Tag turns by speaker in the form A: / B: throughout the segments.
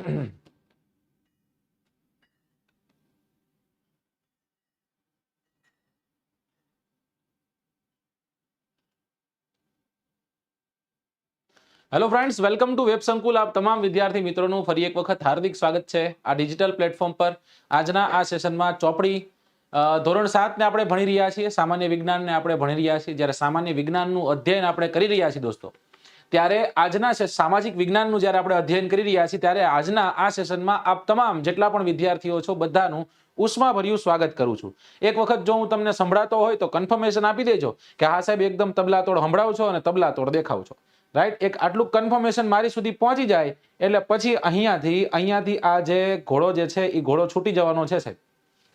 A: Hello friends, welcome to web Sankul. आप तमाम विद्यार्थी मित्रों फरी एक वखत हार्दिक स्वागत है आ डिजिटल प्लेटफॉर्म पर। आजना आ सेशन में चोपड़ी धोरण 7 ने આપણે ભણી રહ્યા છીએ, સામાન્ય વિજ્ઞાનને આપણે ભણી રહ્યા છીએ। જ્યારે સામાન્ય વિજ્ઞાનનું અધ્યયન આપણે કરી રહ્યા છીએ દોસ્તો, ત્યારે આજના સામાજિક વિજ્ઞાનનું જ્યારે આપણે અધ્યયન કરી રહ્યા છીએ, ત્યારે આજના આ સેશનમાં આપ તમામ જેટલા પણ વિદ્યાર્થીઓ છો બધાનું ઉષ્માભર્યું સ્વાગત કરું છું। એક વખત જો હું તમને સંભળાતો હોય તો કન્ફર્મેશન આપી દેજો કે હા સાહેબ એકદમ તબલાતોડ સંભળાવ છો અને તબલાતોડ દેખાવ છો, રાઈટ। એક આટલું કન્ફર્મેશન મારી સુધી પહોંચી જાય એટલે પછી અહીંયાથી આ જે ઘોડો જે છે એ ઘોડો છૂટી જવાનો છે સાહેબ,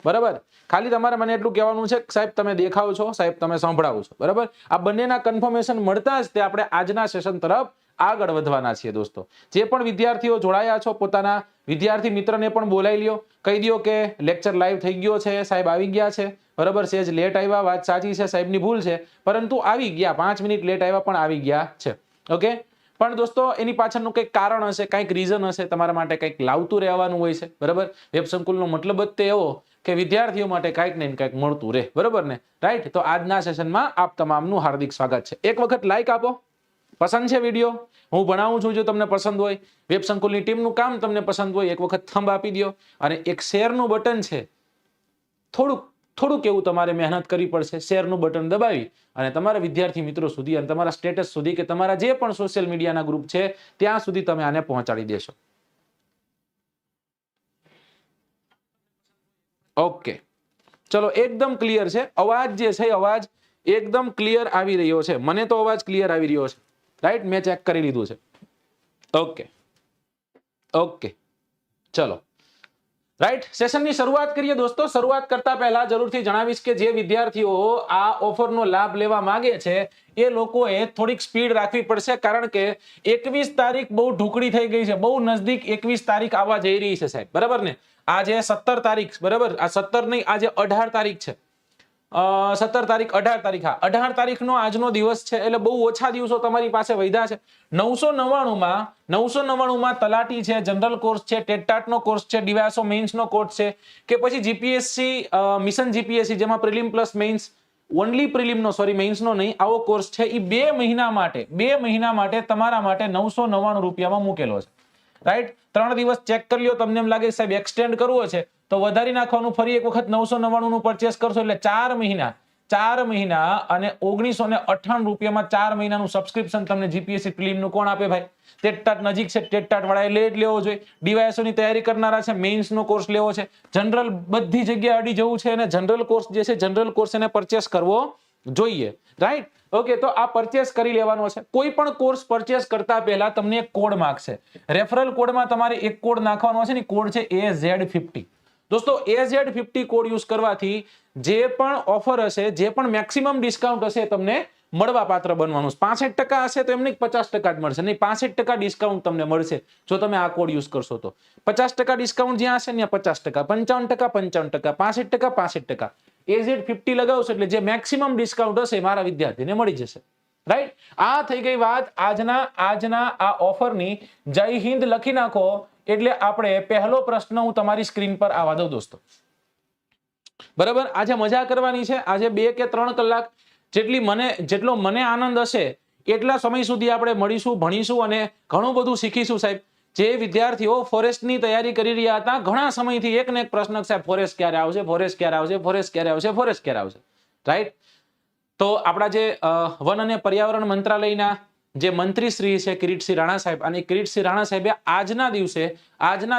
A: બરાબર। ખાલી તમારે મને એટલું કહેવાનું છે કે સાહેબ તમે દેખાવ છો, સાહેબ તમે સંભળાવો છો, બરાબર। આ બંનેના કન્ફર્મેશન મળતા જ તે આપણે આજના સેશન તરફ આગળ વધવાના છીએ દોસ્તો। જે પણ વિદ્યાર્થીઓ જોડાયા છો પોતાના વિદ્યાર્થી મિત્રને પણ બોલાવી લ્યો, કહી દો કે લેક્ચર લાઈવ થઈ ગયો છે, સાહેબ આવી ગયા છે, બરાબર। સેજ લેટ આવ્યા, વાત સાચી છે, સાહેબની ભૂલ છે, પરંતુ આવી ગયા, 5 મિનિટ લેટ આવ્યા પણ આવી ગયા છે, ઓકે। પણ દોસ્તો એની પાછળનું કંઈક કારણ હશે, કંઈક રીઝન હશે, તમારા માટે કંઈક લાવતું રહેવાનું હોય છે, બરાબર। વેબ સંકુલનો મતલબ જ તે એવો કે વિદ્યાર્થીઓ માટે કંઈક ને કંઈક મળતું રહે, બરાબર ને, રાઈટ। તો આજના સેશનમાં આપ તમામનું હાર્દિક સ્વાગત છે। એક વખત લાઈક આપો, પસંદ છે વિડીયો, હું ભણાવું છું, જો તમને પસંદ હોય, વેબ સંકુલની ટીમનું કામ તમને પસંદ હોય, એક વખત થંબ આપી દો અને એક શેરનું બટન છે, થોડુંક એવું તમારે મહેનત કરવી પડશે। શેરનું બટન દબાવી અને તમારા વિદ્યાર્થી મિત્રો સુધી અને તમારા સ્ટેટસ સુધી કે તમારા જે પણ સોશિયલ મીડિયાના ગ્રુપ છે ત્યાં સુધી તમે આને પહોંચાડી દેશો, ઓકે। ચલો, એકદમ ક્લિયર છે, અવાજ જે છે અવાજ એકદમ ક્લિયર આવી રહ્યો છે, મને તો અવાજ ક્લિયર આવી રહ્યો છે, રાઈટ। મેં ચેક કરી લીધું છે, ઓકે ઓકે। ચલો રાઈટ, સેશનની શરૂઆત કરીએ દોસ્તો। શરૂઆત કરતા પહેલા જરૂરથી જણાવીશ કે જે વિદ્યાર્થીઓ આ ઓફરનો લાભ લેવા માંગે છે એ લોકોએ થોડીક સ્પીડ રાખવી પડશે, કારણ કે 21 તારીખ બહુ ઢુકડી થઈ ગઈ છે, બહુ નજદીક 21 તારીખ આવવા જઈ રહી છે સાહેબ, બરાબર ને। આજે 17 તારીખ, બરાબર, આ 17 નહીં, આજે 18 તારીખ છે, 17 તારીખ 18 તારીખ, હા 18 તારીખનો આજનો દિવસ છે, એટલે બહુ ઓછા દિવસો તમારી પાસે વધ્યા છે। 999 માં તલાટી છે, જનરલ કોર્સ છે, ટેટટાટનો કોર્સ છે, ડીવાયએસઓ મેઇન્સનો કોર્સ છે, કે પછી જીપીએસસી મિશન જીપીએસસી જેમાં પ્રિલિમ પ્લસ મેઇન્સ, ઓનલી પ્રિલિમનો, સોરી મેઇન્સનો નહીં, આવો કોર્સ છે, એ 2 મહિના માટે તમારા માટે 999 રૂપિયામાં મૂકેલો છે, રાઈટ। 3 દિવસ ચેક કરી લ્યો, તમને એમ લાગે સાહેબ એક્સટેન્ડ કરવો છે તો વધારી નાખવાનું, ફરી એક વખત 999 નું પરચેસ કરશો એટલે 4 મહિના અને 1998 રૂપિયામાં 4 મહિનાનું સબસ્ક્રિપ્શન તમને જીપીએસસી પ્રિલિમનું કોણ આપે ભાઈ? ટેટટાટ નજીક છે, ટેટટાટ વાળાએ લેવો જોઈએ, ડીવાયએસઓ ની તૈયારી કરનારા છે, મેઇન્સનો કોર્સ લેવો છે, જનરલ બધી જગ્યાએ અડી જવું છે અને જનરલ કોર્સ જે છે જનરલ કોર્સ એને પરચેસ કરવો જોઈએ, રાઈટ, ઓકે। તો આ પરચેસ કરી લેવાનો છે। કોઈ પણ કોર્સ પરચેસ કરતા પહેલા તમને એક કોડ માંગશે, રેફરલ કોડમાં તમારે એક કોડ નાખવાનો છે ને, કોડ છે AZ50 દોસ્તો। AZ50 કોડ યુઝ કરવાથી જે પણ ઓફર હશે, જે પણ મેક્સિમમ ડિસ્કાઉન્ટ હશે તમને મળવા પાત્ર બનવાનું છે। 65% હશે તો એમને 50% જ મળશે, નહીં 65% ડિસ્કાઉન્ટ તમને મળશે જો તમે આ કોડ યુઝ કરશો તો। 50% ડિસ્કાઉન્ટ જ્યાં હશે ત્યાં 50%, 55%, 55%, 65%, AZ50 લગાવશો એટલે જે મેક્સિમમ ડિસ્કાઉન્ટ હશે મારા વિદ્યાર્થીને મળી જશે, રાઈટ। આ થઈ ગઈ વાત આજના આ ઓફરની। જય હિન્દ લખી નાખો એટલે આપણે પહેલો પ્રશ્ન હું તમારી સ્ક્રીન પર આવવા દઉં દોસ્તો, બરાબર। આજે મજા કરવાની છે, આજે 2 કે 3 કલાક જેટલો મને આનંદ હશે એટલા સમય સુધી આપણે મળીશું, ભણીશું અને ઘણું બધું શીખીશું સાહેબ। જે વિદ્યાર્થીઓ ફોરેસ્ટની તૈયારી કરી રહ્યા હતા ઘણા સમયથી એક ને એક પ્રશ્ન, સાહેબ ફોરેસ્ટ ક્યારે આવશે, ફોરેસ્ટ ક્યારે આવશે, ફોરેસ્ટ ક્યારે આવશે, ફોરેસ્ટ ક્યારે આવશે, રાઈટ। તો આપણા જે વન અને પર્યાવરણ મંત્રાલયના જે મંત્રી શ્રી છે કિરીટસિંહ રાણા સાહેબ, અને કિરીટસિંહ રાણા સાહેબે આજના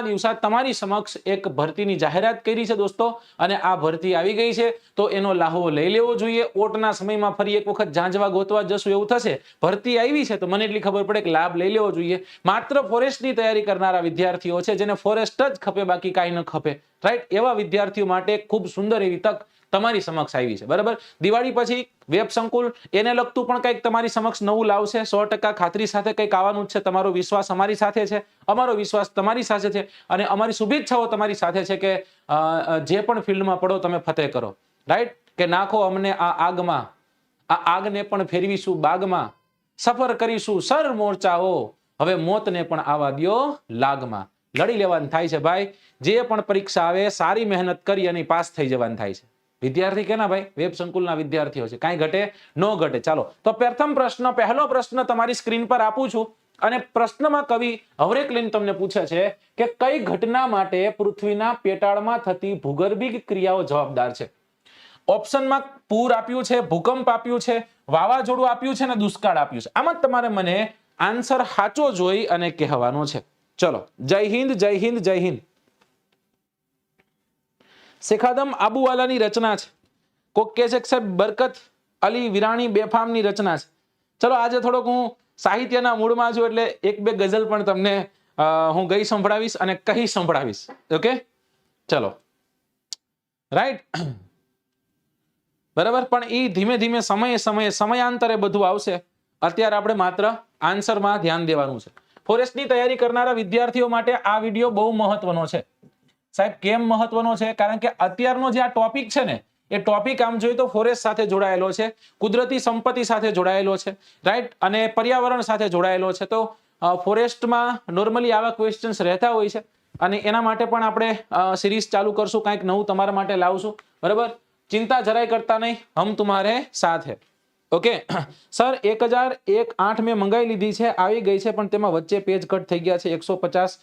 A: દિવસે તમારી સમક્ષ એક ભરતીની જાહેરાત કરી છે દોસ્તો, અને આ ભરતી આવી ગઈ છે તો એનો લાહો લઈ લેવો જોઈએ। ઓટના સમયમાં ફરી એક વખત જાંજવા ગોતવા જશું એવું થશે, ભરતી આવી છે તો મને એટલી ખબર પડે કે લાભ લઈ લેવો જોઈએ। માત્ર ફોરેસ્ટની તૈયારી કરનારા વિદ્યાર્થીઓ છે જેને ફોરેસ્ટ જ ખપે, બાકી કાંઈ ન ખપે, રાઈટ, એવા વિદ્યાર્થીઓ માટે ખૂબ સુંદર એવી તક તમારી સમક્ષ આવી છે, બરાબર। દિવાળી પછી વેબ સંકુલ એને લગતું પણ કંઈક તમારી સમક્ષ નવું લાવશે, 100% ખાતરી સાથે કંઈક આવવાનું છે। તમારો વિશ્વાસ અમારી સાથે છે, અમારો વિશ્વાસ તમારી સાથે છે, અને અમારી શુભેચ્છાઓ તમારી સાથે છે કે જે પણ ફિલ્ડમાં પડો તમે ફતેહ કરો, રાઈટ, કે નાખો અમને આ આગમાં, આ આગને પણ ફેરવીશું બાગમાં, સફર કરીશું સર મોરચાઓ, હવે મોતને પણ આવા દ્યો લાગમાં। લડી લેવાનું થાય છે ભાઈ. જે પણ પરીક્ષા આવે સારી મહેનત કરી અને પાસ થઈ જવાનું થાય છે. વિદ્યાર્થી કેના ભાઈ? વેબ સંકુલના વિદ્યાર્થીઓ છે. કાંઈ ઘટે ન ઘટે. ચાલો તો પ્રથમ પ્રશ્ન, પહેલો પ્રશ્ન તમારી સ્ક્રીન પર આપું છું અને પ્રશ્નમાં કવિ હવરેક લઈને તમને પૂછે છે કે કઈ ઘટના માટે પૃથ્વીના પેટાળમાં થતી ભૂગર્ભિક ક્રિયાઓ જવાબદાર છે? ઓપ્શનમાં પૂર આપ્યું છે, ભૂકંપ આપ્યું છે, વાવાઝોડું આપ્યું છે અને દુષ્કાળ આપ્યું છે. આમાં તમારે મને આન્સર સાચો જોઈ અને કહેવાનો છે. ચલો, જય હિન્દ, જય હિન્દ, જય હિન્દ. શેખાદમ આબુવાલાની રચના છે. કોક કે છે કે સાહેબ બરકત અલી વિરાણી બેફામની રચના છે. ચલો, આજે થોડોક હું સાહિત્યના મૂડમાં છું એટલે એક બે ગઝલ પણ તમને હું ગઈ સંભળાવીશ અને કહી સંભળાવીશ. ઓકે, ચલો, રાઈટ, બરાબર. પણ એ ધીમે ધીમે સમયાંતરે બધું આવશે. અત્યારે આપણે માત્ર આન્સરમાં ધ્યાન દેવાનું છે. ફોરેસ્ટની તૈયારી કરનારા વિદ્યાર્થીઓ માટે આ વિડીયો બહુ મહત્વનો છે. સાહેબ કેમ મહત્વનો છે? કારણ કે અત્યારનો જે આ ટોપિક છે ને, એ ટોપિક આમ જોઈએ તો ફોરેસ્ટ સાથે જોડાયેલો છે, કુદરતી સંપત્તિ સાથે જોડાયેલો છે, રાઈટ, અને પર્યાવરણ સાથે જોડાયેલો છે. તો ફોરેસ્ટમાં નોર્મલી આવા ક્વેશ્ચન્સ રહેતા હોય છે અને એના માટે પણ આપણે સિરીઝ ચાલુ કરશું, કંઈક નવું તમારા માટે લાવશું. બરાબર, ચિંતા જરાય કરતા નહીં, હમ તુમ્હારે સાથ હે. ઓકે સર, 1008 મેં મંગાવી લીધી છે, આવી ગઈ છે, પણ તેમાં વચ્ચે પેજ કટ થઈ ગયા છે. 150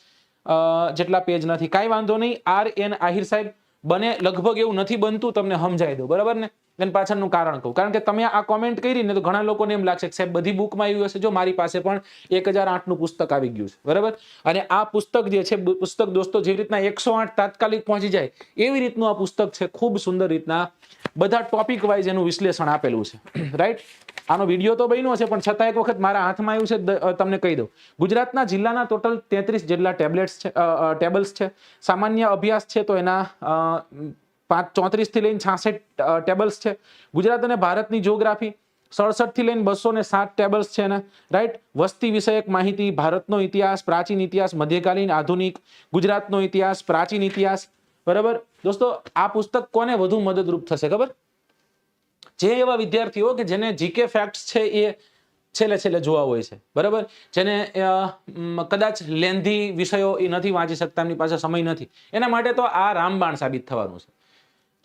A: જેટલા પેજ નથી. કાંઈ વાંધો નહીં. RN આહિર સાહેબ, બને લગભગ એવું નથી બનતું, તમને સમજાવી દઉં. બરાબર ને? એના પાછળનું કારણ કહું. કારણ કે તમે આ કોમેન્ટ કરી ને તો ઘણા લોકોને એમ લાગશે કે સાહેબ બધી બુકમાં આવ્યું હશે. જો મારી પાસે પણ 1008 નું પુસ્તક આવી ગયું છે. બરાબર, અને આ પુસ્તક જે છે, પુસ્તક દોસ્તો જેવી રીતના 108 તાત્કાલિક પહોંચી જાય એવી રીતનું આ પુસ્તક છે. ખૂબ સુંદર રીતના બધા ટોપિક વાઇઝ એનું વિશ્લેષણ આપેલું છે. રાઈટ, આનો વિડીયો તો બન્યો છે પણ છતાં એક વખત મારા હાથમાં આવ્યું છે, તમને કહી દઉં. ગુજરાતના જિલ્લાના ટોટલ 33 જેટલા ટેબલ્સ છે. સામાન્ય અભ્યાસ છે તો એના 34 થી લઈને 66 ટેબલ્સ છે. ગુજરાત અને ભારતની જીઓગ્રાફી 67 થી લઈને 207 ટેબલ્સ છે ને, રાઈટ. વસ્તી વિષયક માહિતી, ભારતનો ઇતિહાસ, પ્રાચીન ઇતિહાસ, મધ્યકાલીન, આધુનિક, ગુજરાતનો ઇતિહાસ, પ્રાચીન ઇતિહાસ. બરાબર દોસ્તો, આ પુસ્તક કોને વધુ મદદરૂપ થશે ખબર? જે એવા વિદ્યાર્થીઓ કે જેને જીકે ફેક્ટ્સ છે એ છેલ્લે જોવા હોય છે. બરાબર, જેને કદાચ લેન્ધી વિષયો એ નથી વાંચી શકતા, એમની પાસે સમય નથી, એના માટે તો આ રામબાણ સાબિત થવાનું છે.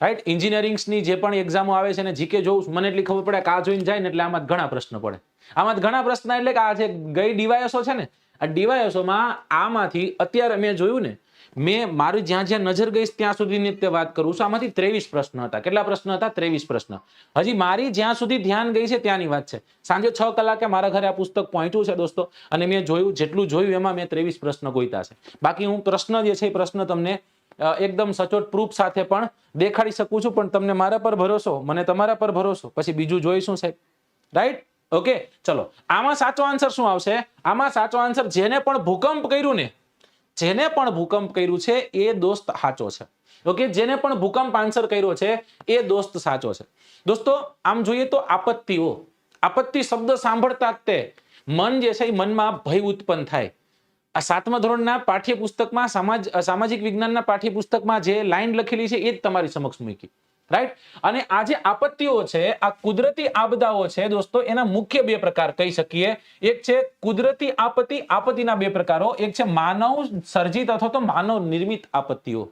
A: રાઈટ, એન્જિનિયરિંગ્સની જે પણ એક્ઝામો આવે છે ને જીકે જોઉં મને એટલી ખબર પડે કે આ જોઈને જાય ને એટલે આમાં ઘણા પ્રશ્ન પડે. આમાં ઘણા પ્રશ્ન એટલે કે આ જે ગઈ ડીવાયએસો છે ને, આ ડીવાયએસોમાં આમાંથી અત્યારે મેં જોયું ને, મેં મારી જ્યાં જ્યાં નજર ગઈ ત્યાં સુધીની તે વાત કરું છું, આમાંથી 23 પ્રશ્ન હતા. કેટલા પ્રશ્ન હતા? 23 પ્રશ્ન. હજી મારી જ્યાં સુધી ધ્યાન ગઈ છે ત્યાંની વાત છે. સાંજે 6 કલાકે મારા ઘરે આ પુસ્તક પહોંચ્યું છે દોસ્તો, અને મેં જોયું, જેટલું જોયું એમાં મેં 23 પ્રશ્ન ગોઈતા છે. બાકી હું પ્રશ્ન જે છે એ પ્રશ્ન તમને એકદમ સચોટ પ્રૂફ સાથે પણ દેખાડી શકું છું, પણ તમને મારા પર ભરોસો, મને તમારા પર ભરોસો, પછી બીજું જોઈશું સાહેબ. રાઈટ, ઓકે, ચલો. આમાં સાચો આન્સર શું આવશે? આમાં સાચો આન્સર, જેને પણ ભૂકંપ કર્યું ને, જેને પણ ભૂકંપ કર્યું છે એ દોસ્ત સાચો છે. ઓકે, જેને પણ ભૂકંપ આન્સર કર્યો છે એ દોસ્ત સાચો છે. દોસ્તો આમ જોઈએ તો આપત્તિઓ, આપત્તિ શબ્દ સાંભળતા જ તે મન જે છે એ મનમાં ભય ઉત્પન્ન થાય. આ 7મા ધોરણના પાઠ્યપુસ્તકમાં સામાજિક વિજ્ઞાનના પાઠ્યપુસ્તકમાં જે લાઈન લખેલી છે એ જ તમારી સમક્ષ મૂકી. રાઈટ, અને આ જે આપત્તિઓ છે, આ કુદરતી આપદાઓ છે દોસ્તો, એના મુખ્ય બે પ્રકાર કહી શકીએ. એક છે કુદરતી આપત્તિ, આપત્તિના બે પ્રકારો. એક છે માનવ સર્જિત અથવા તો માનવ નિર્મિત આપત્તિઓ.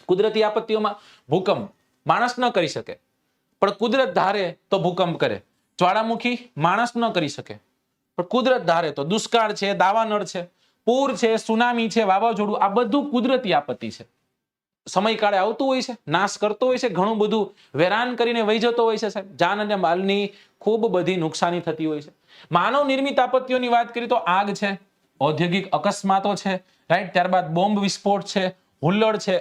A: કુદરતી આપત્તિઓમાં ભૂકંપ માણસ ન કરી શકે, પણ કુદરત ધારે તો ભૂકંપ કરે. જ્વાળામુખી માણસ ન કરી શકે, પણ કુદરત ધારે તો. દુષ્કાળ છે, દાવાનળ છે, પૂર છે, સુનામી છે, વાવાઝોડું, આ બધું કુદરતી આપત્તિ છે. સમયકાળે આવતું હોય છે, નાશ કરતો હોય છે, ઘણું બધું વેરાન કરીને વહી જતો હોય છે સાહેબ. જાન અને માલની ખૂબ બધી નુકસાની થતી હોય છે. માનવ નિર્મિત આપત્તિઓની વાત કરીએ તો આગ છે, ઔદ્યોગિક અકસ્માતો છે, રાઈટ, ત્યારબાદ બોમ્બ વિસ્ફોટ છે, હુલ્લડ છે.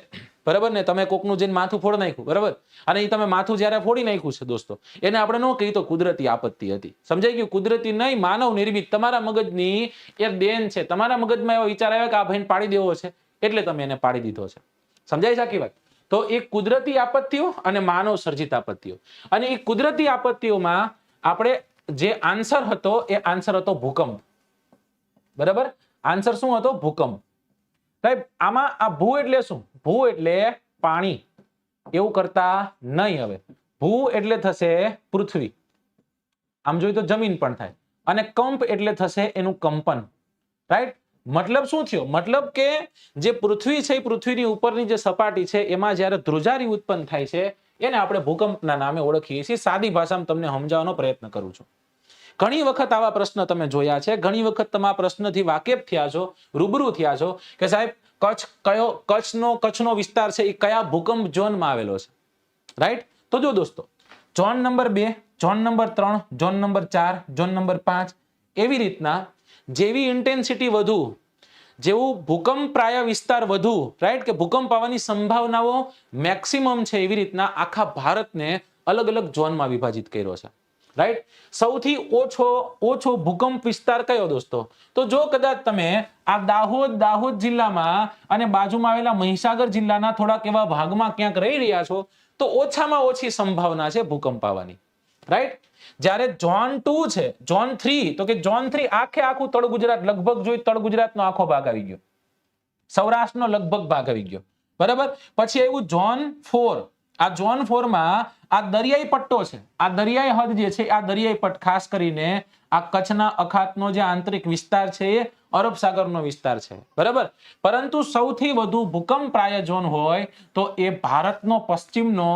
A: બરાબર ને? તમે કોકનું જઈને માથું ફોડી નાખ્યું, બરાબર, અને એ તમે માથું જયારે ફોડી નાખ્યું છે દોસ્તો, એને આપણે ન કહીએ તો કુદરતી આપત્તિ હતી. સમજાઈ ગયું? કુદરતી નહીં, માનવ નિર્મિત. તમારા મગજની એક દેન છે, તમારા મગજમાં એવો વિચાર આવ્યો કે આ ભાઈને પાડી દેવો છે એટલે તમે એને પાડી દીધો છે. સમજાય છે આખી વાત? તો એ કુદરતી આપત્તિઓ અને માનવ સર્જિત આપત્તિઓ. અને એ કુદરતી આપત્તિઓમાં આપણે જે આન્સર હતો એ આન્સર હતો ભૂકંપ. બરાબર, આન્સર શું હતો? ભૂકંપ. સાહેબ આમાં આ ભૂ એટલે શું? ભૂ એટલે પાણી. એવું કરતા નહીં હવે. ભૂ એટલે થશે પૃથ્વી, આમ જોઈએ તો જમીન પણ થાય, અને કંપ એટલે થશે એનું કંપન. રાઈટ, મતલબ શું થયો? મતલબ કે જે પૃથ્વી છે એ પૃથ્વીની ઉપરની જે સપાટી છે એમાં જ્યારે ધ્રુજારી ઉત્પન્ન થાય છે એને આપણે ભૂકંપના નામે ઓળખીએ છીએ. સાદી ભાષામાં તમને સમજાવવાનો પ્રયત્ન કરું છું. ઘણી વખત આવા પ્રશ્ન તમે જોયા છે, ઘણી વખત તમે આ પ્રશ્નથી વાકેફ થયા છો, રૂબરૂ થયા છો કે સાહેબ કચ્છનો વિસ્તાર છે એ કયા ભૂકંપ ઝોનમાં આવેલો છે, રાઈટ? તો જો દોસ્તો, zone number 2, zone number 3, zone number 4, zone number 5 એવી રીતના જેવી ઇન્ટેન્સિટી વધુ, જેવું ભૂકંપ પ્રાય વિસ્તાર વધુ, રાઈટ, કે ભૂકંપ આવવાની સંભાવનાઓ મેક્સિમમ છે, એવી રીતના આખા ભારતને અલગ અલગ ઝોનમાં વિભાજિત કર્યો છે, રાઈટ? સૌથી ઓછો ભૂકંપ વિસ્તાર કયો દોસ્તો? તો જો કદાચ તમે આ દાહોદ જિલ્લામાં અને બાજુમાં આવેલા મહીસાગર જિલ્લાના થોડાક એવા ભાગમાં ક્યાંક રહી રહ્યા છો તો ઓછામાં ઓછી સંભાવના છે ભૂકંપ આવવાની, રાઈટ? જ્યારે ઝોન 2 છે, ઝોન 3, તો કે ઝોન 3 આખું તળ ગુજરાત, લગભગ જોઈ તળ ગુજરાતનો આખો ભાગ આવી ગયો, સૌરાષ્ટ્રનો લગભગ ભાગ આવી ગયો, બરાબર? પછી આવ્યું ઝોન 4. આ ઝોન 4 માં આ દરિયાઈ પટ્ટો છે, આ દરિયાઈ હદ જે છે, આ દરિયાઈ પટ્ટ ખાસ કરીને આ કચ્છના અખાતનો જે આંતરિક વિસ્તાર છે એ અરબ સાગરનો વિસ્તાર છે, બરાબર? પરંતુ સૌથી વધુ ભૂકંપ પ્રાય ઝોન હોય તો એ ભારતનો પશ્ચિમનો,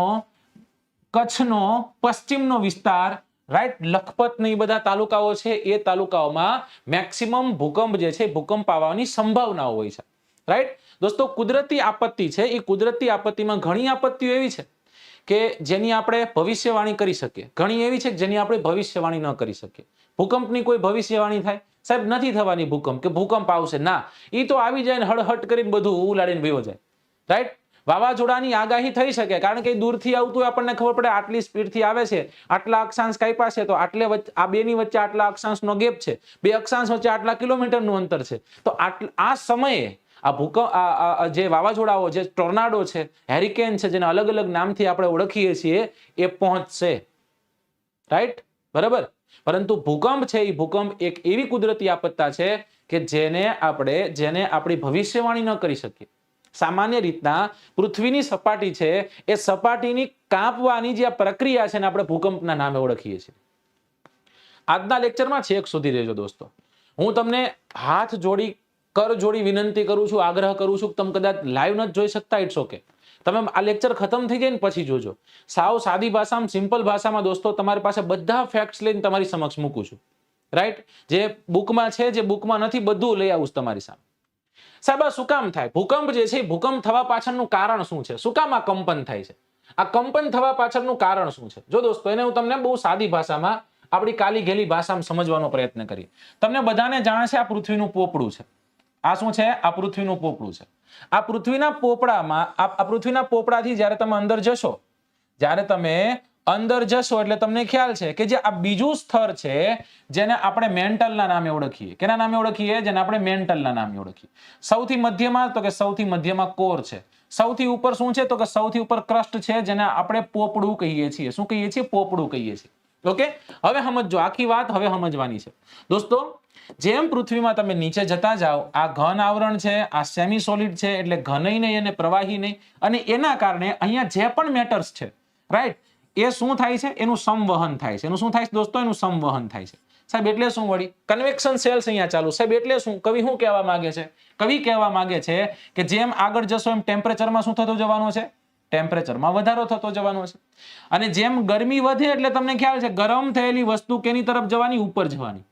A: કચ્છનો પશ્ચિમનો વિસ્તાર, રાઈટ? લખપત ને એ બધા તાલુકાઓ છે, એ તાલુકાઓમાં મેક્સિમમ ભૂકંપ જે છે ભૂકંપ આવવાની સંભાવનાઓ હોય છે, રાઈટ? દોસ્તો, કુદરતી આપત્તિ છે, એ કુદરતી આપત્તિમાં ઘણી આપત્તિઓ એવી છે કે જેની આપણે ભવિષ્યવાણી કરી શકીએ, ઘણી એવી છે કે જેની આપણે ભવિષ્યવાણી ન કરી શકીએ. ભૂકંપની કોઈ ભવિષ્યવાણી થાય? સાહેબ નથી થવાની ભૂકંપ, કે ભૂકંપ આવશે, ના, એ તો આવી જાય ને હળહટ કરીને બધું ઉલાડીને વયો જાય, રાઈટ? વાવાઝોડાની આગાહી થઈ શકે, કારણ કે દૂરથી આવતું હોય, આપણને ખબર પડે આટલી સ્પીડથી આવે છે, આટલા અક્ષાંશ કાપ્યા છે, તો આટલે આ બેની વચ્ચે આટલા અક્ષાંશનો ગેપ છે, બે અક્ષાંશ વચ્ચે આટલા કિલોમીટરનું અંતર છે, તો આ સમયે આ ભૂકંપ, જે વાવાઝોડાઓ, જે ટોર્નાડો છે, હેરિકેન છે, જેને અલગ અલગ નામથી આપણે ઓળખીએ છીએ, એ પહોંચશે, રાઈટ? બરાબર? પરંતુ ભૂકંપ છે, એ ભૂકંપ એક એવી કુદરતી આપત્તા છે કે જેને આપણી ભવિષ્યવાણી ન કરી શકીએ. સામાન્ય રીતના પૃથ્વીની સપાટી છે, એ સપાટીની કાપવાની જે પ્રક્રિયા છે ને આપણે ભૂકંપના નામે ઓળખીએ છીએ. આજના લેક્ચરમાં છેક સુધી રહેજો દોસ્તો. હું તમને હાથ જોડી, કર જોડી વિનંતી કરું છું, આગ્રહ કરું છું કે તમે કદાચ લાઈવ નથી જોઈ શકતા, ઇટ્સ ઓકે, તમે આ લેક્ચર ખતમ થઈ જાય ને પછી જોજો. સાવ સાદી ભાષામાં, સિમ્પલ ભાષામાં દોસ્તો તમારી પાસે બધા ફેક્ટ્સ લઈને તમારી સમક્ષ મૂકું છું, રાઈટ? જે બુકમાં છે, જે બુકમાં નથી, બધું લઈ આવું તમારી સામે. સાહેબ, આ શું કામ થાય? ભૂકંપ જે છે, ભૂકંપ થવા પાછળનું કારણ શું છે? શું કામ આ કંપન થાય છે? આ કંપન થવા પાછળનું કારણ શું છે? જો દોસ્તો, એને હું તમને બહુ સાદી ભાષામાં, આપણી કાલી ગેલી ભાષામાં સમજવાનો પ્રયત્ન કરીએ. તમને બધાને જાણે છે આ પૃથ્વીનું પોપડું છે. આ શું છે? આ પૃથ્વીનું પોપડું છે. આ પૃથ્વીના પોપડામાં, આ પૃથ્વીના પોપડાથી જ્યારે તમે અંદર જશો, એટલે તમને ખ્યાલ છે કે જે આ બીજું સ્તર છે, જેને આપણે મેન્ટલના નામે ઓળખીએ. કેના નામે ઓળખીએ? જેને આપણે મેન્ટલના નામે ઓળખીએ. સૌથી મધ્યમાં, તો કે સૌથી મધ્યમાં કોર છે. સૌથી ઉપર શું છે? તો કે સૌથી ઉપર ક્રસ્ટ છે, જેને આપણે પોપડું કહીએ છીએ. શું કહીએ છીએ? પોપડું કહીએ છીએ. ઓકે, હવે સમજો, આખી વાત હવે સમજવાની છે દોસ્તો. જેમ પૃથ્વીમાં તમે નીચે જતા જાઓ, આ ઘન આવરણ છે, આ સેમી સોલિડ છે, એટલે ઘનય નહીં અને પ્રવાહી નહીં, અને એના કારણે અહીંયા જે પણ મેટર્સ છે, રાઈટ, એ શું થાય છે? એનું સંવહન થાય છે. એનું શું થાય છે દોસ્તો? એનું સંવહન થાય છે. સાહેબ એટલે શું? વળી કન્વેક્શન સેલ્સ અહીંયા ચાલુ. સાહેબ એટલે શું? કવિ શું કહેવા માંગે છે? કવિ કહેવા માંગે છે કે જેમ આગળ જશો એમ ટેમ્પરેચરમાં શું થતો જવાનો છે? ટેમ્પરેચરમાં વધારો થતો જવાનો છે. અને જેમ ગરમી વધે એટલે તમને ખ્યાલ છે, ગરમ થયેલી વસ્તુ કેની તરફ જવાની? ઉપર જવાની.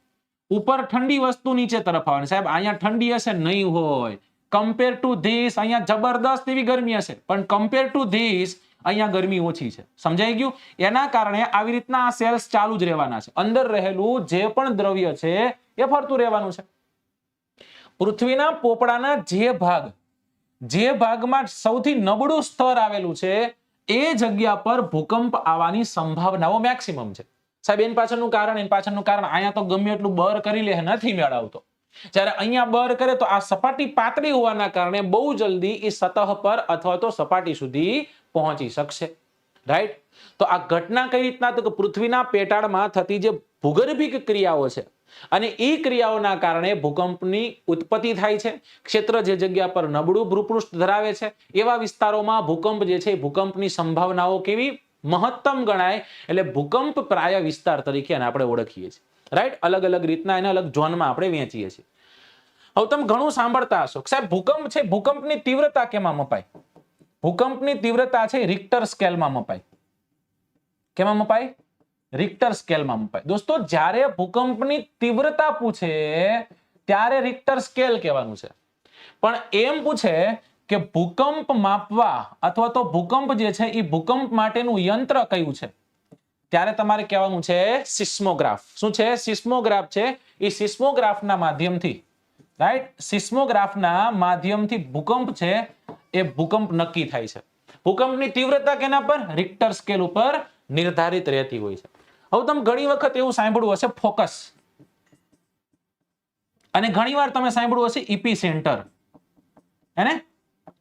A: ઉપર ઠંડી વસ્તુ નીચે તરફ આવવાની. સાહેબ અહીંયા ઠંડી હશે? નહીં હોય. કમ્પેર ટુ ધીસ અહીંયા જબરદસ્ત એવી ગરમી હશે, પણ કમ્પેર ટુ ધીસ અહીંયા ગરમી ઓછી છે. સમજાઈ ગયું? એના કારણે આવી રીતના આ સેલ્સ ચાલુ જ રહેવાના છે. અંદર રહેલું જે પણ દ્રવ્ય છે એ ફરતું રહેવાનું છે. પૃથ્વીના પોપડાના જે ભાગમાં સૌથી નબળું સ્તર આવેલું છે, એ જગ્યા પર ભૂકંપ આવવાની સંભાવનાઓ મેક્સિમમ છે. સાહેબ એની પાછળનું કારણ અહીંયા તો ગમે એટલું બર કરી લે, નથી મેળ આવતો. જ્યારે અહીંયા બર કરે તો આ સપાટી પાતળી હોવાના કારણે બહુ જલ્દી એ સતહ પર અથવા તો સપાટી સુધી પહોંચી શકશે, રાઈટ? તો આ ઘટના કઈ રીતના? તો કે પૃથ્વીના પેટાળમાં થતી જે ભૂગર્ભિક ક્રિયાઓ છે, અને એ ક્રિયાઓના કારણે ભૂકંપની ઉત્પત્તિ થાય છે. ક્ષેત્ર જે જગ્યા પર નબળું ભૂપૃષ્ઠ ધરાવે છે, એવા વિસ્તારોમાં ભૂકંપ જે છે, ભૂકંપની સંભાવનાઓ કેવી? મહત્તમ ગણાય. એટલે ભૂકંપ પ્રાય વિસ્તાર તરીકે આપણે ઓળખીએ છીએ, રાઈટ? અલગ અલગ રીતના એને અલગ ઝોનમાં આપણે વહેંચીએ છીએ. હવે તમે ઘણું સાંભળતા હશો સાહેબ ભૂકંપ છે, ભૂકંપની તીવ્રતા કેમાં મપાય? ભૂકંપની તીવ્રતા છે રિક્ટર સ્કેલમાં મપાય. કેમાં મપાય? રિક્ટર સ્કેલમાં મપાય. દોસ્તો જ્યારે ભૂકંપની તીવ્રતા પૂછે ત્યારે રિક્ટર સ્કેલ કહેવાનું છે, પણ એમ પૂછે કે ભૂકંપ માપવા અથવા તો ભૂકંપ જે છે એ ભૂકંપ માટેનું યંત્ર કયું છે, ત્યારે તમારે કહેવાનું છે સિસ્મોગ્રાફ. શું છે? સિસ્મોગ્રાફ છે. એ સિસ્મોગ્રાફના માધ્યમથી, રાઈટ, સિસ્મોગ્રાફના માધ્યમથી ભૂકંપ છે એ ભૂકંપ નક્કી થાય છે. ભૂકંપની તીવ્રતા કેના પર? રિક્ટર સ્કેલ ઉપર નિર્ધારિત રહેતી હોય છે. હવે તમે ઘણી વખત એવું સાંભળ્યું હશે ફોકસ, અને ઘણીવાર તમે સાંભળ્યું હશે ઇપી સેન્ટર, હે,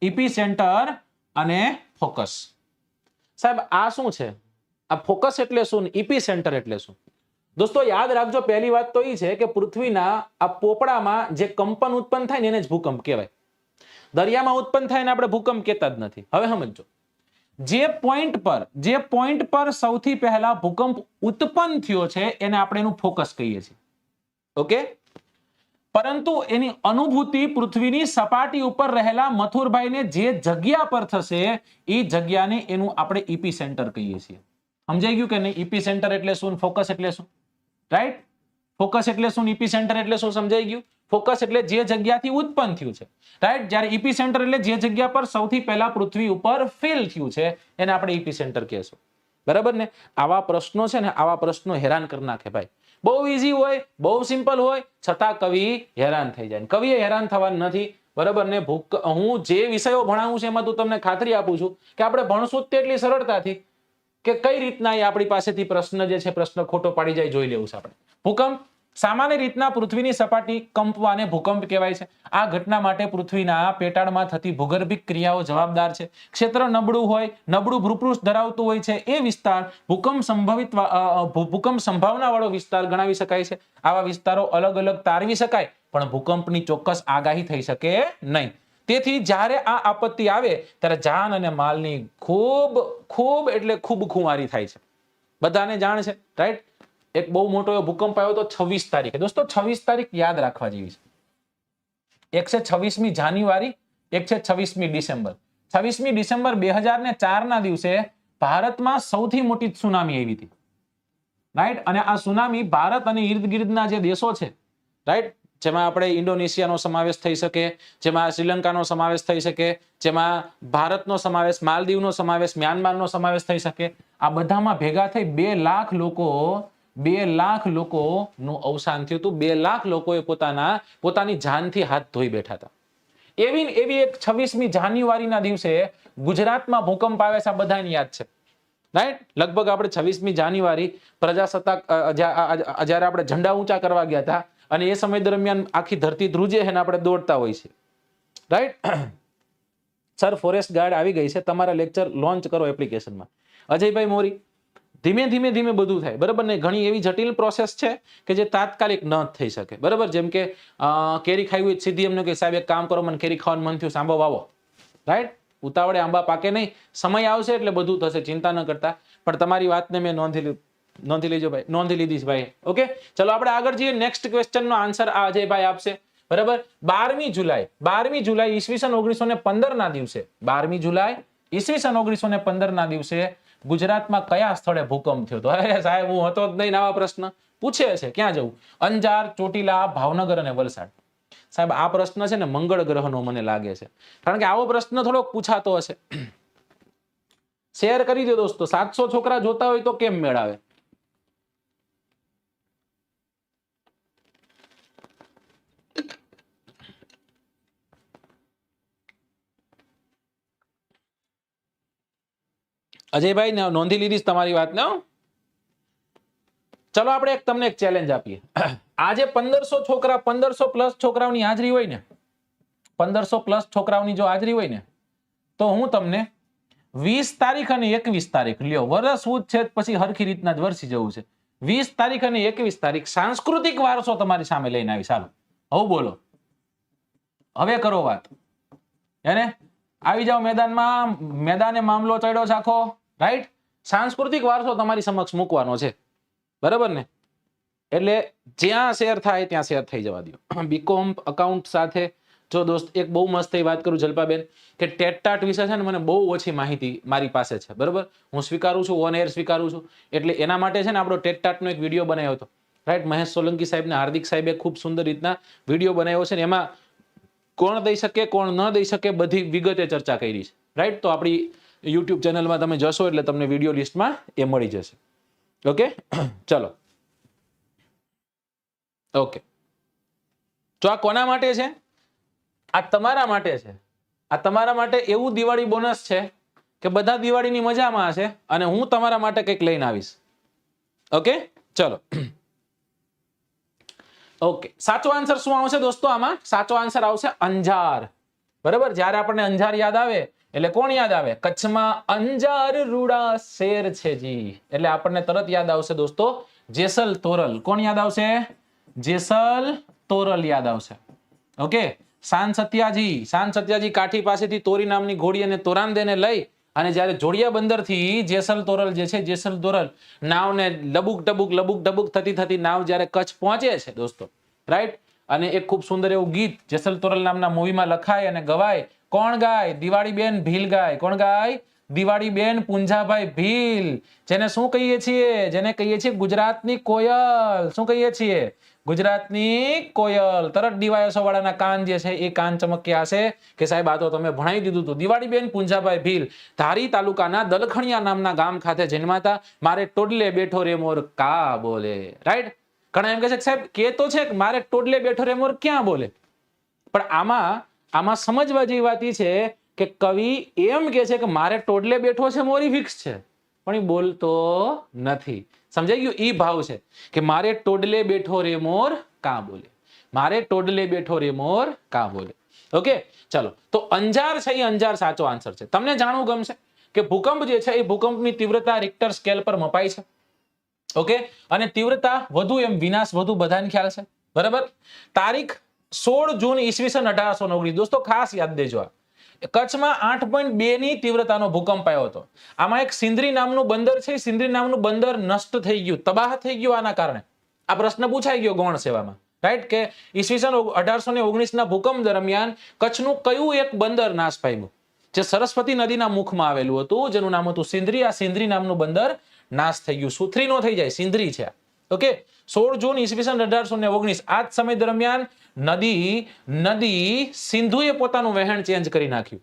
A: ઇપી સેન્ટર અને ફોકસ. સાહેબ આ શું છે? આ ફોકસ એટલે શું, ઇપી સેન્ટર એટલે શું? દોસ્તો યાદ રાખજો, પહેલી વાત તો એ છે કે પૃથ્વીના આ પોપડામાં જે કંપન ઉત્પન્ન થાય ને એને જ ભૂકંપ કહેવાય. દરિયામાં ઉત્પન્ન થાય ને આપણે ભૂકંપ કહેતા જ નથી. હવે સમજો, જે પોઈન્ટ પર સૌથી પહેલા ભૂકંપ ઉત્પન્ન થયો છે એને આપણે એનું ફોકસ કહીએ છીએ. ઓકે, પરંતુ એની અનુભૂતિ પૃથ્વીની સપાટી ઉપર રહેલા મથુરભાઈને જે જગ્યા પર થશે એ જગ્યાને એનું આપણે ઇપી સેન્ટર કહીએ છીએ. સમજાઈ ગયું કે નહીં? ઇપી સેન્ટર એટલે શું, ફોકસ એટલે શું? રાઈટ, ફોકસ એટલે શું, ઇપી સેન્ટર એટલે શું? સમજાઈ ગયું? ફોકસ એટલે જે જગ્યાથી ઉત્પન્ન થયું છે, રાઈટ. જ્યારે ઇપી સેન્ટર એટલે જે જગ્યા પર સૌથી પહેલા પૃથ્વી ઉપર ફેલ થયું છે એને આપણે ઇપી સેન્ટર કહેશું. બરાબર ને? આવા પ્રશ્નો છે ને, આવા પ્રશ્નો હેરાન કરી નાખે ભાઈ. બહુ ઈઝી હોય, બહુ સિમ્પલ હોય, છતાં કવિ હેરાન થઈ જાય. કવિએ હેરાન થવાનું નથી. બરાબર ને? હું જે વિષયો ભણાવું છું એમાં તું તમને ખાતરી આપું છું કે આપણે ભણશું તેટલી સરળતાથી કે કઈ રીતના આપણી પાસેથી પ્રશ્ન જે છે પ્રશ્ન ખોટો પાડી જાય જોઈ લેવું છે આપણે. ભૂકંપ સામાન્ય રીતના પૃથ્વીની સપાટી કંપવાને ભૂકંપ કહેવાય છે. આ ઘટના માટે પૃથ્વીના પેટાળમાં થતી ભૂગર્ભિક ક્રિયાઓ જવાબદાર છે. ક્ષેત્ર નબળું હોય, નબળું ભૂપૃષ્ઠ ધરાવતું હોય છે એ વિસ્તાર ભૂકંપ સંભાવના વાળો વિસ્તાર ગણાવી શકાય છે. આવા વિસ્તારો અલગ અલગ તારવી શકાય પણ ભૂકંપની ચોક્કસ આગાહી થઈ શકે નહીં. તેથી જ્યારે આ આપત્તિ આવે ત્યારે જાન અને માલની ખૂબ એટલે ખૂબ ખુમારી થાય છે. બધાને જાણ છે, રાઈટ. એક બહુ મોટો એવો ભૂકંપ આવ્યો તો 26 તારીખે. દોસ્તો 26 તારીખ યાદ રાખવા જેવી છે. એક છે 26મી જાન્યુઆરી, એક છે 26મી ડિસેમ્બર. 26મી ડિસેમ્બર 2004 ના દિવસે ભારતમાં સૌથી મોટી સુનામી આવી હતી, રાઈટ. અને આ સુનામી ભારત અને ઇર્દ ગિર્દના જે દેશો છે, રાઈટ, જેમાં આપણે ઇન્ડોનેશિયાનો સમાવેશ થઈ શકે, જેમાં શ્રીલંકાનો સમાવેશ થઈ શકે, જેમાં ભારતનો સમાવેશ, માલદીવનો સમાવેશ, મ્યાનમારનો સમાવેશ થઈ શકે, આ બધામાં ભેગા થઈ 2 લાખ લોકોનું અવસાન થયું હતું. 2 લાખ લોકોએ પોતાની જાનથી હાથ ધોઈ બેઠા હતા. એવી એક 26મી જાન્યુઆરીના દિવસે ગુજરાતમાં ભૂકંપ આવે છે, આ બધાને યાદ છે, રાઈટ. લગભગ આપણે 26મી જાન્યુઆરી પ્રજાસત્તાક જ્યારે આપણે ઝંડા ઊંચા કરવા ગયા હતા અને એ સમય દરમિયાન આખી ધરતી ધ્રુજે છે ને આપણે દોડતા હોય છે, રાઈટ. સર ફોરેસ્ટ ગાર્ડ આવી ગઈ છે, તમારા લેક્ચર લોન્ચ કરો એપ્લિકેશનમાં. અજયભાઈ મોરી, ધીમે ધીમે બધું થાય. બરાબર ને? ઘણી એવી જટિલ પ્રોસેસ છે કે જે તાત્કાલિક ન થઈ શકે. બરાબર, જેમ કે કેરી ખાવી હોય સીધી એમને કે સાહેબ એક કામ કરો, મને કેરી ખાવાનું મન થયું, આંબો વાવો, રાઈટ. ઉતાવળે આંબા પાકે નહીં, સમય આવશે એટલે બધું થશે, ચિંતા ન કરતા. પણ તમારી વાતને મેં નોંધી લીધી ભાઈ. ઓકે, ચલો આપણે આગળ જઈએ. નેક્સ્ટ ક્વેશ્ચન નો આન્સર આ અજયભાઈ આપશે. બરાબર, 12મી જુલાઈ ઈસવીસન 1915 ના દિવસે, 12મી જુલાઈ ઈસવીસન 1915 ના દિવસે ગુજરાતમાં કયા સ્થળે ભૂકંપ થયો હતો? અરે સાહેબ હું હતો જ નહીં. આવા પ્રશ્ન પૂછે છે. ક્યાં જવું? અંજાર, ચોટીલા, ભાવનગર અને વલસાડ. સાહેબ આ પ્રશ્ન છે ને મંગળ ગ્રહનો મને લાગે છે, કારણ કે આવો પ્રશ્ન થોડોક પૂછાતો હશે. શેર કરી દો દોસ્તો. 700 છોકરા જોતા હોય તો કેમ મેળ આવે? અજયભાઈ નોંધી લીધી તમારી વાત ને. ચલો આપણે તમને એક ચેલેન્જ આપીએ. આજે 1500 પ્લસ છોકરાઓની હાજરી હોય ને, 1500 પ્લસ છોકરાઓની જો હાજરી હોય ને, તો હું તમને 20 તારીખ અને 21 તારીખ લ્યો, વરસવું છે પછી હરખી રીતના જ વરસી જવું છે. 20 તારીખ અને 21 તારીખ સાંસ્કૃતિક વારસો તમારી સામે લઈને આવી. ચાલો હવે બોલો, હવે કરો વાત. એને આવી જાઓ મેદાનમાં. મેદાને મામલો ચડ્યો છે આખો, રાઈટ. સાંસ્કૃતિક વારસો તમારી સમક્ષ મૂકવાનો છે, બરાબર ને? એટલે જ્યાં શેર થાય ત્યાં શેર થઈ જવા દો. બીકોમ અકાઉન્ટ સાથે જો દોસ્ત એક બહુ મસ્ત વાત કરું જલ્પાબેન કે ટેટ વિશે છે ને મને બહુ ઓછી માહિતી મારી પાસે છે, બરાબર. હું સ્વીકારું છું, ઓન એર સ્વીકારું છું. એટલે એના માટે છે ને આપણો ટેટનો એક વિડીયો બનાવ્યો હતો, રાઈટ. મહેશ સોલંકી સાહેબ ને હાર્દિક સાહેબે ખૂબ સુંદર રીતના વિડીયો બનાવ્યો છે ને એમાં કોણ દઈ શકે કોણ ન દઈ શકે બધી વિગતે ચર્ચા કરી છે, રાઈટ. તો આપણી યુટ્યુબ ચેનલમાં તમે જશો એટલે તમને વિડીયો લિસ્ટમાં એ મળી જશે. ઓકે, ચલો. ઓકે, તો આ કોના માટે છે? આ તમારા માટે છે. આ તમારા માટે એવું દિવાળી બોનસ છે કે બધા દિવાળીની મજામાં હશે અને હું તમારા માટે કંઈક લઈને આવીશ. ઓકે, ચલો. ઓકે, સાચો આન્સર શું આવશે દોસ્તો? આમાં સાચો આન્સર આવશે અંજાર, બરાબર. જ્યારે આપણને અંજાર યાદ આવે એટલે કોણ યાદ આવે? કચ્છમાં અંજાર રૂડા શેર છે જી, એટલે આપણને તરત યાદ આવશે દોસ્તો જેસલ તોરલ. કોણ યાદ આવશે? જેસલ તોરલ યાદ આવશે. ઓકે, શાન સત્યાજી કાઠી પાસેથી તોરી નામની ઘોડી અને તોરાંદેને લઈ અને જ્યારે જોડિયા બંદર થી જેસલ તોરલ જે છે જેસલ તોરલ નાવને લબુક ડબુક થતી નાવ જ્યારે કચ્છ પહોંચે છે દોસ્તો, રાઈટ. અને એક ખૂબ સુંદર એવું ગીત જેસલ તોરલ નામના મૂવીમાં લખાય અને ગવાય. કોણ ગાય? દિવાળીબેન ભીલ ગાય. કોણ ગાય? દિવાળીબેન પુંજાભાઈ ભીલ. જેને શું કહીએ છીએ? જેને કહીએ છીએ ગુજરાતની કોયલ. શું કહીએ છીએ? ગુજરાતની કોયલ. તરત ડીવાયએસઓ વાળાના કાન જે છે એ કાન ચમક્યા હશે કે સાહેબ આ તો તમે ભણાવી દીધું હતું. દિવાળીબેન પુંજાભાઈ ભીલ ધારી તાલુકાના દલખણિયા નામના ગામ ખાતે જન્માતા. મારે ટોડલે બેઠો રે મોર કા બોલે, રાઈટ. ઘણા એમ કહે છે કે સાહેબ કે તો છે કે મારે ટોડલે બેઠો રે મોર ક્યાં બોલે, પણ આમાં સમજવા જેવી વાત એ છે કે કવિ એમ કે છે કે મારે ટોડલે બેઠો છે મોરી ફિક્સ છે પણ એ બોલતો નથી. સમજાઈ ગયું? ઈ ભાવ છે કે મારે ટોડલે બેઠો રે મોર કા બોલે, મારે ટોડલે બેઠો રે મોર કા બોલે. ઓકે, ચલો. તો અંજાર છે એ અંજાર સાચો આન્સર છે. તમને જાણવું ગમશે કે ભૂકંપ જે છે એ ભૂકંપની તીવ્રતા રિક્ટર સ્કેલ પર મપાય છે. ઓકે, અને તીવ્રતા વધુ એમ વિનાશ વધુ બધાને ખ્યાલ છે, બરાબર. તારીખ 16 જૂન ઈસવીસન 1819. દોસ્તો ખાસ યાદ દેજો, કચ્છમાં 8.2 ની તીવ્રતાનો ભૂકંપ આવ્યો હતો. આમાં એક સિંદરી નામનું બંદર છે, સિંદરી નામનું બંદર નષ્ટ થઈ ગયું, તબાહ થઈ ગયું. આના કારણે આ પ્રશ્ન પૂછાઈ ગયો ગૌણ સેવામાં, રાઈટ. કે ઈસવીસન 1819 ના ભૂકંપ દરમિયાન કચ્છનું કયું એક બંદર નાશ પામ્યું? જે સરસ્વતી નદીના મુખમાં આવેલું હતું, જેનું નામ હતું સિંદરી. આ સિંદરી નામનું બંદર નાશ થઈ ગયું. સુથરી નો થઈ જાય, સિંદરી છે. ઓકે, 16 જૂન ઈસવીસન 1819. આ જ સમય દરમિયાન નદી સિંધુએ પોતાનું વહેણ ચેન્જ કરી નાખ્યું.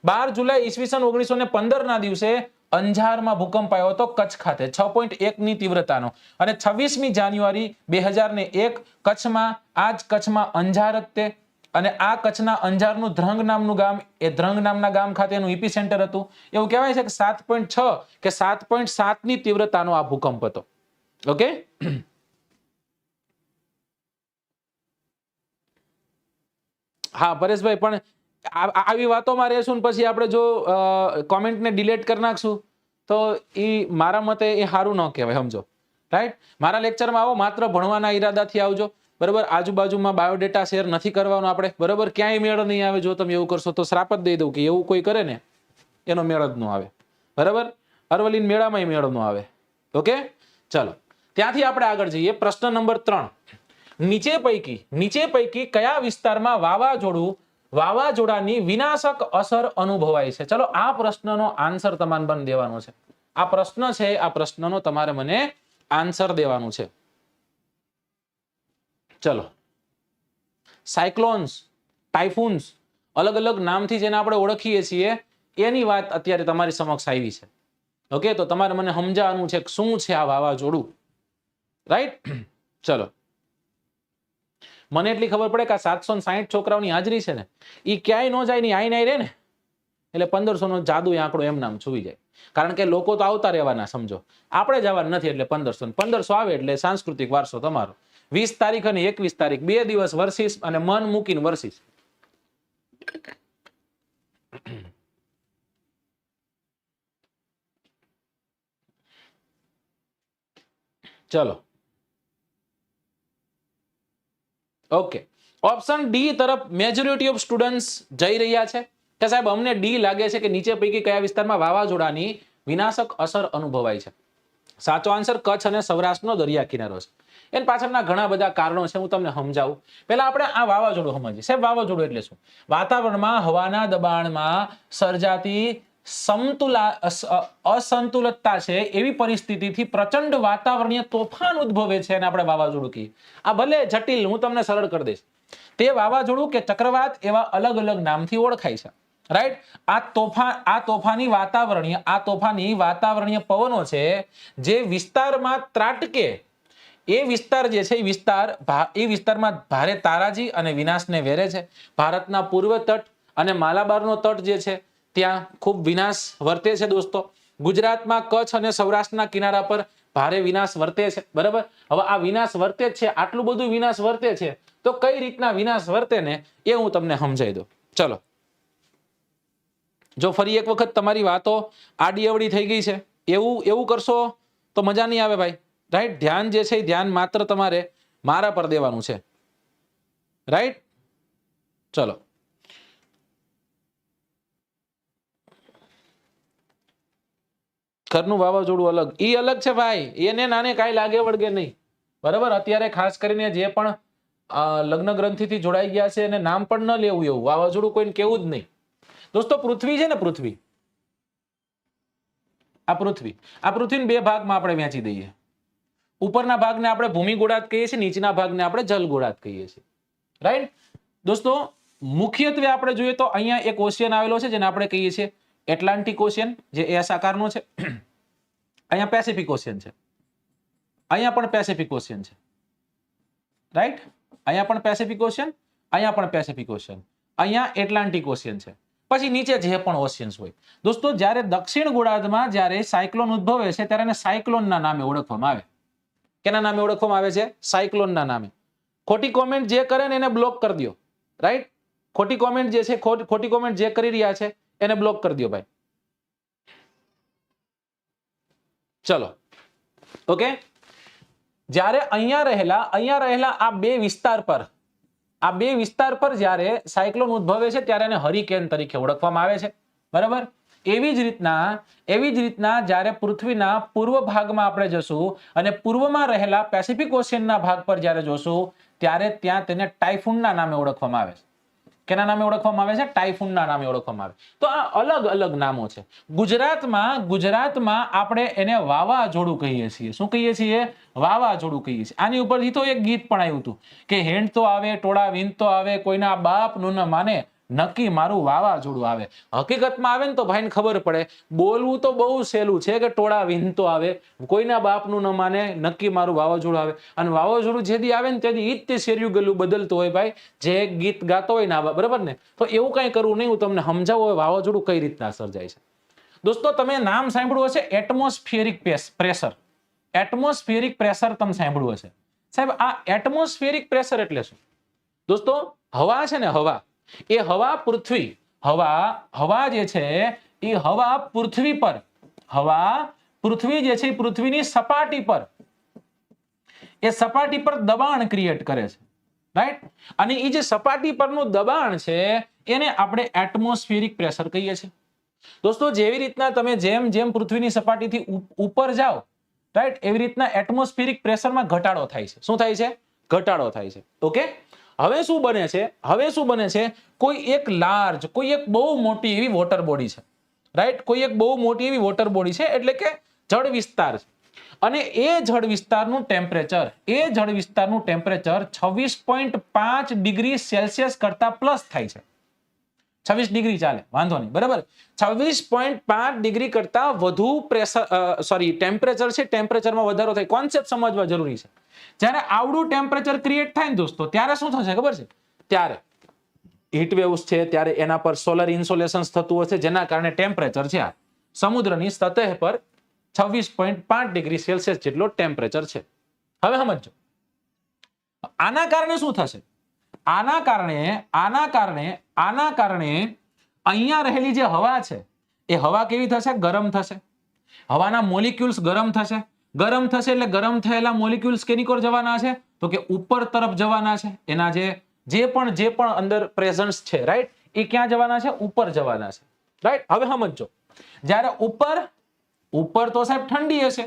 A: 12 જુલાઈ ઈસવીસન 1915 ના દિવસે અંજારમાં ભૂકંપ આવ્યો હતો કચ્છ ખાતે 6.1 ની તીવ્રતાનો. અને 26મી જાન્યુઆરી 2001 કચ્છમાં અંજાર જ તે. અને આ કચ્છના અંજારનું ધ્રંગ નામનું ગામ, એ ધ્રંગ નામના ગામ ખાતે એનું ઇપી સેન્ટર હતું. એવું કહેવાય છે કે 7.6 કે 7.7 ની તીવ્રતાનો આ ભૂકંપ હતો. ઓકે, હા પરેશભાઈ, પણ આવી વાતોમાં રહેશું પછી આપણે જો કોમેન્ટને ડિલીટ કરી નાખશું તો એ મારા મતે એ સારું ન કહેવાય, સમજો, રાઈટ. મારા લેક્ચરમાં આવો, માત્ર ભણવાના ઈરાદાથી આવજો, બરાબર. આજુબાજુમાં બાયોડેટા શેર નથી કરવાનો આપણે, બરાબર. ક્યાંય મેળ નહીં આવે જો તમે એવું કરશો તો. શ્રાપ જ દઈ દઉં કે એવું કોઈ કરે ને એનો મેળ જ ન આવે, બરાબર. અરવલ્લી મેળામાં મેળ ન આવે. ઓકે, ચલો ત્યાંથી આપણે આગળ જઈએ. પ્રશ્ન નંબર 3. નીચે પૈકી કયા વિસ્તારમાં વાવાઝોડાની વિનાશક અસર અનુભવાય છે? ચલો આ પ્રશ્નનો આન્સર તમારે મને દેવાનો છે. આ પ્રશ્ન છે, આ પ્રશ્નનો તમારે મને આન્સર દેવાનું છે. ચલો, સાયક્લોન્સ, ટાઇફૂન્સ, અલગ અલગ નામથી જેને આપણે ઓળખીએ છીએ એની વાત અત્યારે તમારી સમક્ષ આવી છે. ઓકે, તો તમારે મને સમજાવવાનું છે શું છે આ વાવાઝોડું, રાઈટ. ચલો, મને એટલી ખબર પડે કે આ 760 છોકરાઓની હાજરી છે ને એ ક્યાંય ન જાય, આઈ નાઈ રહે ને એટલે 1500 નો જાદુ આંકડો એમ નામ છુવી જાય. કારણ કે લોકો તો આવતા રહેવાના, સમજો, આપણે જવાનું નથી. એટલે 1500 આવે એટલે સાંસ્કૃતિક વારસો તમારો. 20 તારીખ અને 21 તારીખ 2 દિવસ વર્સિસ અને મન મૂકીને વર્સિસ. ચલો, ઓકે. ઓપ્શન ડી તરફ મેજોરિટી ઓફ સ્ટુડન્ટ્સ જઈ રહ્યા છે કે સાહેબ અમને ડી લાગે છે કે નીચે પૈકી કયા વિસ્તારમાં વાવાઝોડાની વિનાશક અસર અનુભવાય છે. સાચો આન્સર કચ્છ અને સૌરાષ્ટ્રનો દરિયા કિનારો છે. એના પાછળના ઘણા બધા કારણો છે, હું તમને સમજાવું. પહેલા આપણે આ વાવાઝોડું સમજીએ. સાહેબ વાવાઝોડું એટલે શું? વાતાવરણમાં હવાના દબાણમાં સર્જાતી અસંતુલનતા છે એવી પરિસ્થિતિથી પ્રચંડ વાતાવરણીય તોફાન ઉદ્ભવે છે અને આપણે વાવાઝોડું કહીએ. આ ભલે જટિલ, હું તમને સરળ કરી દઈશ. તે વાવાઝોડું કે ચક્રવાત એવા અલગ અલગ નામથી ઓળખાય છે, રાઈટ. આ તોફાની વાતાવરણીય પવનો છે જે વિસ્તારમાં ત્રાટકે, એ વિસ્તાર જે છે એ વિસ્તારમાં ભારે તારાજી અને વિનાશને વેરે છે. ભારતના પૂર્વ તટ અને માલાબારનો તટ જે છે ત્યાં ખૂબ વિનાશ વર્તે છે દોસ્તો. ગુજરાતમાં કચ્છ અને સૌરાષ્ટ્રના કિનારા પર ભારે વિનાશ વર્તે છે, બરાબર. હવે આ વિનાશ વર્તે જ છે, આટલું બધું વિનાશ વર્તે છે, તો કઈ રીતના વિનાશ વર્તે ને એ હું તમને સમજાવી દઉં. ચલો, જો ફરી એક વખત તમારી વાતો આડી અવડી થઈ ગઈ છે એવું કરશો તો મજા નહીં આવે ભાઈ, રાઈટ. ધ્યાન જે છે ધ્યાન માત્ર તમારે મારા પર દેવાનું છે, રાઈટ. ચલો, ઘરનું વાવાઝોડું અલગ, ઈ અલગ છે ભાઈ, એને નાને કાંઈ લાગે વળગે નહીં, બરાબર. અત્યારે ખાસ કરીને જે પણ લગ્ન ગ્રંથિથી જોડાઈ ગયા છે એને નામ પણ ન લેવું, એવું વાવાઝોડું કોઈને કેવું જ નહીં. દોસ્તો પૃથ્વી છે ને, આ પૃથ્વીને બે ભાગમાં આપણે વહેંચી દઈએ. ઉપરના ભાગને આપણે ભૂમિ ગોળાર્ધ કહીએ છીએ, નીચેના ભાગને આપણે જલ ગોળાર્ધ કહીએ છીએ, રાઈટ. દોસ્તો મુખ્યત્વે આપણે જોઈએ તો અહીંયા એક ઓશિયન આવેલો છે જેને આપણે કહીએ છીએ એટલાન્ટિક ઓશિયન, જે એસ આકારનો છે. અહીંયા પેસિફિક ઓશિયન છે, અહીંયા પણ પેસિફિક ઓશિયન છે, રાઈટ. અહીંયા પણ પેસિફિક ઓશિયન, અહીંયા પણ પેસિફિક ઓશિયન, અહીંયા એટલાન્ટિક ઓશિયન છે. પછી નીચે જે પણ ઓશિયન્સ હોય. દોસ્તો જ્યારે દક્ષિણ ગોળાર્ધમાં જ્યારે સાયક્લોન ઉદ્ભવે છે ત્યારે એને સાયક્લોનના નામે ઓળખવામાં આવે. કેના નામે ઓળખવામાં આવે છે? સાયક્લોનના નામે. ખોટી કોમેન્ટ જે કરે ને એને બ્લોક કરી દો, રાઈટ. ખોટી કોમેન્ટ જે છે, ખોટી કોમેન્ટ જે કરી રહ્યા છે એને બ્લોક કરી દો ભાઈ. ચલો, ઓકે. જ્યારે અહીંયા રહેલા આ બે વિસ્તાર પર જ્યારે સાયક્લોન ઉદ્ભવે છે ત્યારે એને હરિકેન તરીકે ઓળખવામાં આવે છે, બરાબર. એવી જ રીતના જ્યારે પૃથ્વીના પૂર્વ ભાગમાં આપણે જશું અને પૂર્વમાં રહેલા પેસિફિક ઓશિયનના ભાગ પર જ્યારે જોશું ત્યારે ત્યાં તેને ટાઇફૂનના નામે ઓળખવામાં આવે છે. કેના નામે ઓળખવામાં આવે છે? ટાઇફૂનના નામે ઓળખવામાં આવે. તો આ અલગ અલગ નામો છે. ગુજરાતમાં આપણે એને વાવાઝોડું કહીએ છીએ. શું કહીએ છીએ? વાવાઝોડું કહીએ છીએ. આની ઉપરથી તો એક ગીત પણ આવ્યું હતું કે હેંડ તો આવે, ટોળા વિંદ તો આવે, કોઈના બાપનું ન માને, નક્કી મારું વાવાઝોડું આવે. હકીકતમાં આવે ને તો ભાઈને ખબર પડે, બોલવું તો બહુ સહેલું છે કે ટોળા વિનતો આવે, કોઈના બાપનું ન માને, નક્કી મારું વાવાઝોડું આવે. અને વાવાઝોડું જેથી આવે ને તેથી ઈ જ તે શેર્યું ગયેલું બદલતું હોય ભાઈ, જે ગીત ગાતો હોય ને, બરાબર ને. તો એવું કઈ કરવું નહીં. હું તમને સમજાવું વાવાઝોડું કઈ રીતના સર્જાય છે. દોસ્તો તમે નામ સાંભળ્યું હશે એટમોસ્ફિયરિક પ્રેશર. એટમોસ્ફિયરિક પ્રેશર તમે સાંભળ્યું હશે. સાહેબ આ એટમોસ્ફિયરિક પ્રેશર એટલે શું? દોસ્તો હવા છે ને, હવા જે છે એ હવા પૃથ્વી જે છે પૃથ્વીની સપાટી પર દબાણ ક્રિએટ કરે છે, રાઈટ. અને એ જે સપાટી પરનું દબાણ છે એને આપણે એટમોસ્ફિયરિક પ્રેશર કહીએ છીએ. દોસ્તો જેવી રીતના તમે જેમ પૃથ્વીની સપાટીથી ઉપર જાઓ, રાઈટ, એવી રીતના એટમોસ્ફિયરિક પ્રેશરમાં ઘટાડો થાય છે. શું થાય છે? ઘટાડો થાય છે. ઓકે. હવે શું બને છે? કોઈ એક બહુ મોટી એવી વોટર બોડી છે, રાઈટ. કોઈ એક બહુ મોટી એવી વોટર બોડી છે, એટલે કે જળ વિસ્તાર છે. અને એ જળ વિસ્તારનું ટેમ્પરેચર 26.5 ડિગ્રી સેલ્સિયસ કરતા પ્લસ થાય છે. 26 ડિગ્રી ચાલે, વાંધો નહીં, બરાબર. 26.5 ડિગ્રી કરતા વધુ ટેમ્પરેચર છે, ટેમ્પરેચરમાં વધારો થાય. કોન્સેપ્ટ સમજવા જરૂરી છે. જ્યારે આવડું ટેમ્પરેચર ક્રિએટ થાય ને દોસ્તો, ત્યારે શું થશે ખબર છે? ત્યારે હીટ વેવ્સ છે, ત્યારે એના પર સોલર ઇન્સોલેશન થતું હશે, જેના કારણે ટેમ્પરેચર છે સમુદ્રની સતહ પર 26.5 ડિગ્રી સેલ્સિયસ જેટલો ટેમ્પરેચર છે. હવે સમજો આના કારણે શું થશે? આના કારણે અહીંયા રહેલી જે હવા છે એ હવા કેવી થશે? ગરમ થશે. હવાના મોલિક્યુલ્સ ગરમ થશે એટલે ગરમ થયેલા મોલિક્યુલ્સ કેની કોર જવાના છે? તો કે ઉપર તરફ જવાના છે. એના જે પણ અંદર પ્રેઝન્સ છે, રાઈટ, એ ક્યાં જવાના છે? ઉપર જવાના છે, રાઈટ. હવે સમજો, જ્યારે ઉપર તો સાહેબ ઠંડી હશે,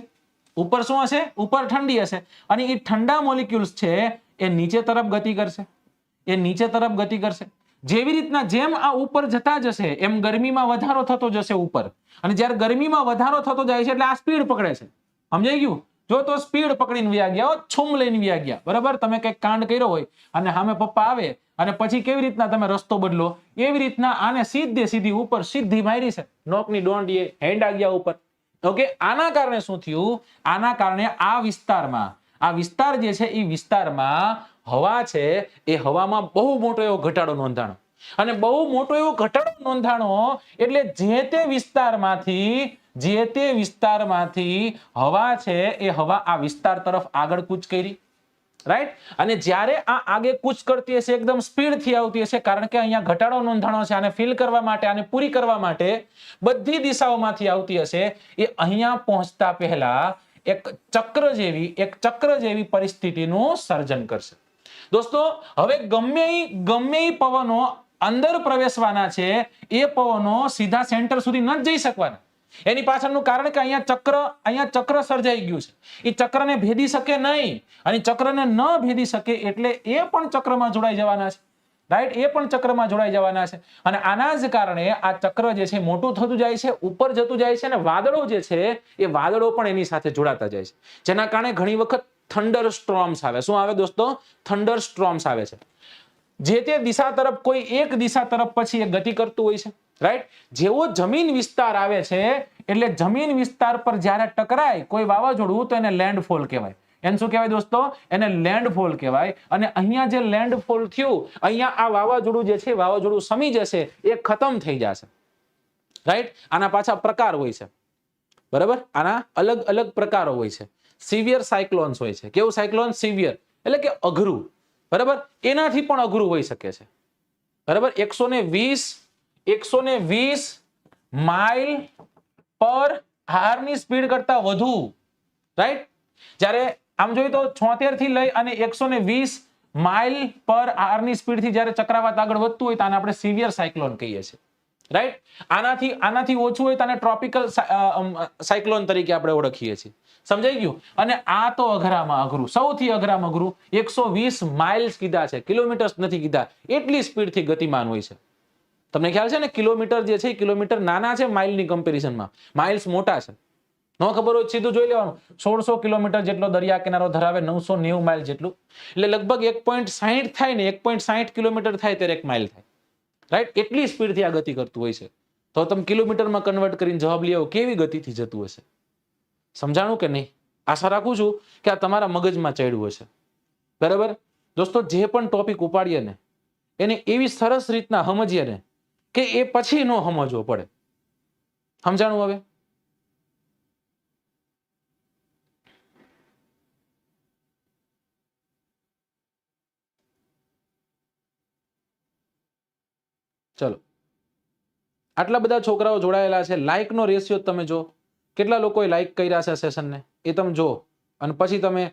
A: ઉપર શું હશે? ઉપર ઠંડી હશે અને એ ઠંડા મોલિક્યુલ્સ છે એ નીચે તરફ ગતિ કરશે, એ નીચે તરફ ગતિ કરશે. જેવી રીતના જેમ આ ઉપર જતા જશે એમ ગરમીમાં વધારો થતો જશે ઉપર, અને જ્યારે ગરમીમાં વધારો થતો જાય છે એટલે આ સ્પીડ પકડે છે. સમજાઈ ગયું? જો તો સ્પીડ પકડીને વ્યા ગયા, છૂમ લઈને વ્યા ગયા, બરાબર. તમે કઈક કાંડ કર્યો હોય અને સામે પપ્પા આવે અને પછી કેવી રીતના તમે રસ્તો બદલો, એવી રીતના આને સીધે સીધી ઉપર સીધી મારી છે, નોકની દોંડીએ હેન્ડ આ ગયા ઉપર. ઓકે, આના કારણે શું થયું? આના કારણે આ વિસ્તારમાં, આ વિસ્તાર જે છે એ વિસ્તારમાં હવા છે એ હવામાં બહુ મોટો એવો ઘટાડો નોંધાણો, અને બહુ મોટો એવો ઘટાડો નોંધાણો એટલે જે તે વિસ્તારમાંથી હવા છે એ હવા આ વિસ્તાર તરફ આગળ કૂચ કરી, રાઈટ. અને જ્યારે આ આગે કૂચ કરતી હશે એકદમ સ્પીડ થી આવતી હશે, કારણ કે અહીંયા ઘટાડો નોંધાણો છે. આને ફિલ કરવા માટે, આને પૂરી કરવા માટે બધી દિશાઓમાંથી આવતી હશે. એ અહીંયા પહોંચતા પહેલા એક ચક્ર જેવી પરિસ્થિતિનું સર્જન કરશે. દોસ્તો, હવે ગમે એ પવનો અંદર પ્રવેશવાના છે, એ પવનો સીધા સેન્ટર સુધી ન જઈ શકવાના. એની પાછળનું કારણ કે અહીંયા ચક્ર સર્જાઈ ગયું છે. એ ચક્રને ભેદી શકે નહીં, અને ચક્રને ન ભેદી શકે એટલે એ પણ ચક્રમાં જોડાઈ જવાના છે, રાઈટ. એ પણ ચક્રમાં જોડાઈ જવાના છે, અને આના જ કારણે આ ચક્ર જે છે મોટું થતું જાય છે, ઉપર જતું જાય છે, અને વાદળો જે છે એ વાદળો પણ એની સાથે જોડાતા જાય છે, જેના કારણે ઘણી વખત થંડર સ્ટ્રોમ્સ આવે. શું આવે દોસ્તો? થંડર સ્ટ્રોમ્સ આવે છે. જે તે દિશા તરફ, કોઈ એક દિશા તરફ પછી એ ગતિ કરતું હોય છે, રાઈટ. જેવો જમીન વિસ્તાર આવે છે એટલે જમીન વિસ્તાર પર જ્યારે ટકરાય કોઈ વાવાઝોડું તો એને લેન્ડફોલ કહેવાય. એને શું કહેવાય દોસ્તો? એને લેન્ડફોલ કહેવાય. અને અહીંયા જે લેન્ડફોલ થયું, અહીંયા આ વાવાઝોડું જે છે, વાવાઝોડું સમી જશે, એ ખતમ થઈ જશે, રાઈટ. આના પાછા પ્રકાર હોય છે, બરાબર. આના અલગ અલગ પ્રકારો હોય છે. સિવિયર સાયક્લોન્સ હોય છે. કેવું સાયક્લોન? સિવિયર એટલે કે અઘરું, બરાબર. એનાથી પણ અઘરું હોઈ શકે છે, બરાબર. 120 માઇલ પર આર ની સ્પીડ કરતા વધુ, રાઈટ. જ્યારે આમ જોઈએ તો 76 થી લઈ અને 120 માઇલ પર આર ની સ્પીડ થી જ્યારે ચક્રવાત આગળ વધતું હોય તો આને આપણે સિવિયર સાયક્લોન કહીએ છીએ, રાઈટ. આનાથી ઓછું હોય તો આને ટ્રોપિકલ સાયક્લોન તરીકે આપણે ઓળખીએ છીએ. સમજાઈ ગયું? અને આ તો અઘરામાં અઘરું, સૌથી અઘરામાં અઘરું 120 માઇલ્સ કીધા છે, કિલોમીટર્સ નથી કીધા. એટલી સ્પીડથી ગતિમાન હોય છે. તમને ખ્યાલ છે ને, કિલોમીટર જે છે કિલોમીટર નાના છે માઇલની કમ્પેરિઝનમાં, માઇલ્સ મોટા છે. ન ખબર હોય સીધું જોઈ લેવાનું. 1600 કિલોમીટર જેટલો દરિયા કિનારો ધરાવે, 990 માઇલ જેટલું, એટલે લગભગ 1.60 થાય ને, 1.60 કિલોમીટર થાય ત્યારે 1 માઇલ થાય, રાઈટ. એટલી સ્પીડથી આ ગતિ કરતું હોય છે. તો તમે કિલોમીટરમાં કન્વર્ટ કરીને જવાબ લઈ આવો, કેવી ગતિથી જતું હશે. સમજાણું કે નહીં? આશા રાખું છું કે આ તમારા મગજમાં ચડ્યું હશે, બરાબર. દોસ્તો, જે પણ ટોપિક ઉપાડીએ ને એને એવી સરસ રીતના સમજીએ ને કે એ પછી નો સમજવો પડે. સમજાણું? હવે ચલો, આટલા બધા છોકરાઓ જોડાયેલા છે. લાઈક નો રેશિયો તમે જો, કેટલા લોકોએ લાઈક કર્યા છે સેશનને એ તમે જો, અને પછી તમે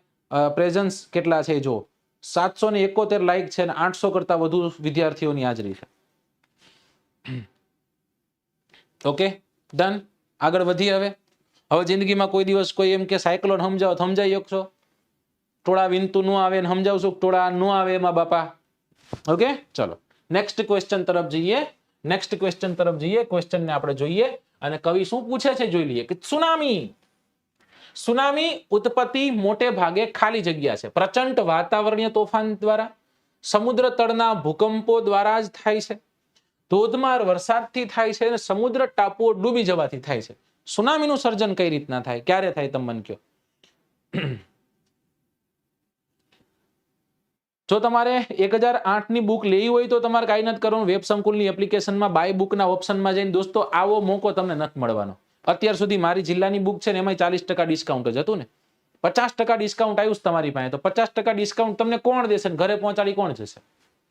A: પ્રેઝન્સ કેટલા છે એ જો. 771 લાઈક છે અને 800 કરતા વધુ વિદ્યાર્થીઓની હાજરી છે. Okay, done. આગળ વધી. હવે જિંદગીમાં કોઈ દિવસ કોઈ એમ કે સાયક્લોન સમજાવો, સમજાઈ શકશો? ટોળા વિનતું ન આવે ને સમજાવશું, ટોળા ન આવે એમાં બાપા. ઓકે, ચલો નેક્સ્ટ ક્વેશ્ચન તરફ જઈએ. ક્વેશ્ચનને આપણે જોઈએ અને કવિ શું પૂછે છે જોઈ લઈએ. કે સુનામી ઉત્પત્તિ મોટે ભાગે ખાલી જગ્યા છે, પ્રચંડ વાતાવરણીય તોફાન દ્વારા, સમુદ્ર તળના ભૂકંપો દ્વારા જ થાય છે, ધોધમાર વરસાદથી થાય છે અને સમુદ્ર ટાપુઓ ડૂબી જવાથી થાય છે. સુનામીનું સર્જન કઈ રીતના થાય, ક્યારે થાય, તમે મને કહો. જો તમારે 1008 ની બુક લેવી હોય તો તમારે કાંઈ નથી કરવાનું. વેબ સંકુલની એપ્લિકેશનમાં બાય બુકના ઓપ્શનમાં જઈને દોસ્તો આવો મોકો તમને નથી મળવાનો. અત્યાર સુધી મારી જિલ્લાની બુક છે ને એમાં 40% ડિસ્કાઉન્ટ જ હતું ને, 50% ડિસ્કાઉન્ટ આવ્યું તમારી પાસે, તો 50% ડિસ્કાઉન્ટ તમને કોણ દેશે? ઘરે પહોંચાડી કોણ જશે?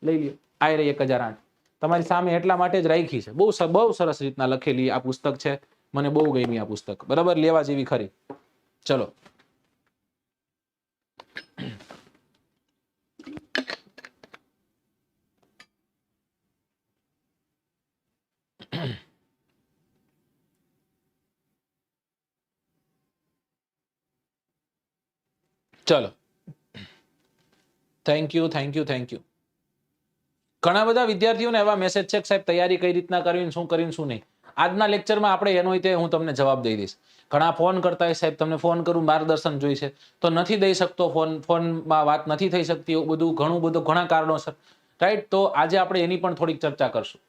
A: લઈ લ્યો, આ રહી 1008 તમારી સામે એટલા માટે જ રાખી છે. બહુ સરસ રીતના લખેલી આ પુસ્તક છે, મને બહુ ગમી આ પુસ્તક, બરાબર. લેવા જેવી ખરી. ચલો, ચલો, થેન્ક યુ. ઘણા બધા વિદ્યાર્થીઓને એવા મેસેજ છે કે સાહેબ તૈયારી કઈ રીતના કરવી, શું કરવી, શું નહીં. આજના લેક્ચરમાં આપણે એનો રીતે હું તમને જવાબ દઈ દઈશ. ઘણા ફોન કરતા હોય સાહેબ તમને ફોન કરું માર્ગદર્શન જોઈશે, તો નથી દઈ શકતો, ફોનમાં વાત નથી થઈ શકતી, એવું બધું ઘણા કારણોસર, રાઈટ. તો આજે આપણે એની પણ થોડીક ચર્ચા કરશું.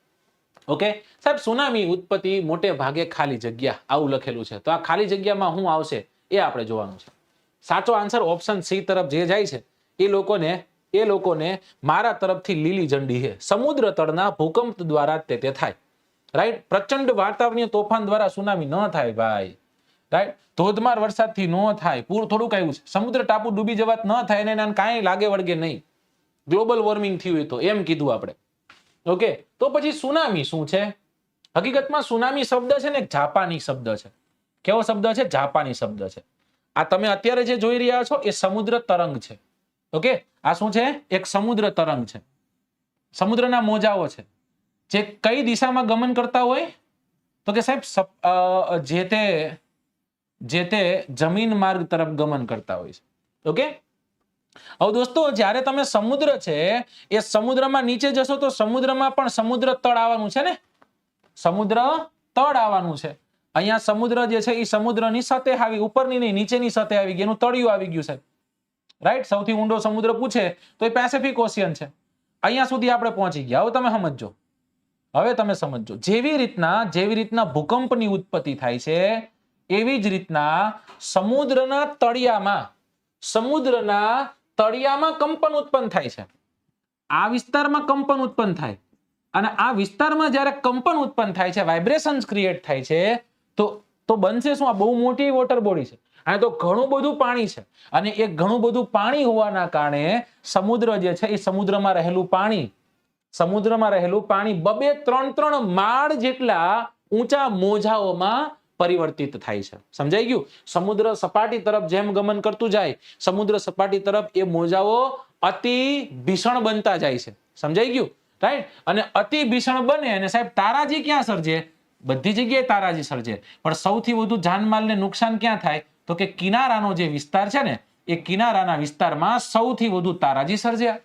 A: ઓકે સાહેબ, સુનામી ઉત્પત્તિ મોટે ભાગે ખાલી જગ્યા આવું લખેલું છે, તો આ ખાલી જગ્યામાં શું આવશે એ આપણે જોવાનું છે. સાચો આન્સર ઓપ્શન સી તરફ જે જાય છે એ લોકોને મારા તરફથી લીલી ઝંડી છે. સમુદ્ર તળના ભૂકંપ દ્વારા તે થાય, રાઈટ. પ્રચંડ વાતાવરણીય તોફાન દ્વારા સુનામી ન થાય ભાઈ, રાઈટ. ધોધમાર વરસાદથી ન થાય, પૂર થોડુંક આવ્યું છે, સમુદ્ર ટાપુ ડૂબી જવા ન થાય, એને કાંઈ લાગે વળગે નહીં, ગ્લોબલ વોર્મિંગ થયું હોય તો, એમ કીધું આપણે. ઓકે, તો પછી સુનામી શું છે? હકીકતમાં સુનામી શબ્દ છે ને એક જાપાની શબ્દ છે. કેવો શબ્દ છે? જાપાની શબ્દ છે. આ તમે અત્યારે જે જોઈ રહ્યા છો એ સમુદ્ર તરંગ છે. ઓકે, આ શું છે? એક સમુદ્ર તરંગ છે, સમુદ્રના મોજાઓ છે, જે કઈ દિશામાં ગમન કરતા હોય તો કે સાહેબ જે તે જમીન માર્ગ તરફ ગમન કરતા હોય છે. ઓકે, હવે દોસ્તો જ્યારે તમે સમુદ્ર છે એ સમુદ્રમાં નીચે જશો તો સમુદ્રમાં પણ સમુદ્ર તળ આવવાનું છે ને, સમુદ્ર તળ આવવાનું છે. અહીંયા સમુદ્ર જે છે એ સમુદ્રની સતહ આવી, ઉપરની નહીં નીચેની સતહ આવી ગઈ, એનું તળિયું આવી ગયું છે, રાઈટ. સૌથી ઊંડો સમુદ્ર પૂછે તો એ પેસિફિક ઓશિયન છે. અહીંયા સુધી આપણે પહોંચી ગયા. હવે તમે સમજો, જેવી રીતના ભૂકંપની ઉત્પત્તિ થાય છે એવી જ રીતના સમુદ્રના તળિયામાં કંપન ઉત્પન્ન થાય છે. આ વિસ્તારમાં કંપન ઉત્પન્ન થાય અને આ વિસ્તારમાં જ્યારે કંપન ઉત્પન્ન થાય છે, વાઇબ્રેશન્સ ક્રિએટ થાય છે, તો બનશે શું? આ બહુ મોટી વોટર બોડી છે, આ તો ઘણું બધું પાણી છે, અને એ ઘણું બધું પાણી હોવાના કારણે સમુદ્ર જે છે એ સમુદ્રમાં રહેલું પાણી 2-3 માળ જેટલા ઊંચા મોજાઓમાં પરિવર્તિત થાય છે. સમજાઈ ગયું? સમુદ્ર સપાટી તરફ જેમ ગમન કરતું જાય, સમુદ્ર સપાટી તરફ એ મોજાઓ અતિ ભીષણ બનતા જાય છે. સમજાઈ ગયું? રાઈટ. અને અતિ ભીષણ બને અને સાહેબ તારાજી ક્યાં સર્જે? બધી જગ્યાએ તારાજી સર્જે, પણ સૌથી વધુ જાનમાલને નુકસાન ક્યાં થાય? તો કે કિનારાનો જે વિસ્તાર છે ને એ કિનારાના વિસ્તારમાં સૌથી વધુ તારાજી સર્જ્યા.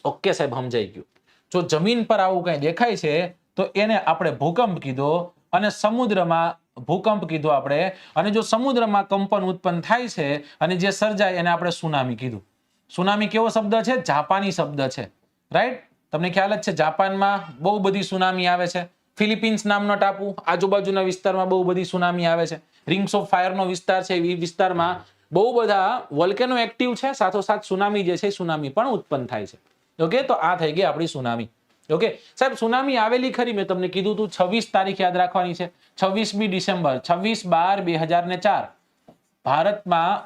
A: ઓકે સાહેબ, સમજાઈ ગયું. જો જમીન પર આવું કઈ દેખાય છે તો એને આપણે ભૂકંપ કીધો, અને સમુદ્રમાં ભૂકંપ કીધો આપણે, અને જો સમુદ્રમાં કંપન ઉત્પન્ન થાય છે અને જે સર્જાય એને આપણે સુનામી કીધું. સુનામી કેવો શબ્દ છે? જાપાની શબ્દ છે, રાઈટ. તમને ખ્યાલ જ છે જાપાનમાં બહુ બધી સુનામી આવે છે. ફિલિપિન્સ નામનો ટાપુ, આજુબાજુના વિસ્તારમાં બહુ બધી સુનામી આવે છે. રિંગ્સ ઓફ ફાયરનો વિસ્તાર છે, એ વિસ્તારમાં બહુ બધા વોલ્કેનો એક્ટિવ છે, સાથોસાથ સુનામી જે છે સુનામી પણ ઉત્પન્ન થાય છે. ઓકે, તો આ થઈ ગઈ આપણી સુનામી. ઓકે સાહેબ, સુનામી આવેલી ખરી, મેં તમને કીધું તું 26 તારીખ યાદ રાખવાની છે, 26મી ડિસેમ્બર, 26/12/2004.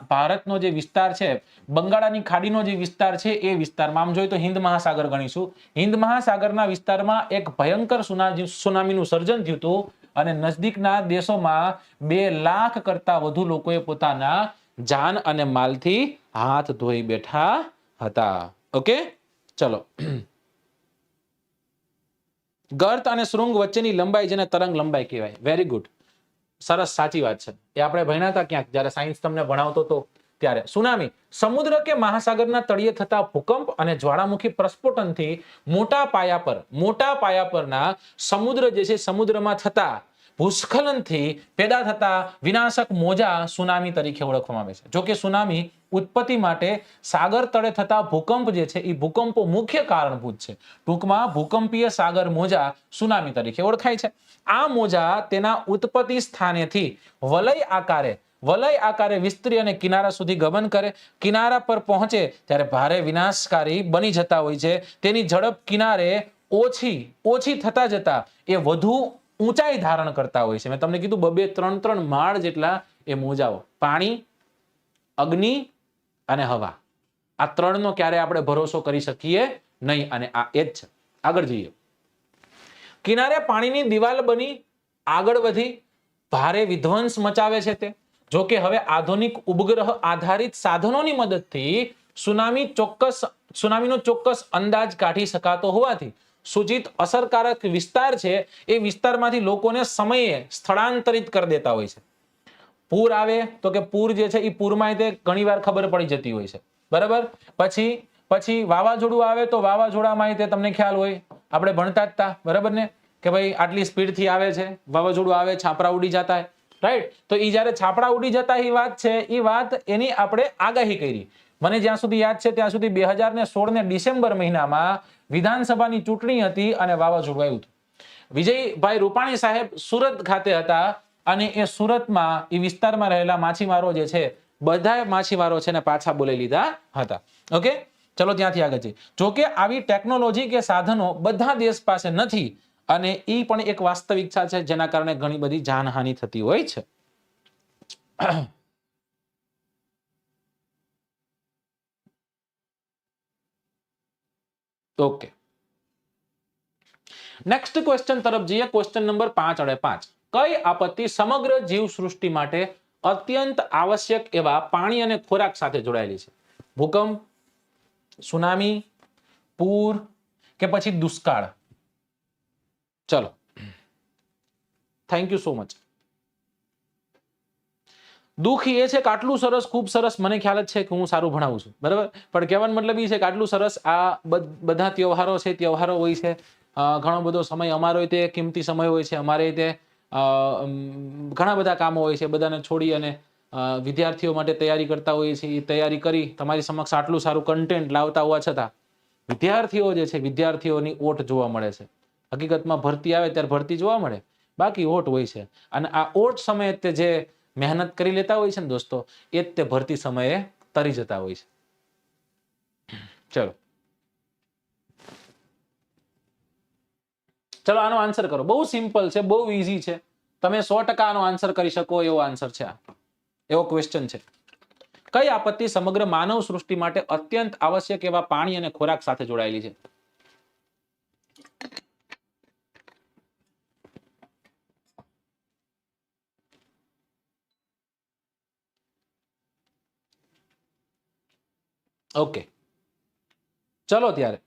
A: ભારતનો જે વિસ્તાર છે, બંગાળાની ખાડીનો જે વિસ્તાર છે એ વિસ્તારમાં આમ જોઈએ તો હિન્દ મહાસાગર ગણીશું. હિન્દ મહાસાગરના વિસ્તારમાં એક ભયંકર સુનામીનું સર્જન થયું હતું અને નજદીકના દેશોમાં 2 લાખ કરતા વધુ લોકોએ પોતાના જાન અને માલથી હાથ ધોઈ બેઠા હતા. ઓકે, ચલો. ગર્ત અને શૃંગ વચ્ચેની લંબાઈ જેને તરંગ લંબાઈ કહેવાય. વેરી ગુડ, સરસ, સાચી વાત છે. એ આપણે ભણ્યા હતા ક્યાંક, જ્યારે સાયન્સ તમને ભણાવતો હતો ત્યારે. સુનામી સમુદ્ર કે મહાસાગરના તળિયે થતા ભૂકંપ અને જ્વાળામુખી પ્રસ્ફોટનથી મોટા પાયા પરના સમુદ્ર જે છે સમુદ્રમાં થતા ભૂસ્ખલનથી પેદા થતા વિનાશક મોજા સુનામી તરીકે ઓળખવામાં આવે છે. જો કે સુનામી ઉત્પત્તિ માટે સાગર તળે થતા ભૂકંપ જે છે એ ભૂકંપો મુખ્ય કારણભૂત છે. ટૂંકમાં ભૂકંપીય સાગર મોજા સુનામી તરીકે ઓળખાય છે. આ મોજા તેના ઉત્પત્તિ સ્થાનેથી વલય આકારે વિસ્તરી અને કિનારા સુધી ગમન કરે. કિનારા પર પહોંચે ત્યારે ભારે વિનાશકારી બની જતા હોય છે. તેની ઝડપ કિનારે ઓછી થતા જતા એ વધુ ઊંચાઈ ધારણ કરતા હોય છે. મેં તમને કીધું 2-3 માળ જેટલા એ મોજાઓ, પાણી, અગ્નિ અને હવા, આ 3નો ક્યારે આપણે ભરોસો કરી શકીએ નહીં, અને આ એ જ છે. આગળ જઈએ. કિનારે પાણીની દિવાલ બની આગળ વધી ભારે વિધ્વંસ મચાવે છે તે. જો કે હવે આધુનિક ઉપગ્રહ આધારિત સાધનોની મદદથી સુનામીનો ચોક્કસ અંદાજ કાઢી શકાતો હોવાથી સૂચિત અસરકારક વિસ્તાર છે એ વિસ્તારમાંથી લોકોને સમયે સ્થળાંતરિત કરી દેતા હોય છે. પૂર આવે તો કે પૂર જે છે એ પૂરમાં તે ઘણીવાર ખબર પડી જતી હોય છે, બરાબર. પછી વાવાઝોડું આવે તો વાવાઝોડામાં તે તમને ખ્યાલ હોય, આપણે ભણતા જ હતા, બરાબર ને, કે ભાઈ આટલી સ્પીડથી આવે છે, વાવાઝોડું આવે, છાપરા ઉડી જતા, રાઈટ. તો એ જ્યારે છાપરા ઉડી જતા એ વાત છે, એ વાત એની આપણે આગાહી કરી. મને જ્યાં સુધી યાદ છે ત્યાં સુધી 2016 ને ડિસેમ્બર મહિનામાં વિધાનસભાની ચૂંટણી હતી અને વાવાઝોડું આવ્યું હતું. વિજયભાઈ રૂપાણી સાહેબ સુરત ખાતે હતા અને એ સુરતમાં એ વિસ્તારમાં રહેલા માછીમારો જે છે, બધા માછીમારો છે ને પાછા બોલાવી લીધા હતા. ઓકે, ચલો ત્યાંથી આગળ જઈએ. જોકે આવી ટેકનોલોજી કે સાધનો બધા દેશ પાસે નથી અને એ પણ એક વાસ્તવિકતા છે જેના કારણે ઘણી બધી જાનહાનિ થતી હોય છે. ઓકે, નેક્સ્ટ ક્વેશ્ચન તરફ જઈએ. ક્વેશ્ચન નંબર 5 અને 5. કઈ આપત્તિ સમગ્ર જીવસૃષ્ટિ માટે અત્યંત આવશ્યક એવા પાણી અને ખોરાક સાથે જોડાયેલી છે? ભૂકંપ, સુનામી, પૂર કે પછી દુષ્કાળ? ચલો, થેન્ક યુ સો મચ. દુઃખ એ છે કે આટલું સરસ, ખૂબ સરસ, મને ખ્યાલ જ છે કે હું સારું ભણાવું છું, બરાબર, પણ કહેવાનો મતલબ એ છે કે આટલું સરસ આ બધા તહેવારો છે, તહેવારો હોય છે, ઘણો બધો સમય અમારો તે કિંમતી સમય હોય છે, અમારે તે ઘણા બધા કામો હોય છે, બધાને છોડી અને વિદ્યાર્થીઓ માટે તૈયારી કરતા હોઈએ છીએ. તૈયારી કરી તમારી સમક્ષ આટલું સારું કન્ટેન્ટ લાવતા હોવા છતાં વિદ્યાર્થીઓ જે છે, વિદ્યાર્થીઓની ઓટ જોવા મળે છે. હકીકતમાં ભરતી આવે ત્યારે ભરતી જોવા મળે, બાકી ઓટ હોય છે. અને આ ઓટ સમયે તે જે મહેનત કરી લેતા હોય છે ને દોસ્તો, એ જ તે ભરતી સમયે તરી જતા હોય છે. ચલો આનો આન્સર કરો. બહુ સિમ્પલ છે, બહુ ઈઝી છે. તમે 100% આનો આન્સર કરી શકો એવો આન્સર છે. એવો ક્વેશ્ચન છે. કઈ આપત્તિ સમગ્ર માનવ સૃષ્ટિ માટે અત્યંત આવશ્યક એવા પાણી અને ખોરાક સાથે જોડાયેલી છે? ઓકે, ચલો ત્યારે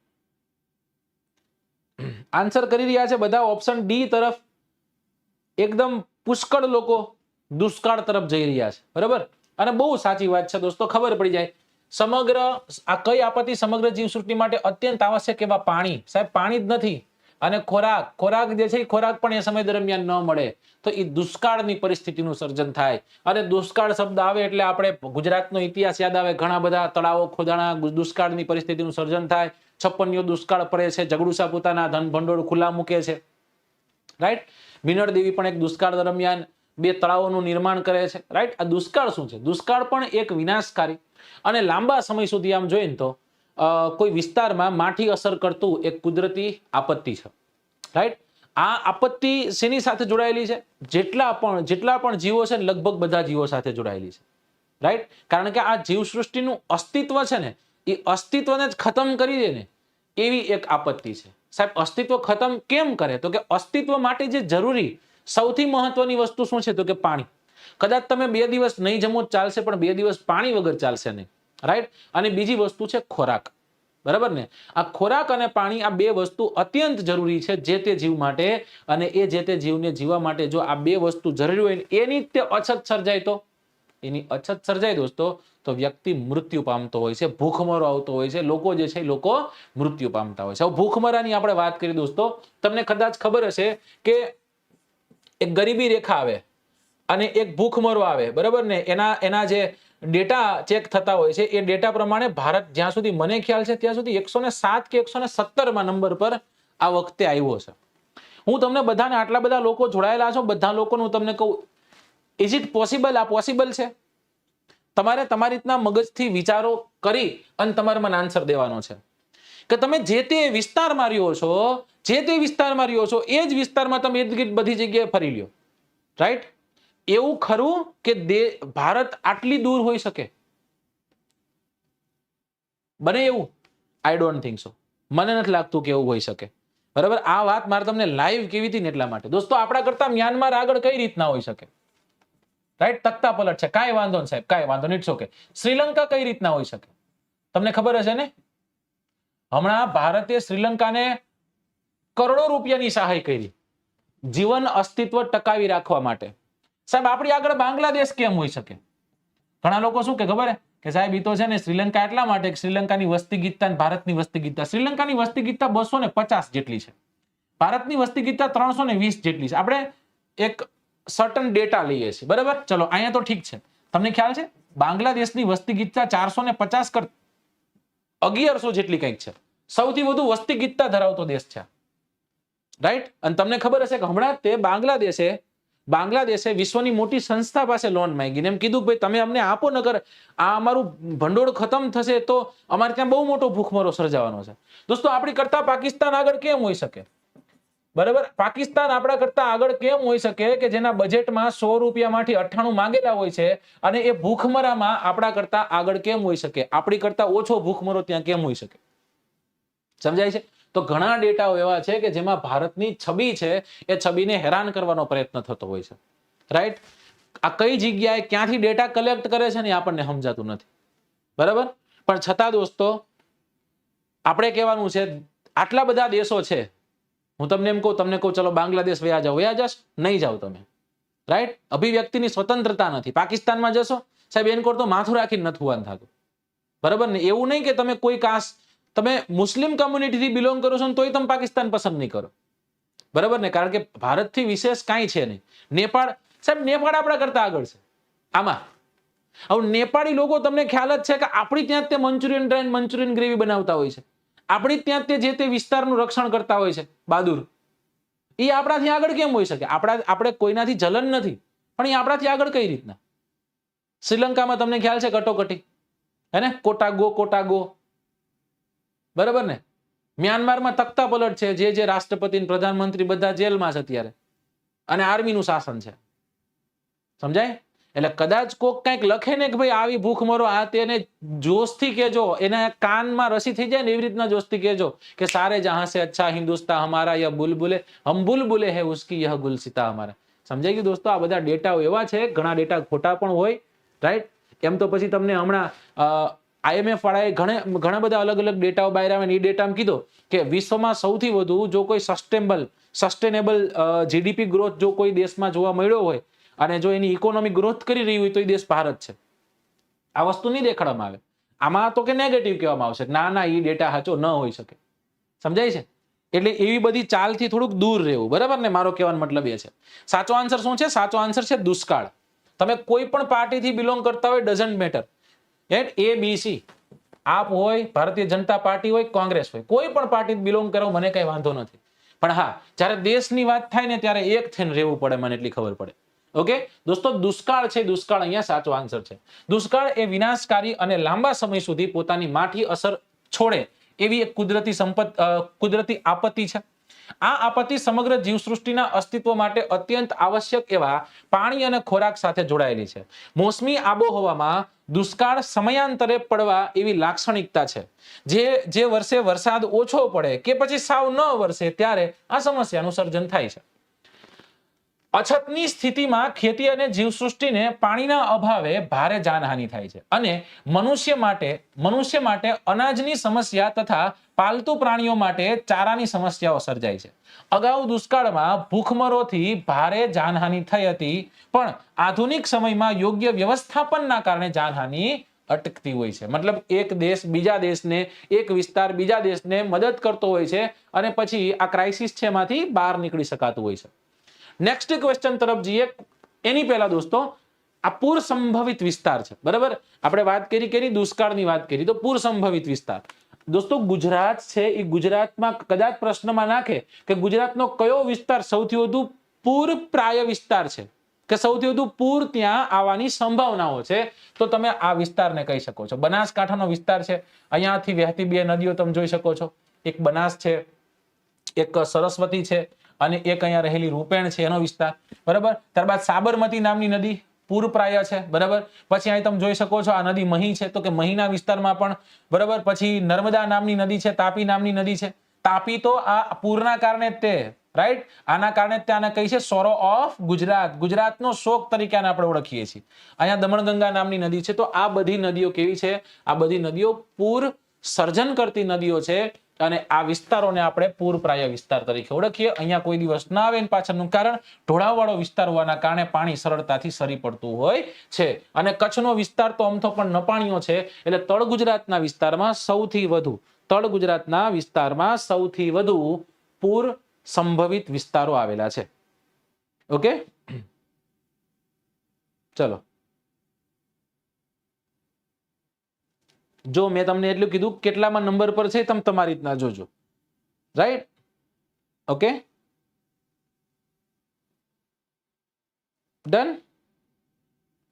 A: આન્સર કરી રહ્યા છે બધા ઓપ્શન ડી તરફ. એકદમ પુષ્કળ લોકો દુષ્કાળ તરફ જઈ રહ્યા છે, બરાબર. અને બહુ સાચી વાત છે દોસ્તો, ખબર પડી જાય. સમગ્ર આ કઈ આપત્તિ સમગ્ર જીવસૃષ્ટિ માટે અત્યંત આવશ્યક એવા પાણી, સાહેબ પાણી જ નથી, અને ખોરાક જે છે, ખોરાક પણ એ સમય દરમિયાન ન મળે તો એ દુષ્કાળની પરિસ્થિતિનું સર્જન થાય. અને દુષ્કાળ શબ્દ આવે એટલે આપણે ગુજરાતનો ઇતિહાસ યાદ આવે. ઘણા બધા તળાવો ખોદાણા, દુષ્કાળની પરિસ્થિતિનું સર્જન થાય. 56 દુષ્કાળ પડે છે, જગડુસા પોતાના ધન ભંડોળ ખુલ્લા મૂકે છે, રાઈટ. મિનળ દેવી પણ એક દુષ્કાળ દરમિયાન 2 તળાવોનું નિર્માણ કરે છે, રાઈટ. આ દુષ્કાળ શું છે? દુષ્કાળ પણ એક વિનાશકારી અને લાંબા સમય સુધી આમ જોઈએ તો કોઈ વિસ્તારમાં માઠી અસર કરતું એક કુદરતી આપત્તિ છે, રાઈટ. આ આપત્તિ શેની સાથે જોડાયેલી છે? જેટલા પણ જીવો છે ને, લગભગ બધા જીવો સાથે જોડાયેલી છે, રાઈટ. કારણ કે આ જીવસૃષ્ટિનું અસ્તિત્વ છે ને, એ અસ્તિત્વને જ ખતમ કરી દે ને એવી એક આપત્તિ છે. સાહેબ અસ્તિત્વ ખતમ કેમ કરે? તો કે અસ્તિત્વ માટે જે જરૂરી સૌથી મહત્વની વસ્તુ શું છે? તો કે પાણી. કદાચ તમે 2 દિવસ નહીં જમો ચાલશે, પણ 2 દિવસ પાણી વગર ચાલશે નહીં, રાઈટ. અને બીજી વસ્તુ છે ખોરાક, બરાબર ને. આ ખોરાક અને પાણી, આ 2 વસ્તુ અત્યંત જરૂરી છે જે તે જીવ માટે. અને એ જે તે જીવને જીવવા માટે જો આ 2 વસ્તુ જરૂરી હોય, એની તે અછત સર્જાય તો દોસ્તો, તો વ્યક્તિ મૃત્યુ પામતો હોય છે, ભૂખમરો આવતો હોય છે, લોકો જે છે લોકો મૃત્યુ પામતા હોય છે. હવે ભૂખમરાની આપણે વાત કરીએ દોસ્તો, તમને કદાચ ખબર હશે કે એક ગરીબી રેખા આવે અને એક ભૂખમરો આવે, બરાબર ને. એના જે ડેટા ચેક થતા હોય છે, એ ડેટા પ્રમાણે ભારત જ્યાં સુધી મને ખ્યાલ છે ત્યાં સુધી 107 કે 117 નંબર પર આ વખતે આવ્યો છે. હું તમને બધાને, આટલા બધા લોકો જોડાયેલા છો, બધા લોકોને હું તમને કહું, ઇઝ ઇટ પોસિબલ? આ પોસિબલ છે. તમારે તમારી રીતના મગજથી વિચારો કરી અને તમારે મને આન્સર દેવાનો છે કે તમે જે તે વિસ્તારમાં રહ્યો છો, એ જ વિસ્તારમાં તમે બધી જગ્યાએ ફરી લ્યો, રાઈટ. એવું ખરું કે ભારત આટલી દૂર હોઈ શકે? બને એવું? I don't think so. મને નથી લાગતું કે એવું હોઈ શકે, બરાબર. આ વાત મારે તમને લાઈવ કેવી હતી ને એટલા માટે દોસ્તો. આપણા કરતા મ્યાનમાર આગળ કઈ રીતના હોઈ શકે, રાઈટ. તખ્તા પલટ છે, કાંઈ વાંધો નહીં સાહેબ, કાંઈ વાંધો નહીં, ઇટ્સ ઓકે. શ્રીલંકા કઈ રીતના હોઈ શકે? તમને ખબર હશે ને, હમણાં ભારતે શ્રીલંકાને કરોડો રૂપિયાની સહાય કરી જીવન અસ્તિત્વ ટકાવી રાખવા માટે. સાહેબ આપણી આગળ બાંગ્લાદેશ કેમ હોઈ શકે? ઘણા લોકો શું કે ખબર કે સાહેબ ઈ તો છે ને શ્રીલંકા એટલા માટે શ્રીલંકાની વસ્તી ગીતતા અને ભારતની વસ્તી ગીતતા, શ્રીલંકાની વસ્તી ગીતતા 250 જેટલી છે, ભારતની વસ્તી ગીતતા 320 જેટલી છે. આપણે એક સર્ટન ડેટા લઈએ છીએ, બરાબર? ચલો અહીંયા તો ઠીક છે, તમને ખ્યાલ છે બાંગ્લાદેશની વસ્તી ગીતતા 450 કરતા 1100 જેટલી કંઈક છે, સૌથી વધુ વસ્તી ગીતતા ધરાવતો દેશ છે, રાઈટ? અને તમને ખબર હશે કે હમણાં તે બાંગ્લાદેશે વિશ્વની મોટી સંસ્થા પાસે લોન માંગી ને એમ કીધું કે ભાઈ તમે અમને આપો, નકર આ અમારું ભંડોળ ખતમ થશે તો અમારે ત્યાં બહુ મોટો ભૂખમરો સર્જાવાનો છે. દોસ્તો આપણી કરતા પાકિસ્તાન આગળ કેમ હોઈ શકે? બરાબર, પાકિસ્તાન આપણા કરતા આગળ કેમ હોઈ શકે કે જેના બજેટમાં 100 રૂપિયામાંથી 98 માંગેલા હોય છે, અને એ ભૂખમરામાં આપણા કરતા આગળ કેમ હોઈ શકે? આપણી કરતા ઓછો ભૂખમરો ત્યાં કેમ હોઈ શકે? સમજાય છે? તો ઘણા ડેટાઓ એવા છે કે જેમાં ભારતની છબી છે એ છબીને હેરાન કરવાનો પ્રયત્ન થતો હોય છે, રાઈટ? આ કઈ જગ્યાએ ક્યાંથી ડેટા કલેક્ટ કરે છે ને આપણને સમજાતું નથી, બરાબર? પણ છતાં દોસ્તો આપણે કહેવાનું છે આટલા બધા દેશો છે, હું તમને એમ કહું, તમને કહું ચલો બાંગ્લાદેશ વયા જશો, નહીં જાઓ તમે, રાઈટ? અભિવ્યક્તિની સ્વતંત્રતા નથી. પાકિસ્તાનમાં જશો સાહેબ એનકોર તો માથું રાખીને નથી હોવાનું થતું, બરાબર ને? એવું નહીં કે તમે કોઈ તમે મુસ્લિમ કમ્યુનિટીથી બિલોંગ કરો છો ને તોય તમે પાકિસ્તાન પસંદ નહીં કરો, બરાબર ને? કારણ કે ભારતથી વિશેષ કાંઈ છે નહીં. નેપાળ સાહેબ, નેપાળ આપણા કરતા આગળ છે આમાં. હવે નેપાળી લોકો તમને ખ્યાલ જ છે કે આપણી ત્યાં તે મંચુરિયન ડ્રાય મંચુરિયન ગ્રેવી બનાવતા હોય છે, આપણી ત્યાં તે જે તે વિસ્તારનું રક્ષણ કરતા હોય છે, બહાદુર. એ આપણાથી આગળ કેમ હોઈ શકે? આપણે કોઈનાથી જલન નથી, પણ એ આપણાથી આગળ કઈ રીતના? શ્રીલંકામાં તમને ખ્યાલ છે કટોકટી, હે ને? કોટાગો, બરાબર ને? મ્યાનમારમાં તખ્તા પલટ છે, જે રાષ્ટ્રપતિ પ્રધાનમંત્રી બધા જેલમાં છે અત્યારે, અને આર્મીનું શાસન છે, સમજાય? એટલે કદાચ કોક કંઈક લખે ને કે ભાઈ આવી ભૂખમરો આ તેને જોશથી કહેજો, એના કાનમાં રસી થઈ જાય ને એવી રીતના જોશથી કહેજો કે સારે જહાં સે અચ્છા હિન્દુસ્तान હમારા યહ બુલબુલે હમ બુલબુલે હે ઉસકી યહ ગુલસિતા હમારા. સમજાઈ ગયું દોસ્તો? આ બધા ડેટાઓ એવા છે, ઘણા ડેટા ખોટા પણ હોય, રાઈટ? એમ તો પછી તમને હમણાં IMF વાળાએ ઘણા બધા અલગ અલગ ડેટાઓ બહાર આવે, એ ડેટામાં કીધો કે વિશ્વમાં સૌથી વધુ જો કોઈ સસ્ટેનેબલ GDP ગ્રોથ જો કોઈ દેશમાં જોવા મળ્યો હોય અને જો એની ઇકોનોમી ગ્રોથ કરી રહી હોય તો એ દેશ ભારત છે. આ વસ્તુ નહીં દેખાડવામાં આવે, આમાં તો કે નેગેટિવ કહેવામાં આવશે, ના એ ડેટા સાચો ન હોઈ શકે, સમજાય છે? એટલે એવી બધી ચાલથી થોડુંક દૂર રહેવું, બરાબર ને? મારો કહેવાનો મતલબ એ છે. સાચો આન્સર શું છે? સાચો આન્સર છે દુષ્કાળ. તમે કોઈ પણ પાર્ટીથી બિલોંગ કરતા હોય, ડઝન્ટ મેટર, ABC, આપ હોય, ભારતીય જનતા પાર્ટી હોય, કોંગ્રેસ હોય, કોઈ પણ પાર્ટી બિલોંગ કરો, મને કઈ વાંધો નથી. પણ હા, જ્યારે દેશની વાત થાય ને ત્યારે એક થઈને રહેવું પડે, મને એટલી ખબર પડે. ઓકે દોસ્તો, દુષ્કાળ છે, દુષ્કાળ અહીંયા સાચો આન્સર છે. દુષ્કાળ એ વિનાશકારી અને લાંબા સમય સુધી પોતાની માઠી અસર છોડે એવી એક કુદરતી આપત્તિ છે. આ આપત્તિ સમગ્ર જીવસૃષ્ટિના અસ્તિત્વ માટે અત્યંત આવશ્યક એવા પાણી અને ખોરાક સાથે જોડાયેલી છે. મોસમી આબોહવામાં દુષ્કાળ સમયાંતરે પડવા એવી લાક્ષણિકતા છે. જે વર્ષે વરસાદ ઓછો પડે કે પછી સાવ ન વરસે ત્યારે આ સમસ્યાનું સર્જન થાય છે. અછતની સ્થિતિમાં ખેતી અને જીવસૃષ્ટિને પાણીના અભાવે ભારે જાનહાનિ થાય છે અને મનુષ્ય માટે અનાજની સમસ્યા તથા પાલતુ પ્રાણીઓ માટે ચારાની સમસ્યાઓ સર્જાય છે. અગાઉ દુષ્કાળમાં ભૂખમરોથી ભારે જાનહાનિ થઈ હતી, પણ આધુનિક સમયમાં યોગ્ય વ્યવસ્થાપનના કારણે જાનહાનિ અટકતી હોય છે. મતલબ એક દેશ બીજા દેશને, એક વિસ્તાર બીજા દેશને મદદ કરતો હોય છે અને પછી આ ક્રાઇસિસ છે એમાંથી બહાર નીકળી શકાતું હોય છે. નેક્સ્ટ ક્વેશ્ચન તરફ જઈએ એની પહેલા દોસ્તો, આ પૂર સંભવિત વિસ્તાર છે, બરાબર? આપણે વાત કરી દુષ્કાળની વાત કરી, તો પૂર સંભવિત વિસ્તાર દોસ્તો ગુજરાત છે. એ ગુજરાતમાં કદાચ પ્રશ્નમાં નાખે કે ગુજરાતનો કયો વિસ્તાર સૌથી વધુ પૂર પ્રાય વિસ્તાર છે, કે સૌથી વધુ પૂર ત્યાં આવવાની સંભાવનાઓ છે, તો તમે આ વિસ્તારને કહી શકો છો. બનાસકાંઠાનો વિસ્તાર છે, અહીંયાથી વહેતી બે નદીઓ તમે જોઈ શકો છો, એક બનાસ છે, એક સરસ્વતી છે, અને એક અહીંયા રહેલી રૂપેણ છે, એનો વિસ્તાર, બરાબર? ત્યારબાદ સાબરમતી નામની નદી પૂર પ્રાય છે, બરાબર? પછી અહીં તમે જોઈ શકો છો આ નદી મહી છે, તો કે મહીના વિસ્તારમાં પણ, બરાબર? પછી નર્મદા નામની નદી છે, તાપી નામની નદી છે. તાપી તો આ પૂરના કારણે જ તે, રાઈટ? આના કારણે ત્યાંને કહી છે સોરો ઓફ ગુજરાત, ગુજરાતનો શોક તરીકે આને આપણે ઓળખીએ છીએ. અહીંયા દમણગંગા નામની નદી છે. તો આ બધી નદીઓ કેવી છે? આ બધી નદીઓ પૂર સર્જન કરતી નદીઓ છે. અને આ વિસ્તારોને આપણે પૂરપ્રાય વિસ્તાર તરીકે ઓળખીએ. અહીંયા કોઈ દિવસ ના આવે એની પાછળનું કારણ ઢોળાવવાળો વિસ્તાર હોવાના કારણે પાણી સરળતાથી સરી પડતું હોય છે. અને કચ્છનો વિસ્તાર તો અમથો પણ નપાણીઓ છે, એટલે તળ ગુજરાતના વિસ્તારમાં સૌથી વધુ પૂર સંભવિત વિસ્તારો આવેલા છે. ઓકે, ચલો. જો મેં તમને એટલું કીધું કેટલામાં નંબર પર છે તમે તમારી રીતના જોજો. રાઈટ? Okay, done.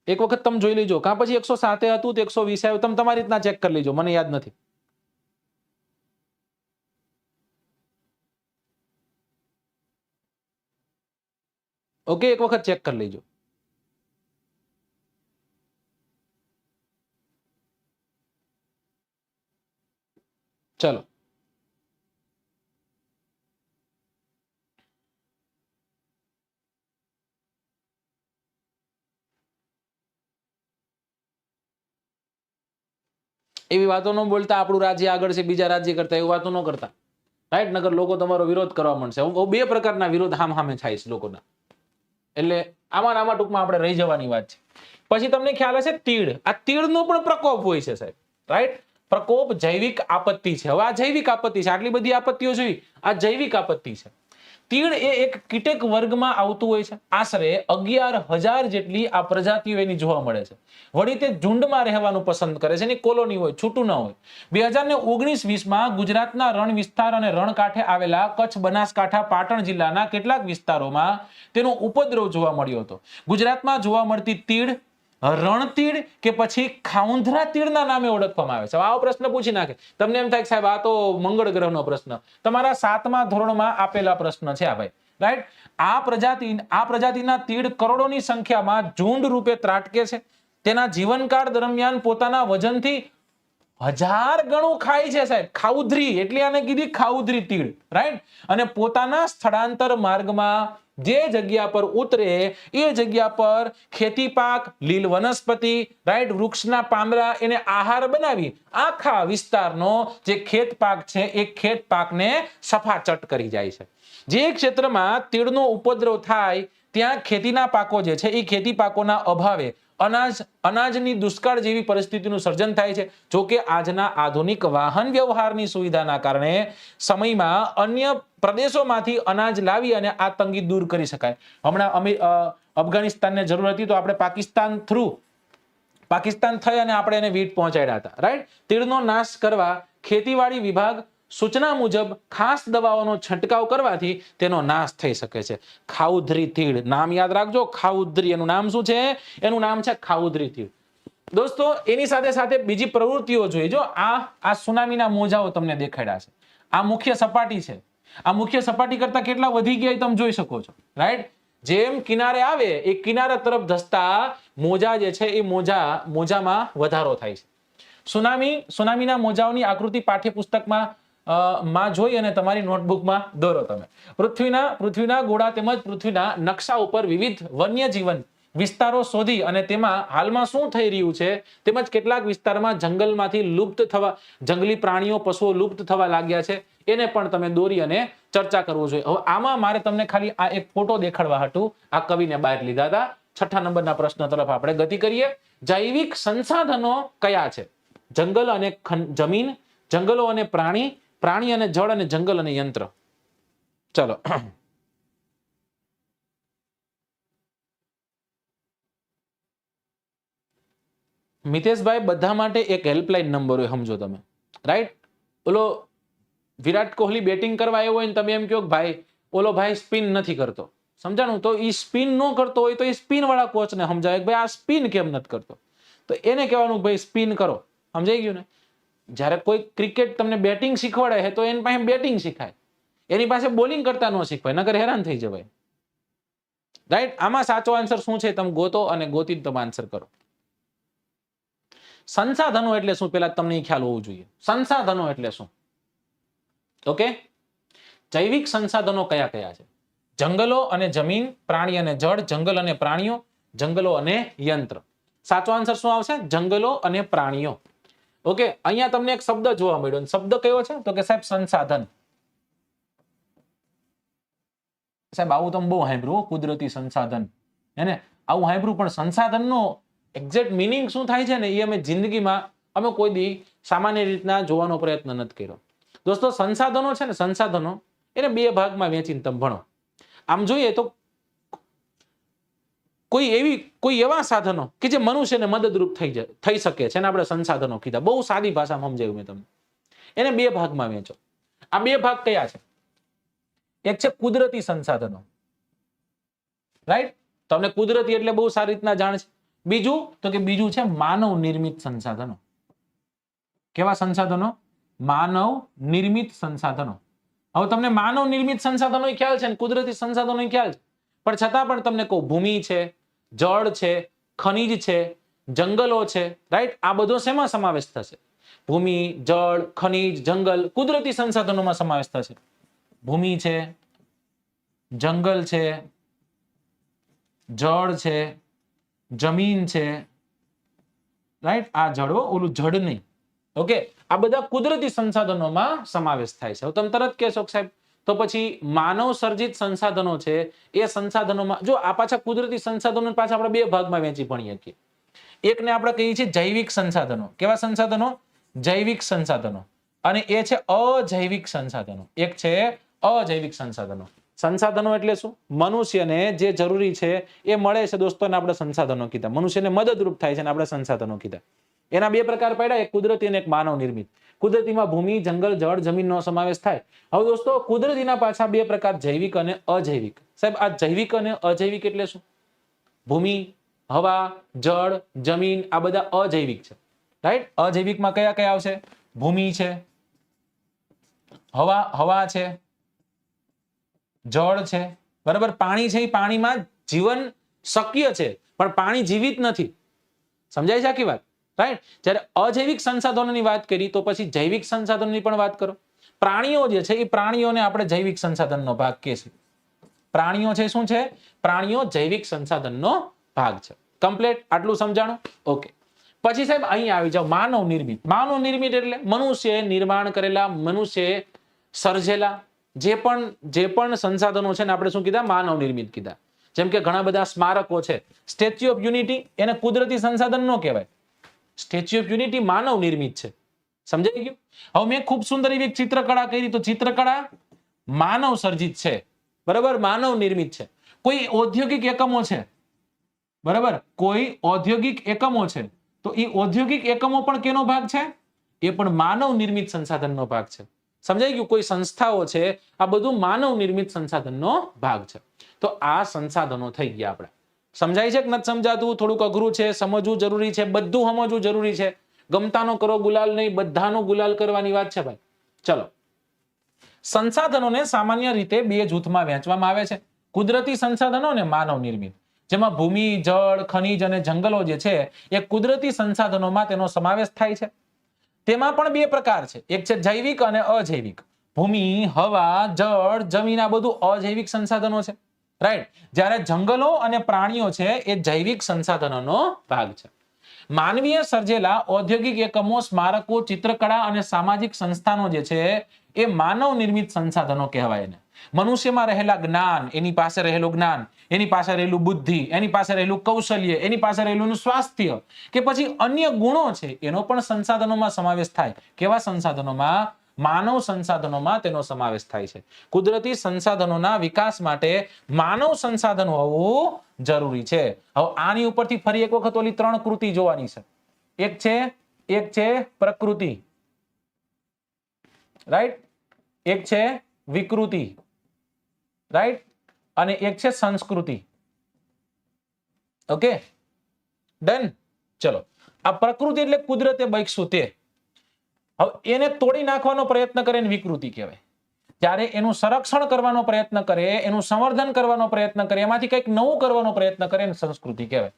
A: એક વખત તમે જોઈ લેજો, કાં પછી 107 હતું તો 120 આવ્યું, તમે તમારી રીતના ચેક કરી લેજો, મને યાદ નથી. ઓકે, એક વખત ચેક કરી લેજો. ચલો, એવી વાતો ન બોલતા, આપણું રાજ્ય આગળ છે બીજા રાજ્ય કરતા, એવી વાતો ન કરતા. રાઈટ? નગર લોકો તમારો વિરોધ કરવા માંડશે. બે પ્રકારના વિરોધ સામે થાય છે લોકોના. એટલે આમાં ટૂંકમાં આપણે રહી જવાની વાત છે. પછી તમને ખ્યાલ હશે તીડ. આ તીડનો પણ પ્રકોપ હોય છે સાહેબ. રાઈટ? પ્રકોપ જૈવિક આપત્તિ છે. હવે આ જૈવિક આપત્તિ છે, આટલી બધી આપત્તિઓ જોઈ, આ જૈવિક આપત્તિ છે. તીડ એ એક કીટક વર્ગમાં આવતું હોય છે. આશરે 11,000 જેટલી આ પ્રજાતિઓ એની જોવા મળે છે. વળી તે ઝુંડમાં રહેવાનું પસંદ કરે છે, એની કોલોની હોય, છૂટું ન હોય. 2019-20માં ગુજરાતના રણ વિસ્તાર અને રણકાંઠે આવેલા કચ્છ, બનાસકાંઠા, પાટણ જિલ્લાના કેટલાક વિસ્તારોમાં તેનો ઉપદ્રવ જોવા મળ્યો હતો. ગુજરાતમાં જોવા મળતી તીડ રણતીડ કે પછી ખાઉંધરા તીડના નામે ઓળખવામાં આવે છે. આવો પ્રશ્ન પૂછી નાખે, તમને એમ થાય કે સાહેબ આ તો મંગળ ગ્રહનો પ્રશ્ન. તમારા 7મા ધોરણમાં આપેલા પ્રશ્ન છે આ ભાઈ. રાઈટ? આ પ્રજાતિના તીડ કરોડોની સંખ્યામાં ઝુંડ રૂપે ત્રાટકે છે. તેના જીવનકાળ દરમિયાન પોતાના વજનથી 1000 ગણું ખાય છે સાહેબ. ખાઉધરી એટલે આને કીધી ખાઉધરી તીડ. રાઈટ? અને પોતાના સ્થળાંતર માર્ગમાં જે જગ્યા પર ઉતરે એ જગ્યા પર ખેતી પાક, લીલ વનસ્પતિ, રાઈટ, વૃક્ષના પાંદડા એને આહાર બનાવી આખા વિસ્તારનો જે ખેત પાક છે એ ખેત પાકને સફાચટ કરી જાય છે. જે ક્ષેત્રમાં તીડનો ઉપદ્રવ થાય ત્યાં ખેતીના પાકો જે છે એ ખેતી પાકોના અભાવે અનાજની દુષ્કાળ જેવી પરિસ્થિતિનું સર્જન થાય છે. જો કે આજના આધુનિક વાહન વ્યવહારની સુવિધાના કારણે સમયમાં અન્ય પ્રદેશોમાંથી અનાજ લાવી અને આ તંગી દૂર કરી શકાય. હમણાં અફઘાનિસ્તાનને જરૂર હતી તો આપણે પાકિસ્તાન થઈ અને આપણે એને વીટ પહોંચાડ્યા હતા. રાઈટ? તીડનો નાશ કરવા ખેતીવાડી વિભાગ સૂચના મુજબ ખાસ દવાઓનો છંટકાવ કરવાથી તેનો નાશ થઈ શકે છે. ખાઉધરી તીડ, નામ યાદ રાખજો. ખાઉધરી, એનું નામ શું છે? એનું નામ છે ખાઉધરી તીડ. દોસ્તો, એની સાથે સાથે બીજી પ્રવૃત્તિઓ જોઈએ. જો આ સુનામીના મોજાઓ તમને દેખાડ્યા છે. આ મુખ્ય સપાટી છે. આ મુખ્ય સપાટી કરતા કેટલા વધી ગયા તમે જોઈ શકો છો. રાઈટ? જેમ કિનારે આવે એ કિનારા તરફ ધસતા મોજા જે છે એ મોજામાં વધારો થાય છે. સુનામીના મોજાઓની આકૃતિ પાઠ્યપુસ્તકમાં જોઈ અને તમારી નોટબુકમાં દોરો તમે. પૃથ્વીના ગોળા તેમજ પૃથ્વીના નકશા ઉપર વિવિધ વન્ય જીવન વિસ્તારો શોધી અને તેમાં હાલમાં શું થઈ રહ્યું છે તેમજ કેટલાક વિસ્તારમાં જંગલી પ્રાણીઓ, પશુઓ લુપ્ત થવા લાગ્યા છે એને પણ તમે દોરી અને ચર્ચા કરવું જોઈએ. હવે આમાં મારે તમને ખાલી આ એક ફોટો દેખાડવા હતું આ કવિને બહાર લીધા હતા. 6થા નંબરના પ્રશ્ન તરફ આપણે ગતિ કરીએ. જૈવિક સંસાધનો કયા છે? જંગલ અને જમીન, જંગલો અને પ્રાણી અને જળ, અને જંગલ અને યંત્ર. ચલો, મિતેશભાઈ, બધા માટે એક હેલ્પલાઇન નંબર હોય, સમજો તમે. રાઈટ? ઓલો વિરાટ કોહલી બેટિંગ કરવા આવ્યો હોય ને તમે એમ કહો કે ભાઈ ઓલો ભાઈ સ્પિન નથી કરતો, સમજાણું? તો એ સ્પિન ન કરતો હોય તો એ સ્પિન વાળા કોચને સમજાવે કે ભાઈ આ સ્પિન કેમ નથી કરતો, તો એને કહેવાનું ભાઈ સ્પિન કરો. સમજાઈ ગયું ને? જ્યારે કોઈ ક્રિકેટ તમને બેટિંગ શીખવાડે છે તો એની પાસે બેટિંગ શીખાય, એની પાસે બોલિંગ કરતા ન શીખવાય, નકર હેરાન થઈ જવાય. રાઈટ? આમાં સાચો આન્સર શું છે તમે ગોતો અને ગોતી તમે આન્સર કરો. સંસાધનો એટલે શું પેલા તમને ખ્યાલ હોવું જોઈએ. સંસાધનો એટલે શું? ઓકે, જૈવિક સંસાધનો કયા કયા છે? જંગલો અને જમીન, પ્રાણી અને જળ, જંગલ અને પ્રાણીઓ, જંગલો અને યંત્ર. સાચો આન્સર શું આવશે? જંગલો અને પ્રાણીઓ. ઓકે, અહીંયા તમને એક શબ્દ જોવા મળ્યો, શબ્દ કયો છે તો કે સાહેબ સંસાધન. સાહેબ આવું તમે બહુ સાંભળ્યું, કુદરતી સંસાધન, હે ને, આવું સાંભળ્યું, પણ સંસાધનનો એક્ઝેક્ટ મિનિંગ શું થાય છે ને એ અમે જિંદગીમાં અમે કોઈ દી સામાન્ય રીતના જોવાનો પ્રયત્ન નથી કર્યો. દોસ્તો સંસાધનો છે ને, સંસાધનો એને બે ભાગમાં વેચીને તમે ભણો. આમ જોઈએ તો કોઈ એવા સાધનો કે જે મનુષ્યને મદદરૂપ થઈ શકે છે ને આપણે સંસાધનો કીધા. બહુ સાદી ભાષામાં સમજાવ્યું મેં તમને. એને બે ભાગમાં વેચો. આ બે ભાગ કયા છે? એક છે કુદરતી સંસાધનો, રાઈટ? તમને કુદરતી એટલે બહુ સારી રીતના જાણ છે. બીજું તો કે બીજું છે માનવ નિર્મિત સંસાધનો. કેવા સંસાધનો? માનવ નિર્મિત સંસાધનો. હવે તમને માનવ નિર્મિત સંસાધનો ખ્યાલ છે ને કુદરતી સંસાધનો ખ્યાલ છે, પણ છતાં પણ તમને કહું, ભૂમિ છે, જળ છે, ખનિજ છે, જંગલો છે, રાઈટ? આ બધો શેમાં સમાવેશ થશે? ભૂમિ, જળ, ખનિજ, જંગલ કુદરતી સંસાધનોમાં સમાવેશ થશે. ભૂમિ છે, જંગલ છે, જળ છે, જમીન છે, રાઈટ? આ જળો, ઓલું જળ નહીં. ઓકે, આ બધા કુદરતી સંસાધનોમાં સમાવેશ થાય છે. હવે તમે તરત કહેશો કે સાહેબ તો પછી માનવ સર્જિત સંસાધનો છે એ સંસાધનોમાં જો આ પાછા કુદરતી સંસાધનો પાછા આપણે બે ભાગમાં વહેંચી ભણીએ છીએ. એકને આપણે કહીએ છીએ જૈવિક સંસાધનો. કેવા સંસાધનો? જૈવિક સંસાધનો. અને એ છે અજૈવિક સંસાધનો. એક છે અજૈવિક સંસાધનો. સંસાધનો એટલે શું? મનુષ્યને જે જરૂરી છે એ મળે છે દોસ્તોને આપણે સંસાધનો કીધા. મનુષ્યને મદદરૂપ થાય છે ને આપણે સંસાધનો કીધા. એના બે પ્રકાર પડ્યા, એક કુદરતી અને એક માનવ નિર્મિત. કુદરતીમાં ભૂમિ, જંગલ, જળ, જમીનનો સમાવેશ થાય. હવે દોસ્તો કુદરતીના પાછા બે પ્રકાર, જૈવિક અને અજૈવિક. સાહેબ આ જૈવિક અને અજૈવિક એટલે શું? ભૂમિ, હવા, જળ, જમીન આ બધા અજૈવિક છે, રાઈટ? અજૈવિકમાં કયા કયા આવશે? ભૂમિ છે, હવા છે, જળ છે, બરાબર? પાણી છે, એ પાણીમાં જીવન શક્ય છે પણ પાણી જીવિત નથી. સમજાય છે આખી વાત, રાઈટ? જ્યારે અજૈવિક સંસાધનોની વાત કરી તો પછી જૈવિક સંસાધનોની પણ વાત કરો. પ્રાણીઓ જે છે એ પ્રાણીઓને આપણે જૈવિક સંસાધનનો ભાગ કહે છે. પ્રાણીઓ છે શું છે? પ્રાણીઓ જૈવિક સંસાધનનો ભાગ છે. કમ્પ્લીટ? આટલું સમજાણું? ઓકે. પછી સાહેબ અહીં આવી જાવ માનવ નિર્મિત. માનવ નિર્મિત એટલે મનુષ્યએ નિર્માણ કરેલા, મનુષ્યએ સર્જેલા જે પણ સંસાધનો છે ને આપણે શું કીધા? માનવ નિર્મિત કીધા. જેમ કે ઘણા બધા સ્મારકો છે. સ્ટેચ્યુ ઓફ યુનિટી એને કુદરતી સંસાધન ન કહેવાય. સ્ટેચ્યુ ઓફ યુનિટી માનવ નિર્મિત છે. સમજાઈ ગયું? હવે મેં ખૂબ સુંદર એવી ચિત્રકળા કરી તો ચિત્રકળા માનવ સર્જિત છે, બરાબર? માનવ નિર્મિત છે. કોઈ ઔદ્યોગિક એકમો છે, બરાબર? કોઈ ઔદ્યોગિક એકમો છે તો એ ઔદ્યોગિક એકમો પણ કેનો ભાગ છે? એ પણ માનવ નિર્મિત સંસાધનનો ભાગ છે. સમજાઈ ગયું? કોઈ સંસ્થાઓ છે, આ બધું માનવ નિર્મિત સંસાધનનો ભાગ છે. તો આ સંસાધનો થઈ ગયા આપણે. સમજાય છે કે નથી સમજાતું? થોડુંક અઘરું છે, સમજવું જરૂરી છે, બધું સમજવું જરૂરી છે. ગમતાનો કરો ગુલાલ નહીં, બધાનો ગુલાલ કરવાની વાત છે ભાઈ. ચલો, સંસાધનોને સામાન્ય રીતે બે જૂથમાં વહેંચવામાં આવે છે, કુદરતી સંસાધનો અને માનવ નિર્મિત. જેમાં ભૂમિ, જળ, ખનિજ અને જંગલો જે છે એ કુદરતી સંસાધનોમાં તેનો સમાવેશ થાય છે. તેમાં પણ બે પ્રકાર છે, એક છે જૈવિક અને અજૈવિક. ભૂમિ, હવા, જળ, જમીન આ બધું અજૈવિક સંસાધનો છે, રાઈટ? જ્યારે જંગલો અને પ્રાણીઓ છે એ જૈવિક સંસાધનોનો ભાગ છે. માનવીય સર્જેલા ઔદ્યોગિક એકમો, સ્મારકો, ચિત્રકળા અને સામાજિક સંસ્થાનો જે છે એ માનવ નિર્મિત સંસાધનો કહેવાય. એને મનુષ્યમાં રહેલા જ્ઞાન, એની પાસે રહેલું જ્ઞાન, એની પાસે રહેલું બુદ્ધિ, એની પાસે રહેલું કૌશલ્ય, એની પાસે રહેલું સ્વાસ્થ્ય કે પછી અન્ય ગુણો છે એનો પણ સંસાધનોમાં સમાવેશ થાય. કેવા સંસાધનોમાં? માનવ સંસાધનોમાં તેનો સમાવેશ થાય છે. કુદરતી સંસાધનોના વિકાસ માટે માનવ સંસાધન હોવું જરૂરી છે. હવે આની ઉપરથી ફરી એક વખત ઓલી ત્રણ કૃતિ જોવાની છે. એક છે પ્રકૃતિ, રાઈટ? એક છે વિકૃતિ, રાઈટ? અને એક છે સંસ્કૃતિ. Okay, done? ચલો, આ પ્રકૃતિ એટલે કુદરતે બખ્યું તે. હવે એને તોડી નાખવાનો પ્રયત્ન કરે ને વિકૃતિ કહેવાય. ત્યારે એનું સંરક્ષણ કરવાનો પ્રયત્ન કરે, એનું સંવર્ધન કરવાનો પ્રયત્ન કરે, એમાંથી કંઈક નવું કરવાનો પ્રયત્ન કરે ને સંસ્કૃતિ કહેવાય.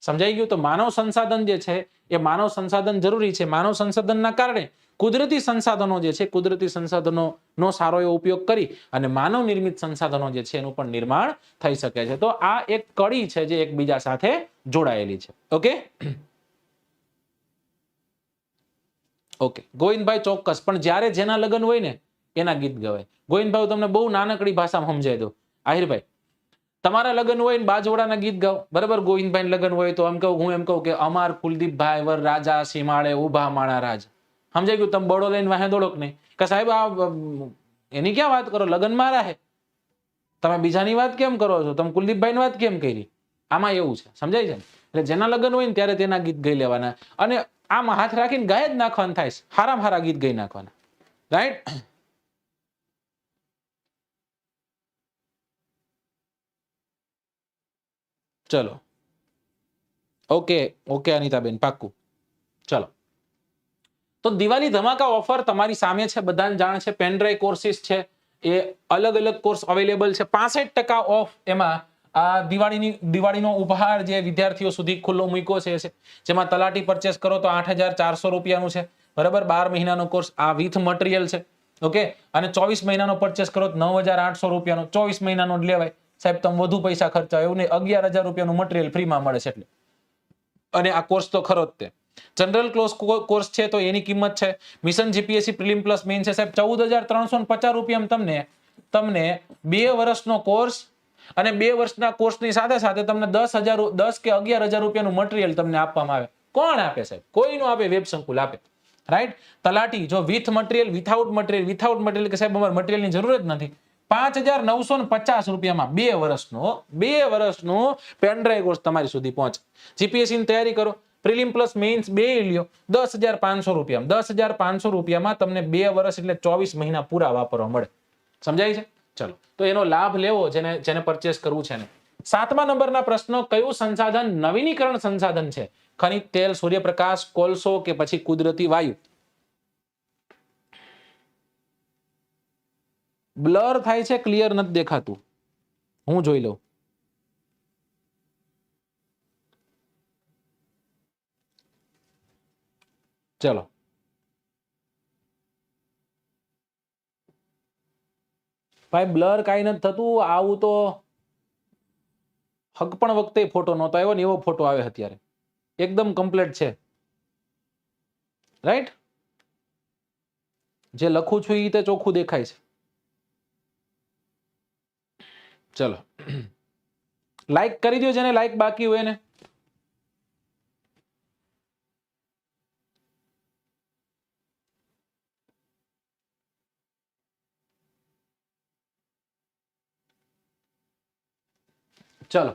A: સમજાઈ ગયું? તો માનવ સંસાધન જે છે એ માનવ સંસાધન જરૂરી છે. માનવ સંસાધનના કારણે કુદરતી સંસાધનો જે છે, કુદરતી સંસાધનોનો સારો એવો ઉપયોગ કરી અને માનવ નિર્મિત સંસાધનો જે છે એનું પણ નિર્માણ થઈ શકે છે. તો આ એક કડી છે જે એકબીજા સાથે જોડાયેલી છે. ઓકે, ઓકે, ગોવિંદભાઈ ચોક્કસ, પણ જ્યારે જેના લગ્ન હોય ને એના ગીત ગવાય. ગોવિંદભાઈ તમને બહુ નાનકડી ભાષામાં સમજાવી દઉં. આહિરભાઈ, તમારા લગ્ન હોય ને બાજોડાના ગીત ગાઓ, બરાબર? ગોવિંદભાઈ લગ્ન હોય તો હું એમ કહું કે અમાર કુલદીપભાઈ વર રાજા સીમાડે ઉભા માણા રાજ. સમજાઈ ગયું? તમે બળો લઈને વાહે દોડો કે નહીં કે સાહેબ આ એની ક્યાં વાત કરો, લગ્ન મારા હે, તમે બીજાની વાત કેમ કરો છો, તમે કુલદીપભાઈ ની વાત કેમ કરી? આમાં એવું છે, સમજાય છે? એટલે જેના લગ્ન હોય ને ત્યારે તેના ગીત ગાઈ લેવાના, અને આમાં હાથ રાખીને ગાય જ નાખવાના થાય, હારામાં હારા ગીત ગાઈ નાખવાના, રાઈટ? ચલો, ઓકે ઓકે અનિતાબેન, પાક્કું. ચલો, તો દિવાળી ધમાકા ઓફર તમારી સામે છે, બધાને જાણ છે. પેનડ્રાઈવ કોર્સીસ છે, એ અલગ અલગ કોર્સ અવેલેબલ છે. 65% ઓફ એમાં આ દિવાળીનો ઉપહાર જે વિદ્યાર્થીઓ સુધી ખુલ્લો મૂક્યો છે, જેમાં તલાટી પરચેસ કરો તો 8,400 રૂપિયાનું છે, બરાબર? 12 મહિનાનો કોર્સ આ વિથ મટીરિયલ છે, ઓકે? અને 24 મહિનાનો પરચેસ કરો તો 9,800 રૂપિયાનો, 24 મહિનાનો જ લેવાય. સાહેબ તમે વધુ પૈસા ખર્ચા, એવું નહીં, 11,000 રૂપિયાનું મટીરિયલ ફ્રીમાં મળે છે એટલે. અને આ કોર્સ તો ખરો જ તે. જનરલ કોર્સ છે તો એની કિંમત છે, mission GPSC prelim plus main છે સાહેબ, 14,350 રૂપિયામાં તમને 2 વર્ષનો કોર્સ, અને 2 વર્ષના કોર્સની સાથે સાથે તમને 10 કે 11,000 રૂપિયાનું મટીરિયલ તમને આપવામાં આવે. કોણ આપે સાહેબ? કોઈ નો આપે, વેબ સંકુલ આપે, રાઈટ? તલાટી જો વિથ મટીરિયલ, વિથઆઉટ મટીરિયલ કે સાહેબ અમારે મટીરિયલની જરૂર જ નથી, 5,950 રૂપિયામાં 2 વર્ષનો પેનડ્રાઈવ કોર્સ તમારી સુધી પહોંચે. જીપીએસસી ની તૈયારી કરો, પ્રિલિમ પ્લસ મેઇન્સ બે લ્યો, 10,500 રૂપિયા, 10,500 રૂપિયામાં તમને 2 વર્ષ એટલે 24 મહિના પૂરા વાપરવા મળે. સમજાય છે? ચલો, તો એનો લાભ લેવો જેને પરચેસ કરવું છે ને. 7મા નંબરના પ્રશ્નો, કયું સંસાધન નવીનીકરણ સંસાધન છે? ખનિજ તેલ, સૂર્યપ્રકાશ, કોલસો કે પછી કુદરતી વાયુ? બ્લર થાય છે, ક્લિયર નથી દેખાતું, હું જોઈ લઉં. ચલો, ભાઈ બ્લર કાઈ નથી થતું. આવું તો હક પણ વખતે ફોટો નહોતો આવ્યો ને એવો ફોટો આવે અત્યારે, એકદમ કમ્પ્લીટ છે, રાઈટ? જે લખું છું એ તે ચોખ્ખું દેખાય છે. ચલો, લાઈક કરી દો જેને લાઈક બાકી હોય ને. ચલો,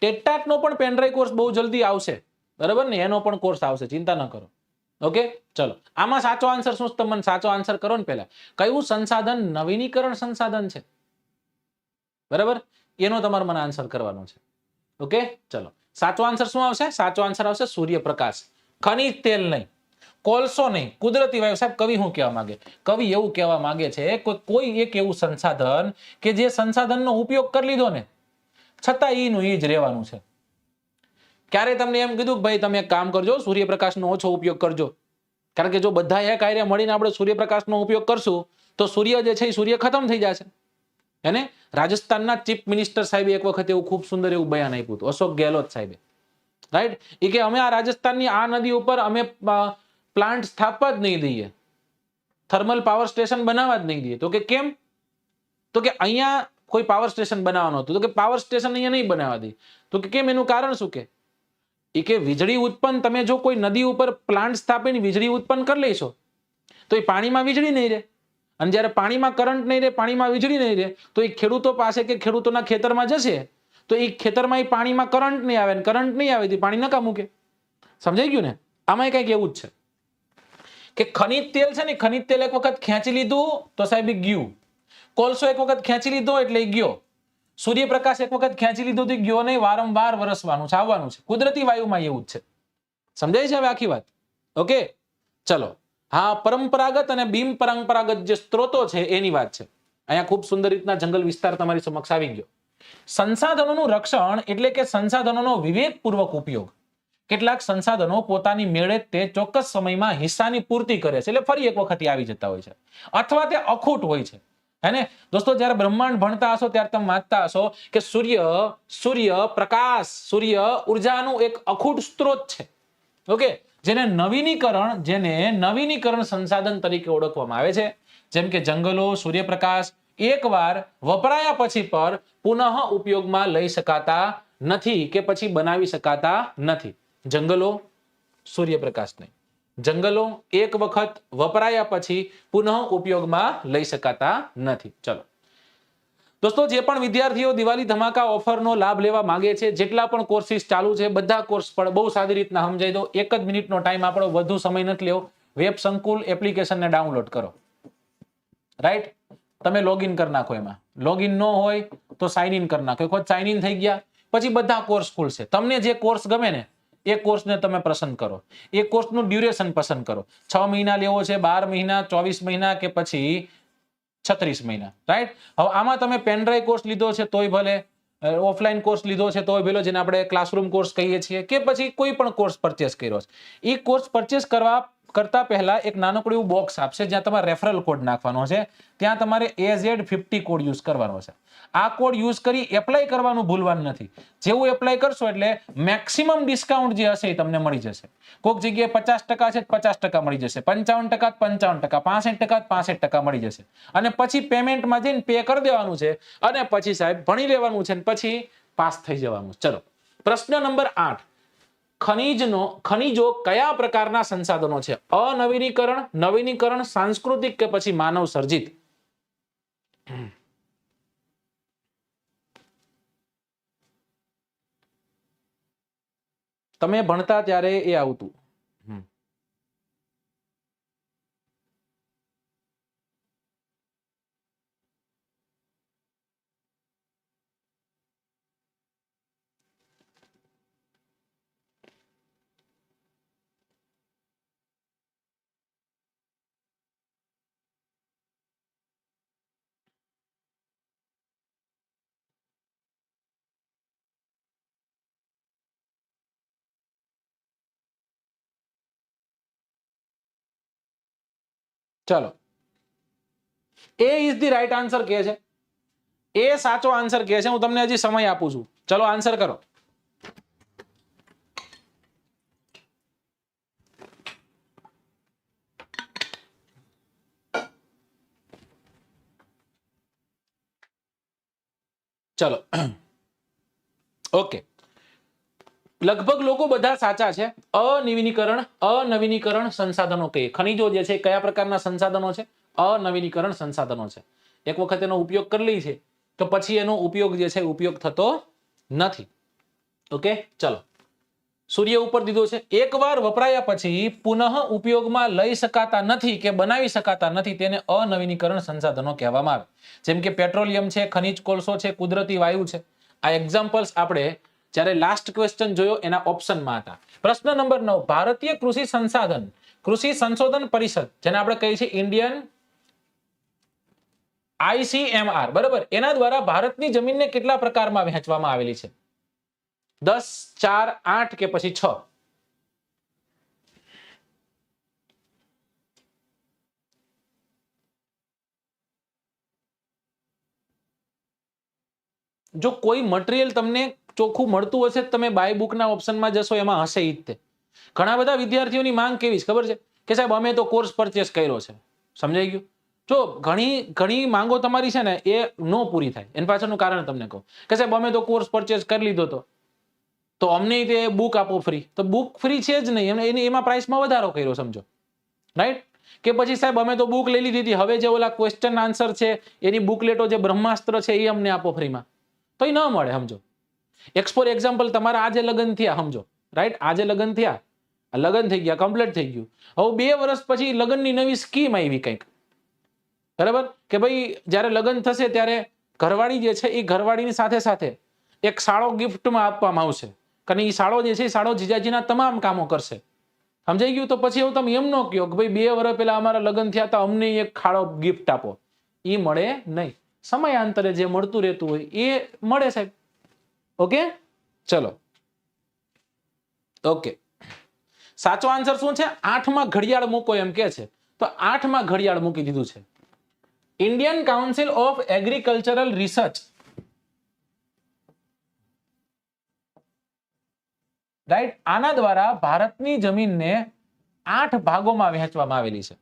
A: ટેટટાટ નો પણ પેનડ્રાઈવ કોર્સ બહુ જલ્દી આવશે, બરાબર ને? એનો પણ કોર્સ આવશે, ચિંતા ન કરો, ઓકે? ચલો, આમાં સાચો આન્સર શું? તમે સાચો આન્સર કરો ને પહેલા. કયું સંસાધન નવીનીકરણ સંસાધન છે, બરાબર? એનો તમારે મને આન્સર કરવાનો છે, ઓકે? ચલો, સાચો આન્સર શું આવશે? સાચો આન્સર આવશે સૂર્યપ્રકાશ. ખનિજ તેલ નહીં, કોલસો નહીં, કુદરતી વાયુ. સાહેબ કવિ શું કહેવા માંગે? કવિ એવું કહેવા માંગે છે કોઈ એક એવું સંસાધન કે જે સંસાધનનો ઉપયોગ કરી લીધો ને છતાં ઈનું ઈ જ રહેવાનું છે. ક્યારે તમને એમ કીધું કે ભાઈ તમે એક કામ કરજો, સૂર્યપ્રકાશનો ઓછો ઉપયોગ કરજો? કારણ કે જો બધા એક હારે મળીને આપણે સૂર્યપ્રકાશનો ઉપયોગ કરશું તો સૂર્ય જે છે એ સૂર્ય ખતમ થઈ જશે. એને રાજસ્થાનના ચીફ મિનિસ્ટર સાહેબે એક વખત એવું ખૂબ સુંદર એવું બયાન આપ્યું હતું, અશોક ગેહલોત સાહેબે, રાઈટ? એ કે અમે આ રાજસ્થાનની આ નદી ઉપર અમે પ્લાન્ટ સ્થાપવા જ નહીં દઈએ, થર્મલ પાવર સ્ટેશન બનાવવા જ નહીં દઈએ. તો કે કેમ? તો કે અહીંયા કોઈ પાવર સ્ટેશન બનાવવાનું હતું, તો કે પાવર સ્ટેશન અહીંયા નહીં બનાવવા દે. તો કે કેમ? એનું કારણ શું? કે વીજળી ઉત્પન્ન તમે જો કોઈ નદી ઉપર પ્લાન્ટ સ્થાપીને વીજળી ઉત્પન્ન કરી લેશો તો એ પાણીમાં વીજળી નહીં રહે, અને જ્યારે પાણીમાં કરંટ નહીં રહે, પાણીમાં વીજળી નહીં રહે, તો એ ખેડૂતો પાસે કે ખેડૂતોના ખેતરમાં જશે તો એ ખેતરમાં એ પાણીમાં કરંટ નહીં આવે, કરંટ નહીં આવે તો પાણી નકા મૂકે. સમજાઈ ગયું ને? આમાં કંઈક એવું જ છે કે ખનિજ તેલ છે ને, ખનિજ તેલ એક વખત ખેંચી લીધું તો સાહેબ ગયું, કોલસો એક વખત ખેંચી લીધો એટલે ગયો, સૂર્યપ્રકાશ એક વખત ખેંચી લીધો તો ગયો નહીં, વારંવાર વરસવાનું છે, આવવાનું છે. કુદરતી વાયુમાં એવું જ છે. સમજાય છે હવે આખી વાત? ઓકે, ચલો. હા, પરંપરાગત અને બિન પરંપરાગત જે સ્ત્રોતો છે એની વાત છે. અહીંયા ખૂબ સુંદર રીતના જંગલ વિસ્તાર તમારી સમક્ષ આવી ગયો. સંસાધનોનું રક્ષણ એટલે કે સંસાધનોનો વિવેકપૂર્વક ઉપયોગ. કેટલાક સંસાધનો પોતાની મેળે તે ચોક્કસ સમયમાં હિસ્સાની પૂર્તિ કરે છે, એટલે ફરી એક વખત આવી જતા હોય છે, અથવા તે અખૂટ હોય છે. હે ને દોસ્તો, જ્યારે બ્રહ્માંડ ભણતા હશો ત્યારે તમે વાંચતા હશો કે સૂર્ય પ્રકાશ, સૂર્ય ઉર્જાનું એક અખૂટ સ્ત્રોત છે. ઓકે, જેને નવીનીકરણ સંસાધન તરીકે ઓળખવામાં આવે છે. જેમ કે જંગલો, સૂર્યપ્રકાશ એકવાર વપરાયા પછી પર પુનઃ ઉપયોગમાં લઈ શકાતા નથી કે પછી બનાવી શકાતા નથી. જંગલો, સૂર્યપ્રકાશ નહીં, જંગલો એક વખત વપરાયા પછી પુનઃ ઉપયોગમાં લઈ શકાતા નથી. ચલો દોસ્તો, જે પણ વિદ્યાર્થીઓ દિવાળી ધમાકા ઓફરનો લાભ લેવા માંગે છે, જેટલા પણ કોર્સિસ ચાલુ છે, બધા કોર્સ પણ બહુ સારી રીતના સમજાઈ દો. 1 જ મિનિટનો ટાઈમ આપણો, વધુ સમય નથી લેવો. વેબ સંકુલ એપ્લિકેશનને ડાઉનલોડ કરો. રાઈટ, તમે લોગિન કરી નાખો. એમાં લોગિન ન હોય તો સાઇન ઇન કરી નાખો. એક વખત સાઇન ઇન થઈ ગયા પછી બધા કોર્સ ખુલશે. તમને જે કોર્સ ગમે ને એ કોર્સને તમે પસંદ કરો. એ કોર્સનું ડ્યુરેશન પસંદ કરો. 6 મહિના લેવો છે, 12 મહિના, 24 મહિના કે પછી 36 મહિના. રાઈટ, હવે આમાં તમે પેનડ્રાઈવ કોર્સ લીધો છે તોય ભલે, ઓફલાઈન કોર્સ લીધો છે તોય ભલે, જેને આપણે ક્લાસરૂમ કોર્સ કહીએ છીએ, કે પછી કોઈ પણ કોર્સ પરચેસ કર્યો છે. એ કોર્સ પરચેસ કરતા પહેલા એક નાનકડું એવું બોક્સ આપશે જ્યાં તમારે રેફરલ કોડ નાખવાનો છે. ત્યાં તમારે AZ50 કોડ યુઝ કરવાનો છે. આ કોડ યુઝ કરી એપ્લાય કરવાનું ભૂલવાનું નથી. જેવું એપ્લાય કરશો એટલે મેક્સિમમ ડિસ્કાઉન્ટ જે હશે એ તમને મળી જશે. કોઈક જગ્યાએ 50% છે 50% મળી જશે, 55% 55%, 65% 65% મળી જશે. અને પછી પેમેન્ટમાં જઈને પે કરી દેવાનું છે અને પછી સાહેબ ભણી લેવાનું છે અને પછી પાસ થઈ જવાનું. ચલો, પ્રશ્ન નંબર 8. ખનીજો કયા પ્રકારના સંસાધનો છે? અનવીનીકરણ, નવીનીકરણ, સાંસ્કૃતિક કે પછી માનવ સર્જિત? તમે ભણતા ત્યારે એ આવતું. ચલો, એ ઇઝ ધી રાઈટ આન્સર કહે છે. એ સાચો આન્સર કહે છે. હું તમને હજી સમય આપું છું. ચલો આન્સર કરો. ચલો ઓકે, લગભગ લોકો બધા સાચા છે. અનવીનીકરણ સંસાધનો કહીએ. ખનીજો જે છે કયા પ્રકારના સંસાધનો છે? અનવીનીકરણ સંસાધનો છે. એક વખત એનો ઉપયોગ કરી લે છે તો પછી એનો ઉપયોગ જે છે ઉપયોગ થતો નથી. ઓકે, ચલો, સૂર્ય ઉપર દીધો છે. એકવાર વપરાયા પછી પુનઃ ઉપયોગમાં લઈ શકાતા નથી કે બનાવી શકાતા નથી, તેને અનવીનીકરણ સંસાધનો કહેવામાં આવે. જેમ કે પેટ્રોલિયમ છે, ખનિજ કોલસો છે, કુદરતી વાયુ છે. આ એક્ઝામ્પલ્સ આપણે જ્યારે લાસ્ટ ક્વેશ્ચન જોયો એના ઓપ્શનમાં હતા. પ્રશ્ન નંબર 9. ભારતીય કૃષિ સંશોધન પરિષદ, જેને આપણે કહીએ છીએ ઇન્ડિયન ICMR, બરાબર, એના દ્વારા ભારતની જમીનને કેટલા પ્રકારમાં વહેંચવામાં આવેલી છે? 10, 4, 8 કે પછી 6? જો કોઈ મટીરિયલ તમને ચોખ્ખું મળતું હશે, તમે બાય બુકના ઓપ્શનમાં જશો, એમાં હશે ઈ જ તે. ઘણા બધા વિદ્યાર્થીઓની માંગ કેવી છે ખબર છે કે સાહેબ અમે તો કોર્સ પરચેસ કર્યો છે. સમજાઈ ગયું? જો ઘણી માંગો તમારી છે ને એ નો પૂરી થાય. એના પાછળનું કારણ તમને કહું કે સાહેબ અમે તો કોર્સ પરચેસ કરી લીધો તો અમને તે બુક આપો ફ્રી. તો બુક ફ્રી છે જ નહીં, એમાં પ્રાઇસમાં વધારો કર્યો, સમજો. રાઈટ? કે પછી સાહેબ અમે તો બુક લઈ લીધી હતી, હવે જે ઓલા ક્વેશ્ચન આન્સર છે એની બુકલેટો જે બ્રહ્માસ્ત્ર છે એ અમને આપો ફ્રીમાં, તો એ ન મળે. સમજો, ફોર એક્ઝામ્પલ તમારા આજે લગ્ન થયા, સમજો, રાઈટ, આજે લગ્ન થયા, લગ્ન થઈ ગયા, કમ્પ્લીટ થઈ ગયું. હવે 2 વર્ષ પછી લગ્નની નવી સ્કીમ આવી કંઈક, બરાબર, કે ભાઈ જ્યારે લગ્ન થશે ત્યારે ઘરવાળી જે છે એ ઘરવાળીની સાથે સાથે એક સાળો ગિફ્ટમાં આપવામાં આવશે. કારણ એ સાળો જે છે એ સાળો જીજાજીના તમામ કામો કરશે. સમજાઈ ગયું? તો પછી એવું તમે એમ ન કહો કે ભાઈ 2 વર્ષ પહેલા અમારા લગ્ન થયા તો અમને એક ખાડો ગિફ્ટ આપો. એ મળે નહીં. સમયાંતરે જે મળતું રહેતું હોય એ મળે સાહેબ. ઓકે, ચલો, ઓકે. સાચો આન્સર શું છે? 8માં ઘડિયાળ મૂકો એમ કે છે, તો 8માં ઘડિયાળ મૂકી દીધું છે. Indian council of agricultural research, right, આના દ્વારા ભારતની જમીનને 8 ભાગોમાં વહેંચવામાં આવેલી છે.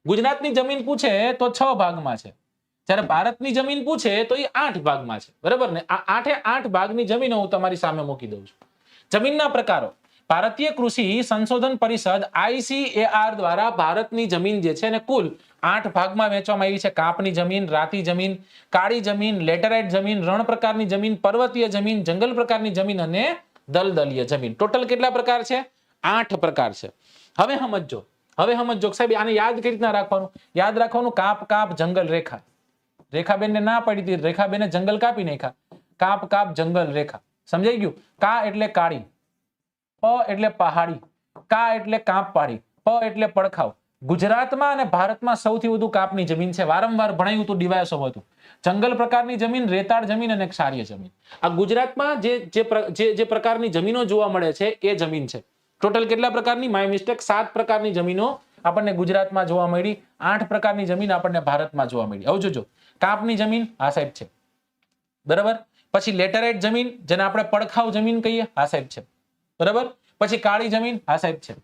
A: ગુજરાતની જમીન પૂછે તો 6 ભાગમાં છે, જ્યારે ભારતની જમીન પૂછે તો એ 8 ભાગમાં છે. બરાબર ને? આ 8 ભાગની જમીનો હું તમારી સામે મૂકી દઉં છું. જમીનના પ્રકારો. ભારતીય કૃષિ સંશોધન પરિષદ ICAR દ્વારા ભારતની જમીન જે છે એને કુલ 8 ભાગમાં વહેંચવામાં આવી છે. કાપની જમીન, રાતી જમીન, કાળી જમીન, લેટેરાઇટ જમીન, રણ પ્રકારની જમીન, પર્વતીય જમીન, જંગલ પ્રકારની જમીન અને દલદલીય જમીન. ટોટલ કેટલા પ્રકાર છે? 8 પ્રકાર છે. હવે સમજો સાહેબ, આને યાદ કઈ રીતના રાખવાનું? યાદ રાખવાનું, કાપ કાપ જંગલ રેખા. રેખાબેનને ના પડી હતી, રેખાબેને જંગલ કાપી નાખ્યા. કાપ કાપ જંગલ રેખા. સમજાઈ ગયું? કા એટલે કાળી, પ એટલે પહાડી, કા એટલે કાપ પાડી, પ એટલે પડખાવ. ગુજરાતમાં અને ભારતમાં સૌથી વધુ કાપની જમીન છે. વારંવાર ભણાયું હતું, ડિવાઇસો હતું. જંગલ પ્રકારની જમીન, રેતાળ જમીન અને ક્ષારીય જમીન. આ ગુજરાતમાં જે પ્રકારની જમીનો જોવા મળે છે એ જમીન છે. ટોટલ કેટલા પ્રકારની? માય મિસ્ટેક, 7 પ્રકારની જમીનો આપણને ગુજરાતમાં જોવા મળી, 8 પ્રકારની જમીન આપણને ભારતમાં જોવા મળી. હવે જોજો, કાપની જમીન આ સાઈડ છે, બરાબર. પછી લેટેરાઇટ જમીન, જેને આપણે પડખાવ જમીન કહીએ, આ સાઈડ છે, બરાબર. પછી કાળી જમીન આ સાઈડ છે.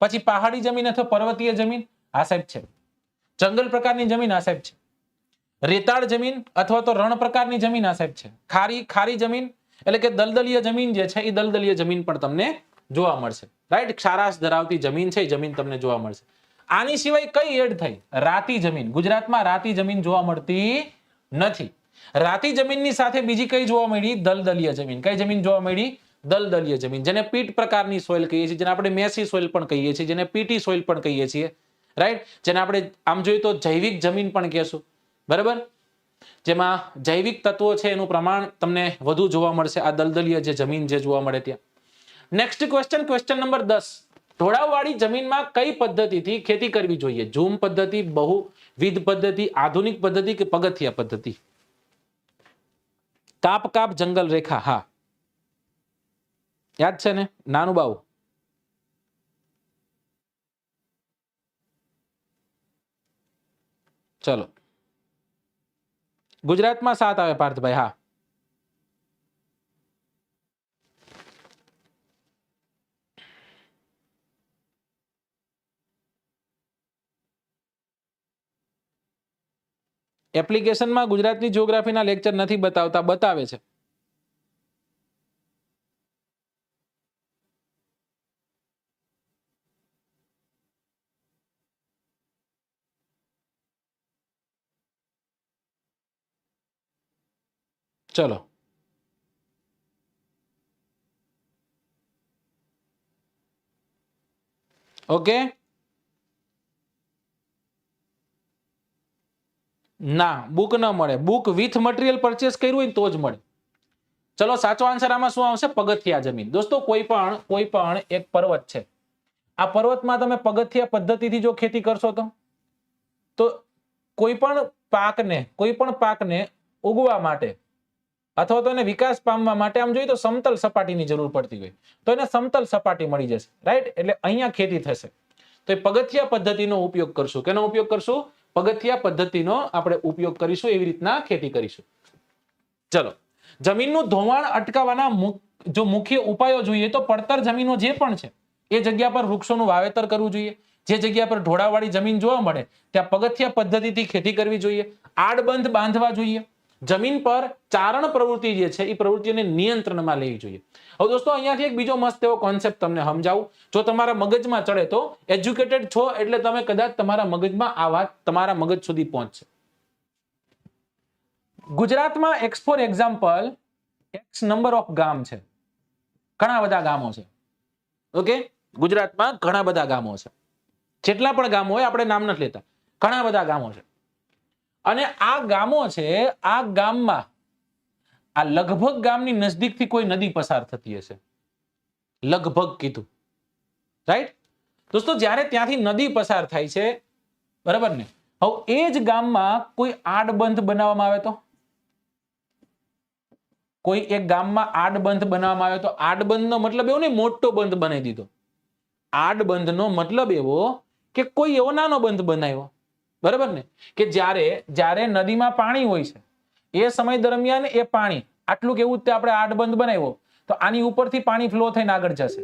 A: પછી પહાડી જમીન અથવા પર્વતીય જમીન આ સાઈડ છે. જંગલ પ્રકારની જમીન આ સાઈડ છે. રેતાળ જમીન અથવા તો રણ પ્રકારની જમીન આ સાઈડ છે. ખારી જમીન એટલે કે દલદલીય જમીન જે છે એ દલદલીય જમીન પણ તમને જોવા મળશે, રાઈટ. ક્ષારાશ ધરાવતી જમીન છે એ જમીન તમને જોવા મળશે. આની સિવાય કઈ એડ થઈ? રાતી જમીન. ગુજરાતમાં રાતી જમીન જોવા મળતી નથી. રાતી જમીનની સાથે બીજી કઈ જોવા મળી? દલદલીય જમીન. કઈ જમીન જોવા મળી? દલદલીય જમીન, જેને પીટ પ્રકારની સોઇલ કહીએ છીએ, જેને આપણે મેસી સોઇલ પણ કહીએ છીએ, જેને પીટી સોઇલ પણ કહીએ છીએ, રાઈટ. જેને આપણે આમ જોઈએ તો જૈવિક જમીન પણ કહેશું, બરાબર. જેમાં જૈવિક તત્વો છે એનું પ્રમાણ તમને વધુ જોવા મળશે આ દલદલીય જે જમીન જે જોવા મળે ત્યાં. Next question number 10. ઢોળાવવાળી જમીનમાં કઈ પદ્ધતિથી ખેતી કરવી જોઈએ? ઝૂમ પદ્ધતિ, બહુવિધ પદ્ધતિ, આધુનિક પદ્ધતિ કે પગથિયા પદ્ધતિ? કાપ કાપ જંગલ રેખા, હા યાદ છે ને? નાનું બાવ, ચલો. ગુજરાતમાં 7 આવે પાર્થભાઈ, હા. એપ્લિકેશનમાં ગુજરાતની જીઓગ્રાફીના લેક્ચર નથી બતાવતા, બતાવે છે. ચલો, ઓકે. ના, બુક ન મળે. બુક વિથ મટીરિયલ પરચેસ કર્યું હોય તો જ મળે. ચલો, સાચો આન્સર આમાં શું આવશે? પગથિયા જમીન. દોસ્તો, કોઈ પણ એક પર્વત છે, આ પર્વતમાં તમે પગથિયા પદ્ધતિથી જો ખેતી કરશો તો કોઈ પણ પાકને ઉગવા માટે અથવા તો એને વિકાસ પામવા માટે આમ જોઈએ તો સમતલ સપાટીની જરૂર પડતી હોય, તો એને સમતલ સપાટી મળી જશે, રાઈટ. એટલે અહીંયા ખેતી થશે. તો એ પગથિયા પદ્ધતિનો ઉપયોગ કરશું. કેનો ઉપયોગ કરશું? પગથિયા પદ્ધતિનો આપણે ઉપયોગ કરીશું. એવી રીતના ખેતી કરીશું. ચલો, જમીનનું ધોવાણ અટકાવવાના જો મુખ્ય ઉપાયો જોઈએ તો પડતર જમીનો જે પણ છે એ જગ્યા પર વૃક્ષોનું વાવેતર કરવું જોઈએ. જે જગ્યા પર ઢોળાવવાળી જમીન જોવા મળે ત્યાં પગથિયા પદ્ધતિથી ખેતી કરવી જોઈએ. આડબંધ બાંધવા જોઈએ. જમીન પર ચારણ પ્રવૃત્તિ જે છે એ પ્રવૃત્તિઓને નિયંત્રણમાં લેવી જોઈએ. હવે દોસ્તો, અહીંયાથી એક બીજો મસ્ત એવો કોન્સેપ્ટ તમને સમજાવું. જો તમારા મગજમાં ચડે તો એજ્યુકેટેડ છો એટલે તમે કદાચ તમારા મગજમાં આ વાત તમારા મગજ સુધી પહોંચશે. ગુજરાતમાં x for example x number of ગામ છે, ઘણા બધા ગામો છે. ઓકે, ગુજરાતમાં ઘણા બધા ગામો છે. જેટલા પણ ગામો હોય આપણે નામ નથી લેતા, ઘણા બધા ગામો છે. અને આ ગામો છે, આ ગામમાં આ લગભગ ગામની નજદીકથી કોઈ નદી પસાર થતી હશે. લગભગ કીધું, રાઈટ. દોસ્તો, જ્યારે ત્યાંથી નદી પસાર થાય છે, બરાબર ને, હવે એ જ ગામમાં કોઈ આડબંધ બનાવવામાં આવે તો, કોઈ એક ગામમાં આડબંધ બનાવવામાં આવે તો, આડબંધનો મતલબ એવો નહીં મોટો બંધ બનાવી દીધો. આડ બંધનો મતલબ એવો કે કોઈ એવો નાનો બંધ બનાવ્યો, બરાબર ને, કે જ્યારે નદીમાં પાણી હોય છે એ સમય દરમિયાન એ પાણી આટલું કેવું તે આપણે આડ બંધ બનાવ્યો તો આની ઉપરથી પાણી ફ્લો થઈને આગળ જશે,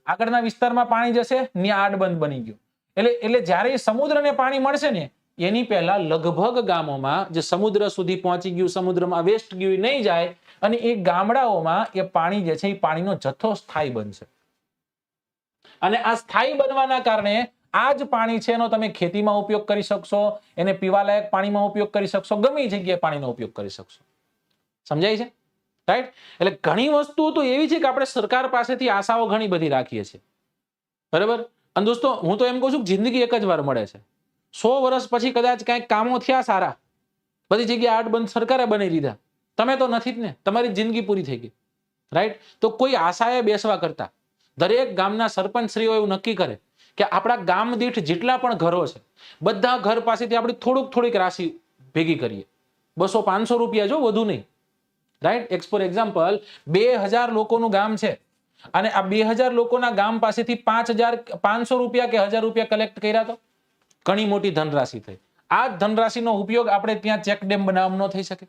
A: આગળના વિસ્તારમાં પાણી જશે, ત્યાં આડ બંધ બની ગયો. એટલે જ્યારે સમુદ્રને પાણી મળશે ને એની પહેલા લગભગ ગામોમાં જે સમુદ્ર સુધી પહોંચી ગયું, સમુદ્રમાં વેસ્ટ ગયું નહીં જાય, અને એ ગામડાઓમાં એ પાણી જે છે એ પાણીનો જથ્થો સ્થાયી બનશે. અને આ સ્થાયી બનવાના કારણે આ જ પાણી છે એનો તમે ખેતીમાં ઉપયોગ કરી શકશો, એને પીવાલાયક પાણીમાં ઉપયોગ કરી શકશો, ગમે એ જગ્યાએ પાણીનો ઉપયોગ કરી શકશો. સમજાય છે? રાઈટ. એટલે ઘણી વસ્તુઓ તો એવી છે કે આપણે સરકાર પાસેથી આશાઓ ઘણી બધી રાખીએ છીએ, બરાબર. અને દોસ્તો હું તો એમ કહું છું કે જિંદગી એક જ વાર મળે છે. 100 વર્ષ પછી કદાચ કઈક કામો થયા સારા, બધી જગ્યાએ આડ બંધ સરકારે બનાવી દીધા, તમે તો નથી જ ને, તમારી જિંદગી પૂરી થઈ ગઈ. રાઈટ. તો કોઈ આશાએ બેસવા કરતા દરેક ગામના સરપંચશ્રીઓ એવું નક્કી કરે કે આપણા ગામ દીઠ જેટલા પણ ઘરો છે બધા ઘર પાસેથી આપણે થોડીક રાશિ ભેગી કરીએ, 200-500 રૂપિયા, જો વધુ નહીં. રાઈટ. ફોર એક્ઝામ્પલ 2000 લોકોનું ગામ છે અને આ 2000 લોકોના ગામ પાસેથી 500 રૂપિયા કે 1000 રૂપિયા કલેક્ટ કર્યા તો ઘણી મોટી ધનરાશિ થઈ. આ ધનરાશિનો ઉપયોગ આપણે ત્યાં ચેક ડેમ બનાવવામાં ન થઈ શકે.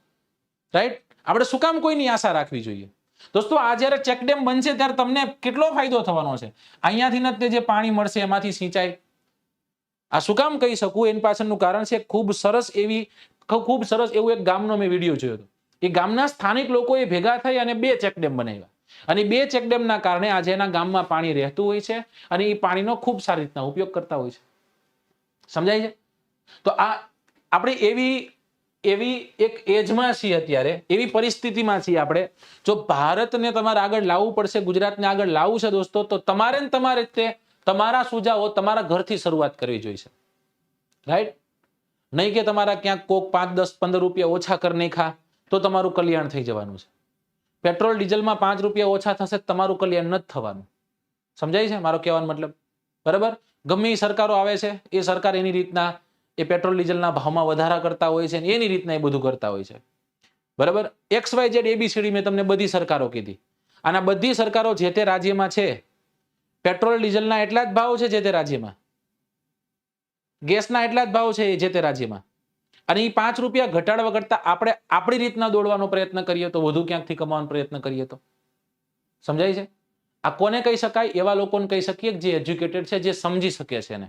A: રાઈટ. આપણે શું કામ કોઈની આશા રાખવી જોઈએ? દોસ્તો આ જ્યારે ચેક ડેમ બનશે ત્યારે તમને કેટલો ફાયદો થવાનો છે? અહીંયાથી જે પાણી મળશે એમાંથી સિંચાઈ. આ શું કામ કહી શકું એની પાછળનું કારણ છે ખૂબ સરસ એવું એક ગામનો મેં વિડીયો જોયો હતો. એ ગામના સ્થાનિક લોકોએ ભેગા થઈ અને 2 ચેક ડેમ બનાવ્યા, અને 2 ચેક ડેમના કારણે આજે એના ગામમાં પાણી રહેતું હોય છે અને એ પાણીનો ખૂબ સારી રીતના ઉપયોગ કરતા હોય છે. સમજાય છે? તો આ આપણે એવી એક એજમાં છીએ અત્યારે, એવી પરિસ્થિતિમાં છીએ આપણે. જો ભારતને તમારે આગળ લાવવું પડશે, ગુજરાતને આગળ લાવવું છે દોસ્તો, તો તમારે તે તમારા સુઝાવો તમારા ઘરથી શરૂઆત કરવી જોઈએ. રાઈટ. નહીં કે તમારા ક્યાંક કોક 5, 10, 15 રૂપિયા ઓછા કરી નાખ્યા તો તમારું કલ્યાણ થઈ જવાનું છે. પેટ્રોલ ડીઝલમાં 5 રૂપિયા ઓછા થશે તમારું કલ્યાણ નથી થવાનું. સમજાય છે મારો કહેવાનો મતલબ? બરાબર. ગમે એ સરકારો આવે છે, એ સરકાર એની રીતના એ પેટ્રોલ ડીઝલના ભાવમાં વધારા કરતા હોય છે, એની રીતના એ બધું કરતા હોય છે. બરાબર. XYZ ABCD મેં તમને બધી સરકારો કીધી, અને બધી સરકારો જે તે રાજ્યમાં છે પેટ્રોલ ડીઝલના એટલા જ ભાવ છે જે તે રાજ્યમાં, ગેસના એટલા જ ભાવ છે જે તે રાજ્યમાં, અને એ 5 રૂપિયા ઘટાડવા કરતા આપણે આપણી રીતના દોડવાનો પ્રયત્ન કરીએ તો, વધુ ક્યાંકથી કમાવાનો પ્રયત્ન કરીએ તો. સમજાય છે? આ કોને કહી શકાય? એવા લોકોને કહી શકીએ જે એજ્યુકેટેડ છે, જે સમજી શકે છે એને.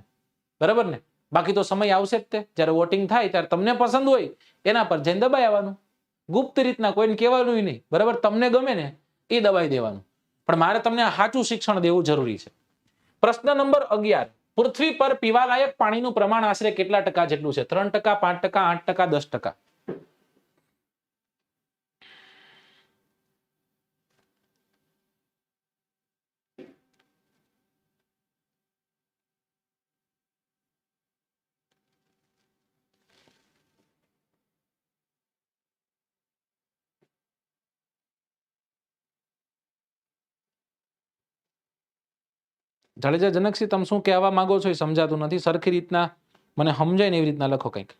A: બરાબર ને? બાકી તો સમય આવશે જ તે, જ્યારે વોટિંગ થાય ત્યારે તમને પસંદ હોય એના પર જઈને દબાઈ આવવાનું, ગુપ્ત રીતના, કોઈને કહેવાનું નહીં. બરાબર. તમને ગમે ને એ દબાઈ દેવાનું. પણ મારે તમને સાચું શિક્ષણ દેવું જરૂરી છે. પ્રશ્ન નંબર 11. પૃથ્વી પર પીવાલાયક પાણીનું પ્રમાણ આશરે કેટલા ટકા જેટલું છે? 3%, 5%, 8%, 10%? જાડેજા જનકસિંહ, તમે શું કહેવા માંગો છો એ સમજાતું નથી. સરખી રીતના મને સમજાય ને એવી રીતના લખો કંઈક.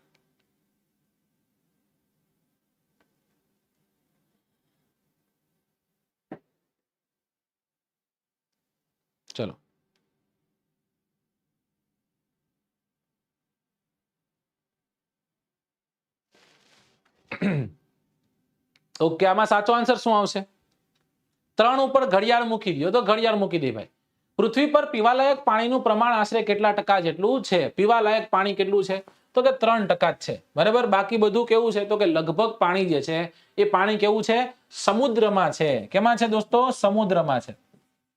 A: ચલો. ઓકે. આમાં સાચો આન્સર શું આવશે? 3 ઉપર ઘડિયાળ મૂકી દો. તો ઘડિયાળ મૂકી દે ભાઈ. પૃથ્વી પર પીવાલાયક પાણીનું પ્રમાણ આશરે કેટલા ટકા જેટલું છે? પીવાલાયક પાણી કેટલું છે? તો કે 3% જ છે. બરાબર. બાકી બધું કેવું છે? તો કે લગભગ પાણી જે છે એ પાણી કેવું છે? સમુદ્રમાં છે. કેમાં છે દોસ્તો? સમુદ્રમાં છે.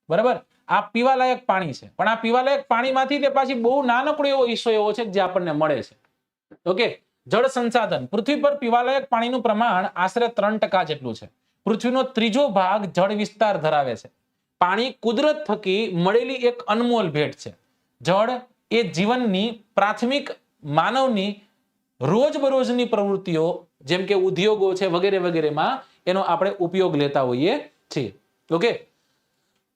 A: બરાબર. આ પીવાલાયક પાણી છે, પણ આ પીવાલાયક પાણીમાંથી તે પાછી બહુ નાનકડો એવો હિસ્સો એવો છે જે આપણને મળે છે. ઓકે. જળ સંસાધન. પૃથ્વી પર પીવાલાયક પાણીનું પ્રમાણ આશરે 3% જેટલું છે. પૃથ્વીનો 3જો ભાગ જળ વિસ્તાર ધરાવે છે. પાણી કુદરત થકી મળેલી એક અનમોલ ભેટ છે. જળ એ જીવનની પ્રાથમિક માનવની રોજબરોજની પ્રવૃત્તિઓ જેમ કે ઉદ્યોગો છે વગેરે વગેરેમાં એનો આપણે ઉપયોગ લેતા હોઈએ છીએ. ઓકે.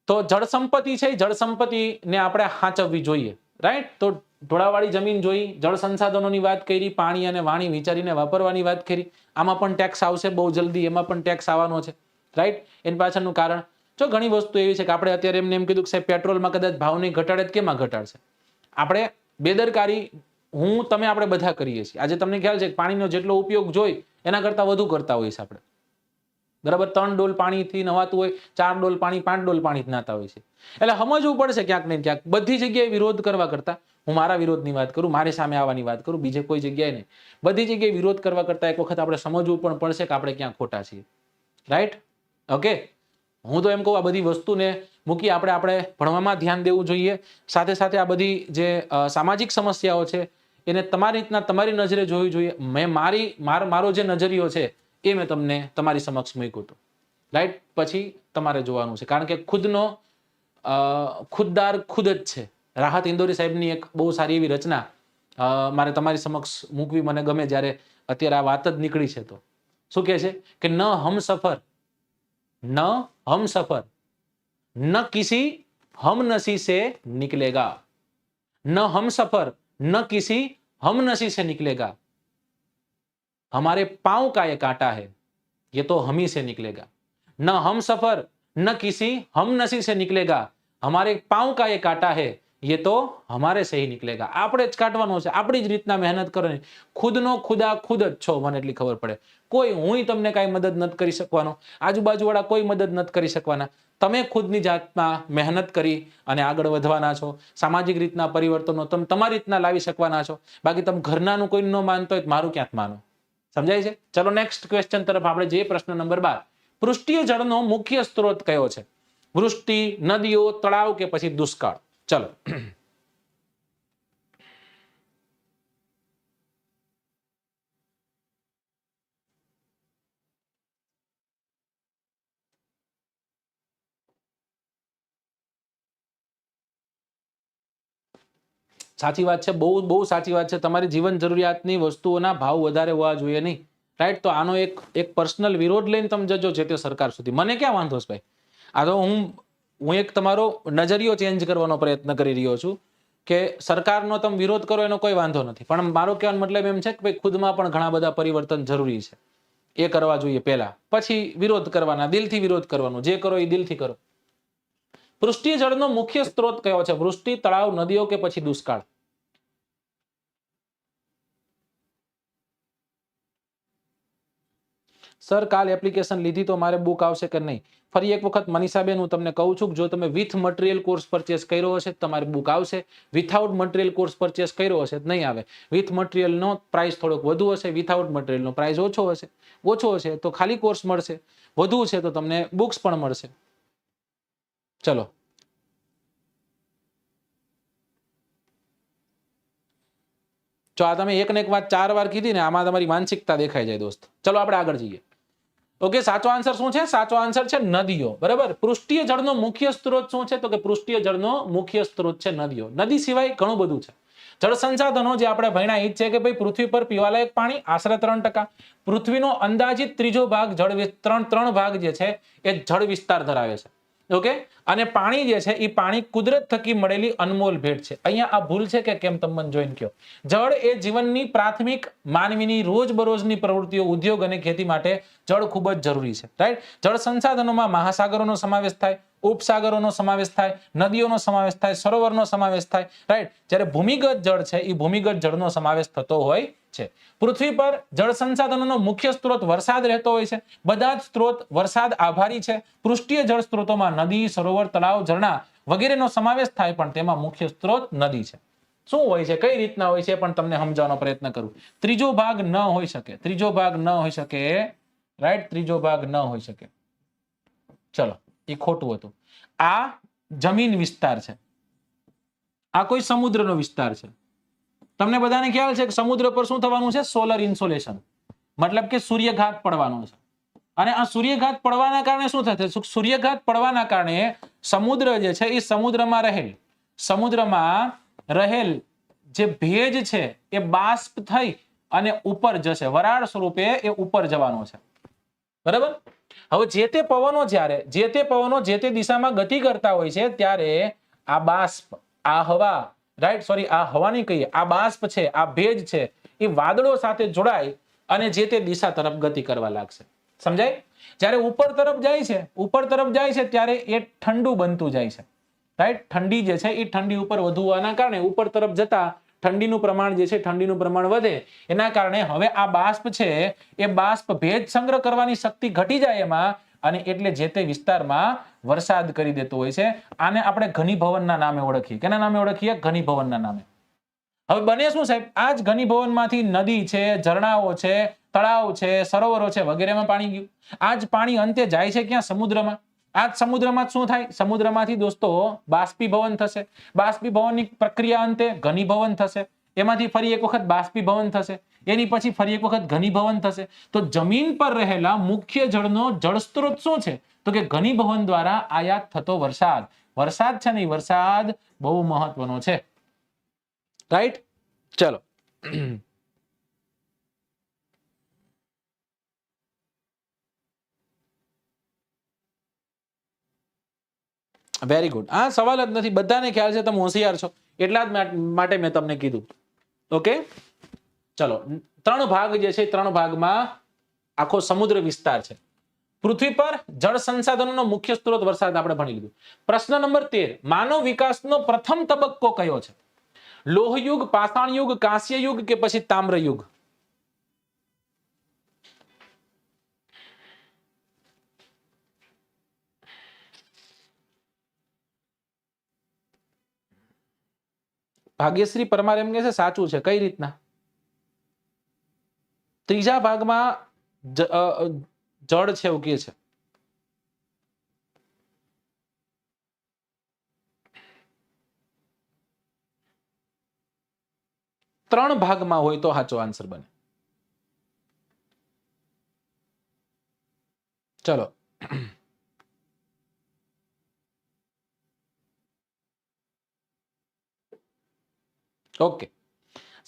A: તો જળ સંપત્તિ છે, જળ સંપત્તિને આપણે સાચવવી જોઈએ. રાઈટ. તો ઢોળાવાળી જમીન જોઈ, જળ સંસાધનોની વાત કરી, પાણી અને વાણી વિચારીને વાપરવાની વાત કરી. આમાં પણ ટેક્સ આવશે બહુ જલ્દી, એમાં પણ ટેક્સ આવવાનો છે. રાઈટ. એની પાછળનું કારણ જો ઘણી વસ્તુ એવી છે કે આપણે અત્યારે એમને એમ કીધું કે સાહેબ પેટ્રોલમાં કદાચ ભાવ નહીં ઘટાડે તો કેમાં ઘટાડશે? આપણે બેદરકારી હું તમે આપણે બધા કરીએ છીએ. આજે તમને ખ્યાલ છે કે પાણીનો જેટલો ઉપયોગ જોઈએ એના કરતા વધુ કરતા હોઈએ છીએ આપણે. બરાબર, 3 ડોલ પાણીથી નવાતું હોય, 4 ડોલ પાણી, 5 ડોલ પાણી નાતા હોય છે. એટલે સમજવું પડશે ક્યાંક ને ક્યાંક. બધી જગ્યાએ વિરોધ કરવા કરતા, હું મારા વિરોધની વાત કરું, મારી સામે આવવાની વાત કરું, બીજે કોઈ જગ્યાએ નહીં, બધી જગ્યાએ વિરોધ કરવા કરતા એક વખત આપણે સમજવું પણ પડશે કે આપણે ક્યાં ખોટા છીએ. રાઈટ? ઓકે, હું તો એમ કહું આ બધી વસ્તુને મૂકી આપણે ભણવામાં ધ્યાન દેવું જોઈએ. સાથે સાથે આ બધી જે સામાજિક સમસ્યાઓ છે એને તમારી રીતના તમારી નજરે જોવી જોઈએ. મેં મારો જે નજરિયો છે એ મેં તમને તમારી સમક્ષ મૂક્યું હતું. રાઈટ? પછી તમારે જોવાનું છે, કારણ કે ખુદનો ખુદદાર ખુદ જ છે. રાહત ઇન્દોરી સાહેબની એક બહુ સારી એવી રચના મારે તમારી સમક્ષ મૂકવી મને ગમે જ્યારે અત્યારે આ વાત જ નીકળી છે. તો શું કહે છે કે ન હમસફર ન કિસી हमनसी से निकलेगा, न हम सफर न किसी हमनसी से निकलेगा, हमारे पांव का ये कांटा है ये तो हम ही से निकलेगा, न हम सफर न किसी हमनसी से निकलेगा, हमारे पांव का ये कांटा है ये तो हमारे से ही निकलेगा. આપણે જ કાઢવાનો છે, આપણી જ રીતના મહેનત કરવાની. ખુદનો ખુદા ખુદ જ છો, મને એટલી ખબર પડે. કોઈ હુંય તમને કાંઈ મદદ નથી કરી શકવાનો, આજુબાજુવાળા કોઈ મદદ નથી કરી શકવાના. તમે ખુદની જાતમાં મહેનત કરી અને આગળ વધવાના છો. સામાજિક રીતના પરિવર્તનો તમે તમારી રીતના લાવી શકવાના છો. બાકી તમે ઘરનાનું કોઈ ન માનતો હોય મારું ક્યાંક માનો. સમજાય છે? ચલો નેક્સ્ટ ક્વેશ્ચન તરફ આપણે જઈએ. પ્રશ્ન નંબર 12. પૃષ્ઠીય જળનો મુખ્ય સ્ત્રોત કયો છે? વૃષ્ટિ, નદીઓ, તળાવ કે પછી દુષ્કાળ? ચલો સાચી વાત છે, બહુ બહુ સાચી વાત છે. તમારી જીવન જરૂરિયાતની વસ્તુઓના ભાવ વધારે હોવા જોઈએ નહીં. રાઈટ? તો આનો એક પર્સનલ વિરોધ લઈને તમે જજો જે તે સરકાર સુધી. મને ક્યાં વાંધો છે ભાઈ? આ તો હું એક તમારો નજરિયો ચેન્જ કરવાનો પ્રયત્ન કરી રહ્યો છું કે સરકારનો તમે વિરોધ કરો એનો કોઈ વાંધો નથી, પણ મારો કહેવાનો મતલબ એમ છે કે ભાઈ ખુદમાં પણ ઘણા બધા પરિવર્તન જરૂરી છે. એ કરવા જોઈએ પહેલા, પછી વિરોધ કરવાના, દિલથી વિરોધ કરવાનો. જે કરો એ દિલથી કરો. પૃષ્ઠીય જળનો મુખ્ય સ્ત્રોત કયો છે? વૃષ્ટિ, તળાવ, નદીઓ કે પછી દુષ્કાળ? સર કાલ એપ્લિકેશન લીધી તો મારે બુક આવશે કે નહીં? ફરી એક વખત મનીષાબેન હું તમને કહું છું કે જો તમે વિથ મટીરિયલ કોર્સ પરચેસ કર્યો હશે તમારી બુક આવશે. વિથઆઉટ મટીરિયલ કોર્સ પરચેસ કર્યો હશે તો નહીં આવે. વિથ મટીરિયલનો પ્રાઇસ થોડોક વધુ હશે, વિથઆઉટ મટીરિયલનો પ્રાઇસ ઓછો હશે તો ખાલી કોર્સ મળશે, વધુ છે તો તમને બુક્સ પણ મળશે. ચલો જો આ તમે એક ને એક વાત 4 વાર કીધી ને આમાં તમારી માનસિકતા દેખાઈ જાય દોસ્ત. ચલો આપણે આગળ જઈએ. ઓકે, સાચો આન્સર શું છે? સાચો આન્સર છે નદીઓ. બરાબર. પૃષ્ઠીય જળનો મુખ્ય સ્ત્રોત શું છે? તો કે પૃષ્ઠીય જળનો મુખ્ય સ્ત્રોત છે નદીઓ. નદી સિવાય ઘણું બધું છે. જળ સંસાધનો જે આપણે ભણ્યા એ છે કે ભાઈ પૃથ્વી પર પીવાલાયક પાણી આશરે 3%, પૃથ્વીનો અંદાજિત 3 ભાગ ત્રણ ભાગ જે છે એ જળ વિસ્તાર ધરાવે છે. ઓકે, અને પાણી જે છે એ પાણી કુદરત થકી મળેલી અનમોલ ભેટ છે. અહીંયા આ ભૂલ છે કે કેમ તમે મને જોઈને કહો. જળ એ જીવનની પ્રાથમિક માનવીની રોજબરોજની પ્રવૃત્તિઓ, ઉદ્યોગ અને ખેતી માટે જળ ખૂબ જ જરૂરી છે. રાઈટ? જળ સંસાધનોમાં મહાસાગરોનો સમાવેશ થાય, ઉપસાગરોનો સમાવેશ થાય, નદીઓનો સમાવેશ થાય, સરોવરનો સમાવેશ થાય. રાઈટ? જ્યારે ભૂમિગત જળ છે એ ભૂમિગત જળનો સમાવેશ થતો હોય છે. પૃથ્વી પર જળ સંસાધનોનો મુખ્ય સ્ત્રોત વરસાદ રહેતો હોય છે. બધા જ સ્ત્રોત વરસાદ આભારી છે. પૃષ્ઠીય જળ સ્ત્રોતોમાં નદી, સરોવર, તળાવ, ઝરણા વગેરેનો સમાવેશ થાય પણ તેમાં મુખ્ય સ્ત્રોત નદી છે. શું હોય છે, કઈ રીતના હોય છે પણ તમને સમજાવવાનો પ્રયત્ન કરું. ત્રીજો ભાગ ન હોઈ શકે. ત્રીજો ભાગ ન હોઈ શકે. રાઈટ? ત્રીજો ભાગ ન હોઈ શકે. ચલો, એ ખોટું હતું. આ જમીન વિસ્તાર છે, આ કોઈ સમુદ્રનો વિસ્તાર છે. તમને બધાને ખ્યાલ છે કે સમુદ્ર પર શું થવાનું છે? સોલર ઇન્સોલેશન, મતલબ કે સૂર્યઘાત પડવાનો છે. અને આ સૂર્યઘાત પડવાના કારણે શું થશે? સૂર્યઘાત પડવાના કારણે સમુદ્ર જે છે એ સમુદ્રમાં રહેલ જે ભેજ છે એ બાષ્પ થઈ અને ઉપર જશે, વરાળ સ્વરૂપે એ ઉપર જવાનો છે. બરાબર? હવે જે તે પવનો જે તે દિશામાં ગતિ કરતા હોય છે ત્યારે આ બાષ્પ, આ હવા, રાઈટ, સોરી, આ હવા નહીં કહીએ, આ બાષ્પ છે, આ ભેજ છે, એ વાદળો સાથે જોડાય અને જે તે દિશા તરફ ગતિ કરવા લાગશે. સમજાય? જ્યારે ઉપર તરફ જાય છે ત્યારે એ ઠંડુ બનતું જાય છે, રાઈટ? ઠંડી જે છે એ ઠંડી ઉપર વધુ હોવાના કારણે ઉપર તરફ જતા ઠંડીનું પ્રમાણ જે છે ઠંડીનું પ્રમાણ વધે, એના કારણે હવે આ બાષ્પ છે એ બાષ્પ ભેજ સંગ્રહ કરવાની શક્તિ ઘટી જાય એમાં, અને એટલે જે તે વિસ્તારમાં વરસાદ કરી દેતો હોય છે. આને આપણે ઘનીભવનના નામે ઓળખીએ. કેના નામે ઓળખીએ? ઘનીભવનના નામે. હવે બને શું સાહેબ? આ જ ઘનીભવનમાંથી નદી છે, ઝરણાઓ છે, તળાવ છે, સરોવરો છે વગેરેમાં પાણી ગયું. આ જ પાણી અંતે જાય છે ક્યાં? સમુદ્રમાં. આ જ સમુદ્રમાં શું થાય? સમુદ્રમાંથી દોસ્તો બાષ્પીભવન થશે. બાષ્પીભવનની પ્રક્રિયા અંતે ઘનીભવન થશે. એમાંથી ફરી એક વખત બાષ્પીભવન થશે. એની પછી ફરી એક વખત ઘનીભવન થશે. તો જમીન પર રહેલા મુખ્ય જળનો જળસ્ત્રોત શું છે? તો કે ઘનીભવન દ્વારા આયાત થતો વરસાદ. વરસાદ છે ને, વરસાદ બહુ મહત્વનો છે, રાઈટ? ચલો, વેરી ગુડ. આ સવાલ જ નથી, બધાને ખ્યાલ છે, તમે હોશિયાર છો એટલા જ માટે મેં તમને કીધું. ઓકે, ચલો. 3 ભાગ જે છે, 3 ભાગમાં આખો સમુદ્ર વિસ્તાર છે. પૃથ્વી પર જળ સંસાધનોનો મુખ્ય સ્ત્રોત વરસાદ આપણે ભણી લીધું. પ્રશ્ન નંબર 13, માનવ વિકાસનો પ્રથમ તબક્કો કયો છે? લોહયુગ, પાષાણ યુગ, કાંસ્ય યુગ કે પછી તામ્ર યુગ? ભાગ્યશ્રી પરમાર એમ કહે છે સાચું છે. કઈ રીતના? ત્રીજા ભાગમાં જળ છે એવું કહે છે. ત્રણ ભાગમાં હોય તો સાચો આન્સર બને. ચલો, ઓકે.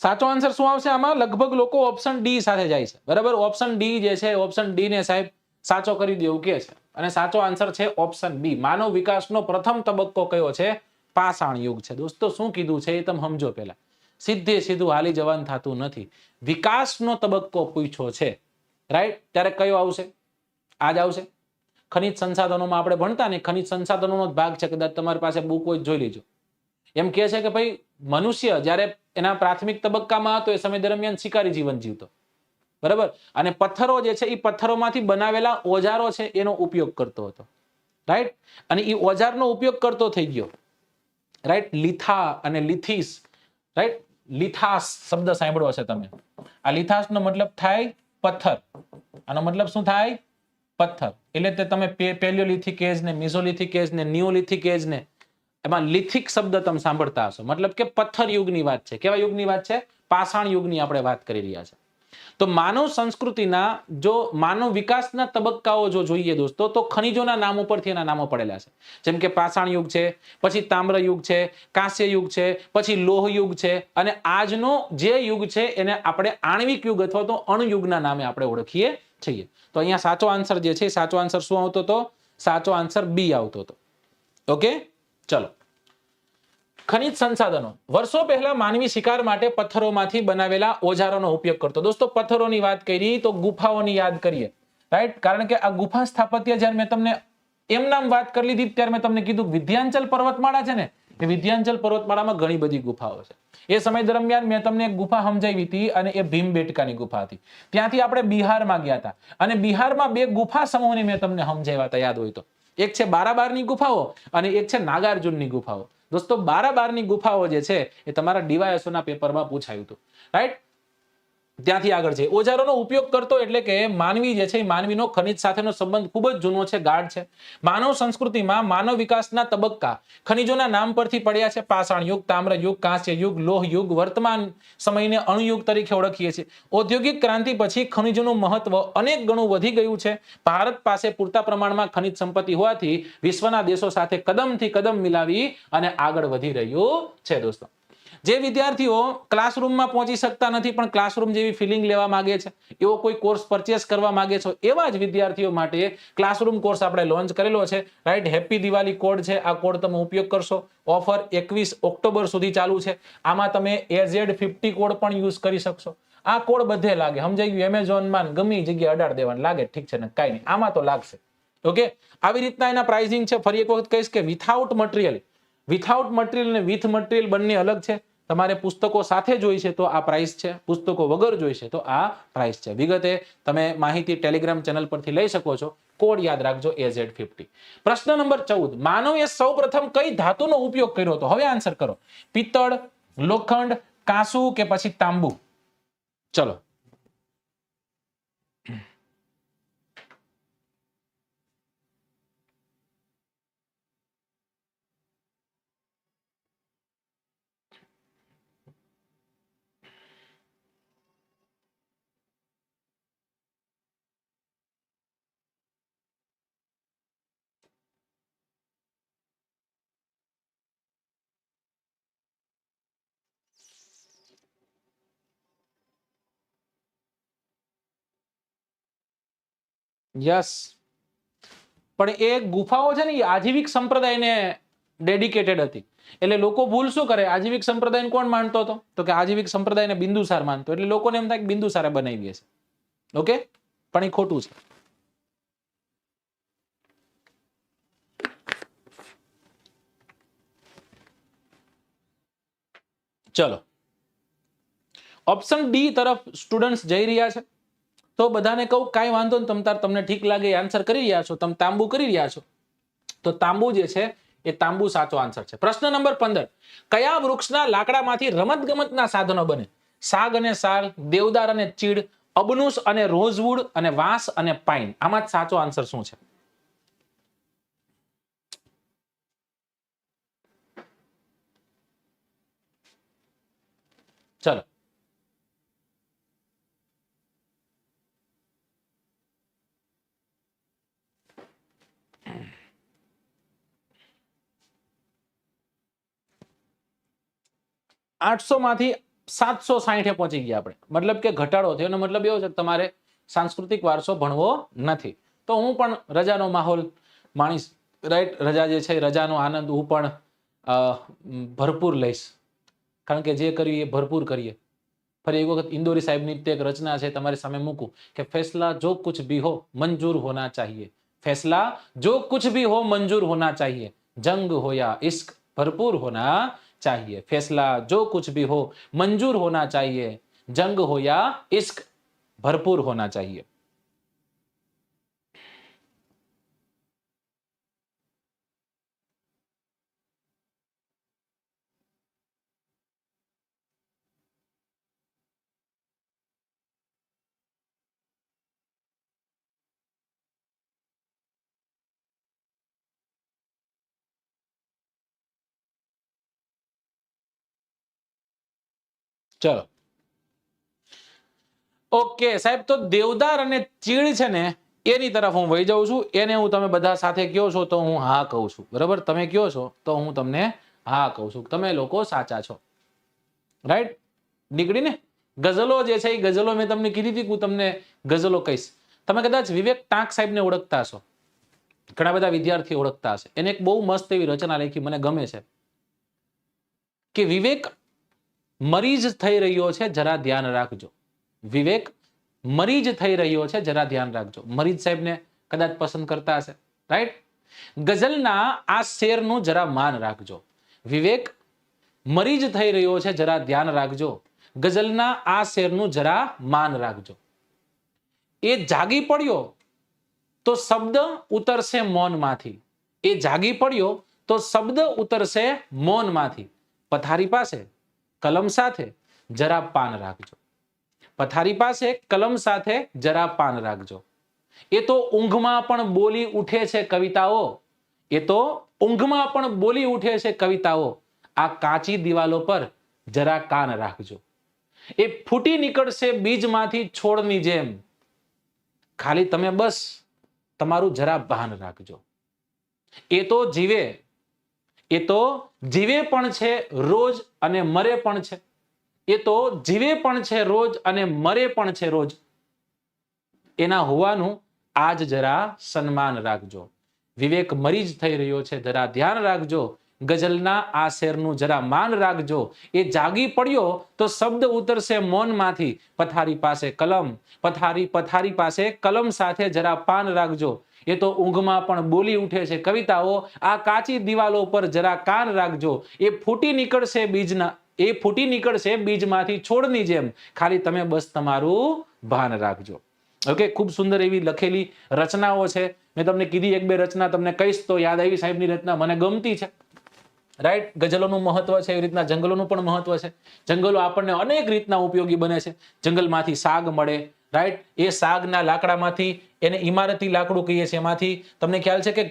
A: સાચો આન્સર શું આવશે આમાં? લગભગ લોકો ઓપ્શન ડી સાથે જાય છે. બરાબર, ઓપ્શન ડી જે છે, ઓપ્શન ડી ને સાહેબ સાચો કરી દે એવું કે છે. અને સાચો આન્સર છે ઓપ્શન બી. માનવ વિકાસનો પ્રથમ તબક્કો કયો છે? પાષાણ યુગ છે. દોસ્તો શું કીધું છે એ તમે સમજો. પહેલા સીધે સીધું હાલી જવાનું થતું નથી. વિકાસનો તબક્કો પૂછ્યો છે, રાઈટ? ત્યારે કયો આવશે? આજ આવશે. ખનિજ સંસાધનોમાં આપણે ભણતા ને, ખનિજ સંસાધનોનો જ ભાગ છે. કદાચ તમારી પાસે બુક હોય જોઈ લેજો. એમ કહે છે કે ભાઈ મનુષ્ય જ્યારે એના પ્રાથમિક તબક્કામાં હતો એ સમય દરમિયાન શિકારી જીવન જીવતો, બરાબર? અને પથ્થરો જે છે એ પથ્થરોમાંથી બનાવેલા ઓજારો છે એનો ઉપયોગ કરતો હતો, રાઈટ? અને એ ઓજારનો ઉપયોગ કરતો થઈ ગયો, રાઈટ? લિથા અને લિથિસ, રાઈટ? લિથાસ શબ્દ સાંભળ્યો હશે તમે. આ લિથાસનો મતલબ થાય પથ્થર. આનો મતલબ શું થાય? પથ્થર. એટલે તે તમે પેલિયોલિથિક એજ ને, મિઝોલિથિક એજ ને, નિયોલિથિક એજ ને, એમાં લિથિક શબ્દ તમે સાંભળતા હશો. મતલબ કે પથ્થર યુગની વાત છે. કેવા યુગની વાત છે? પાષાણ યુગની આપણે વાત કરી રહ્યા છે. તો માનવ સંસ્કૃતિના જો માનવ વિકાસના તબક્કાઓ જો જોઈએ દોસ્તો, તો ખનિજોના નામ ઉપરથી એના નામો પડેલા છે. જેમ કે પાષાણ યુગ છે, પછી તામ્ર યુગ છે, કાંસ્ય યુગ છે, પછી લોહ યુગ છે, અને આજનો જે યુગ છે એને આપણે આણ્વિક યુગ અથવા તો અણુયુગના નામે આપણે ઓળખીએ છીએ. તો અહીંયા સાચો આન્સર જે છે, સાચો આન્સર શું આવતો હતો? સાચો આન્સર બી આવતો હતો. ઓકે, ચલો. ખનિજ સંસાધનો. વર્ષો પહેલા માનવી શિકાર માટે પથ્થરોમાંથી બનાવેલા ઓજારોનો ઉપયોગ કરતો. દોસ્તો પથ્થરોની વાત કરી તો ગુફાઓની યાદ કરીએ, રાઈટ? કારણ કે આ ગુફા સ્થાપત્ય જ્યારે મેં તમને એમ નામ વાત કરી લીધી ત્યારે મેં તમને કીધું વિંધ્યાચલ પર્વતમાળા છે ને, એ વિંધ્યાચલ પર્વતમાળામાં ઘણી બધી ગુફાઓ છે. એ સમય દરમિયાન મેં તમને એક ગુફા સમજાવી હતી અને એ ભીમબેટકાની ગુફા હતી. ત્યાંથી આપણે બિહારમાં ગયા હતા અને બિહારમાં 2 ગુફા સમૂહની મેં તમને સમજાવ્યા હતા, યાદ હોય તો. એક છે બારાબારની ગુફાઓ અને એક છે નાગાર્જુનની ગુફાઓ. દોસ્તો બારાબારની ગુફાઓ જે છે એ તમારા ડીવાયએસઓના પેપરમાં પૂછાયું હતું, રાઈટ? ત્યાંથી આગળ છે. ઓજારોનો ઉપયોગ કરતો એટલે કે માનવી જે છે એ માનવીનો ખનિજ સાથેનો સંબંધ ખૂબ જ જૂનો છે, ગાઢ છે. માનવ સંસ્કૃતિમાં માનવ વિકાસના તબક્કા ખનિજોના નામ પરથી પડ્યા છે. પાષાણ યુગ, તામ્ર યુગ, કાંસ્ય યુગ, લોહ યુગ, વર્તમાન સમયને અણુયુગ તરીકે ઓળખીએ છીએ. ઔદ્યોગિક ક્રાંતિ પછી ખનિજોનું મહત્વ અનેક ગણું વધી ગયું છે. ભારત પાસે પૂરતા પ્રમાણમાં ખનિજ સંપત્તિ હોવાથી વિશ્વના દેશો સાથે કદમથી કદમ મિલાવી અને આગળ વધી રહ્યું છે. દોસ્તો જે વિદ્યાર્થીઓ ક્લાસરૂમમાં પહોંચી શકતા નથી પણ ક્લાસરૂમ જેવી ફિલિંગ લેવા માંગે છે, એવો કોઈ કોર્સ પરચેસ કરવા માંગે છો, એવા જ વિદ્યાર્થીઓ માટે ક્લાસરૂમ કોર્સ આપણે લોન્ચ કરેલો છે, રાઈટ? હેપી દિવાળી કોડ છે. આ કોડ તમે ઉપયોગ કરશો. ઓફર 21 ઓક્ટોબર સુધી ચાલુ છે. આમાં તમે AZ50 કોડ પણ યુઝ કરી શકશો. આ કોડ બધે લાગે, સમજાઈ ગયું? એમેઝોન માં ગમે જગ્યાએ અડાડ દેવાનું લાગે, ઠીક છે ને, કઈ નહીં, આમાં તો લાગશે. ઓકે, આવી રીતના એના પ્રાઇસિંગ છે. ફરી એક વખત કહીશ કે વિથઆઉટ મટીરિયલ અને વિથ મટીરિયલ બંને અલગ છે. તમારે પુસ્તકો સાથે જોઈશે તો આ પ્રાઇસ છે, પુસ્તકો વગર જોઈશે તો આ પ્રાઇસ છે. વિગતે તમે માહિતી ટેલિગ્રામ ચેનલ પરથી લઈ શકો છો. કોડ યાદ રાખજો AZ50. પ્રશ્ન નંબર 14, માનવે સૌપ્રથમ કઈ ધાતુનો ઉપયોગ કર્યો હતો? હવે આન્સર કરો. પિત્તળ, લોખંડ, કાંસુ કે પછી તાંબુ? ચલો, યસ, પણ એ ગુફાઓ છે ને એ આજીવિક સંપ્રદાયને ડેડિકેટેડ હતી. એટલે લોકો ભૂલ શું કરે, આજીવિક સંપ્રદાયને કોણ માનતો હતો? તો કે આજીવિક સંપ્રદાયને બિંદુસાર માનતો, એટલે લોકોને એમ થાય કે બિંદુસારે બનાવી હશે. ઓકે, પણ એ ખોટું છે. ચલો, ઓપ્શન ડી તરફ સ્ટુડન્ટ્સ જઈ રહ્યા છે. તો બધાને કહું, કાંઈ વાંધો નહીં, તમને ઠીક લાગે આન્સર કરી રહ્યા છો, તમે તાંબુ કરી રહ્યા છો, તો તાંબુ જે છે એ તાંબુ સાચો આન્સર છે. પ્રશ્ન નંબર 15, કયા વૃક્ષના લાકડામાંથી રમતગમતના સાધનો બને? સાગ અને સાલ, દેવદાર અને ચીડ, અબનુસ અને રોઝવુડ, અને વાંસ અને પાઇન. આમાં સાચો આન્સર શું છે? ચલો, માંથી 760 પહોંચી ગયા આપણે. મતલબ કે ઘટાડો થયો, એનો મતલબ એવો છે કે તમારે સાંસ્કૃતિક વારસો ભણવો નથી. તો હું પણ રજાનો માહોલ માણીશ, રાઈટ? રજા જે છે, રજાનો આનંદ હું પણ ભરપૂર લઈશ, કારણ કે જે કર્યું એ ભરપૂર કરીએ. ફરી એક વખત ઇન્દોરી સાહેબની એક રચના છે તમારી સામે મૂકું કે ફैसला जो कुछ भी हो मंजूर होना चाहिए, फैसला जो कुछ भी हो मंजूर होना चाहिए, जंग हो या इश्क भरपूर होना चाहिए. फैसला जो कुछ भी हो मंजूर होना चाहिए, जंग हो या इश्क भरपूर होना चाहिए. ચલો, ઓકે સાહેબ, તો દેવદાર અને ચીડ છે ને એની તરફ હું વહી જાઉં છું. એને હું, તમે બધા સાથે કયો છો તો હું હા કહું છું, બરાબર? તમે કયો છો તો હું તમને હા કહું છું. તમે લોકો સાચા છો, રાઈટ? નીકળી ને? ગઝલો જે છે એ ગઝલો મેં તમને કીધી હતી, હું તમને ગઝલો કહીશ. તમે કદાચ વિવેક ટાંક સાહેબને ઓળખતા હશો, ઘણા બધા વિદ્યાર્થીઓ ઓળખતા હશે. એને એક બહુ મસ્ત એવી રચના લખી, મને ગમે છે, કે વિવેક મરીજ થઈ રહ્યો છે, જરા ધ્યાન રાખજો. વિવેક મરીજ થઈ રહ્યો છે, જરા ધ્યાન રાખજો. મરીજ સાહેબને કદાચ પસંદ કરતા હશે, રાઈટ? ગઝલના આ શેરનું જરા માન રાખજો. વિવેક મરીજ થઈ રહ્યો છે, જરા ધ્યાન રાખજો. ગઝલના આ શેરનું જરા માન રાખજો. એ જાગી પડ્યો તો શબ્દ ઉતરશે મૌનમાંથી. એ જાગી પડ્યો તો શબ્દ ઉતરશે મૌનમાંથી. પથારી પાસે કલમ સાથે જરા પાન રાખજો. પથારી પાસે કલમ સાથે જરા પાન રાખજો. એ તો ઊંઘમાં પણ બોલી ઉઠે છે કવિતાઓ. એ તો ઊંઘમાં પણ બોલી ઉઠે છે કવિતાઓ. આ કાચી દિવાલો પર જરા કાન રાખજો. એ ફૂટી નીકળશે બીજમાંથી છોડની જેમ. ખાલી તમે બસ તમારું જરા ભાન રાખજો. એ તો જીવે, એ તો જીવે પણ છે રોજ અને મરે પણ છે. એ તો જીવે પણ છે રોજ અને મરે પણ છે રોજ. એના હોવાનું આજ જરા સન્માન રાખજો. વિવેક મરી જ થઈ રહ્યો છે, જરા ધ્યાન રાખજો. ગઝલના આ શેરનું જરા માન રાખજો, એ જાગી પડ્યો તો શબ્દ ઉતરશે મૌનમાંથી, પથારી પાસે કલમ, પથારી પાસે કલમ સાથે જરા પાન રાખજો, એ તો ઊંઘમાં પણ બોલી ઉઠે છે કવિતાઓ, આ કાચી દિવાલો પર જરા કાન રાખજો, એ ફૂટી નીકળશે બીજમાંથી છોડની જેમ, ખાલી તમે બસ તમારું ભાન રાખજો. ઓકે, ખૂબ સુંદર એવી લખેલી રચનાઓ છે. મેં તમને કીધી એક બે રચના તમને કહીશ તો યાદ આવી સાહેબની રચના, મને ગમતી છે. રાઈટ, ગઝલોનું મહત્વ છે, એવી રીતના જંગલોનું પણ મહત્વ છે. જંગલો આપણને અનેક રીતના ઉપયોગી બને છે. જંગલમાંથી સાગ મળે, રાઈટ, એ સાગના લાકડામાંથી એને ઇમારતી લાકડું કહીએ છીએ, એમાંથી તમને ખ્યાલ છે કે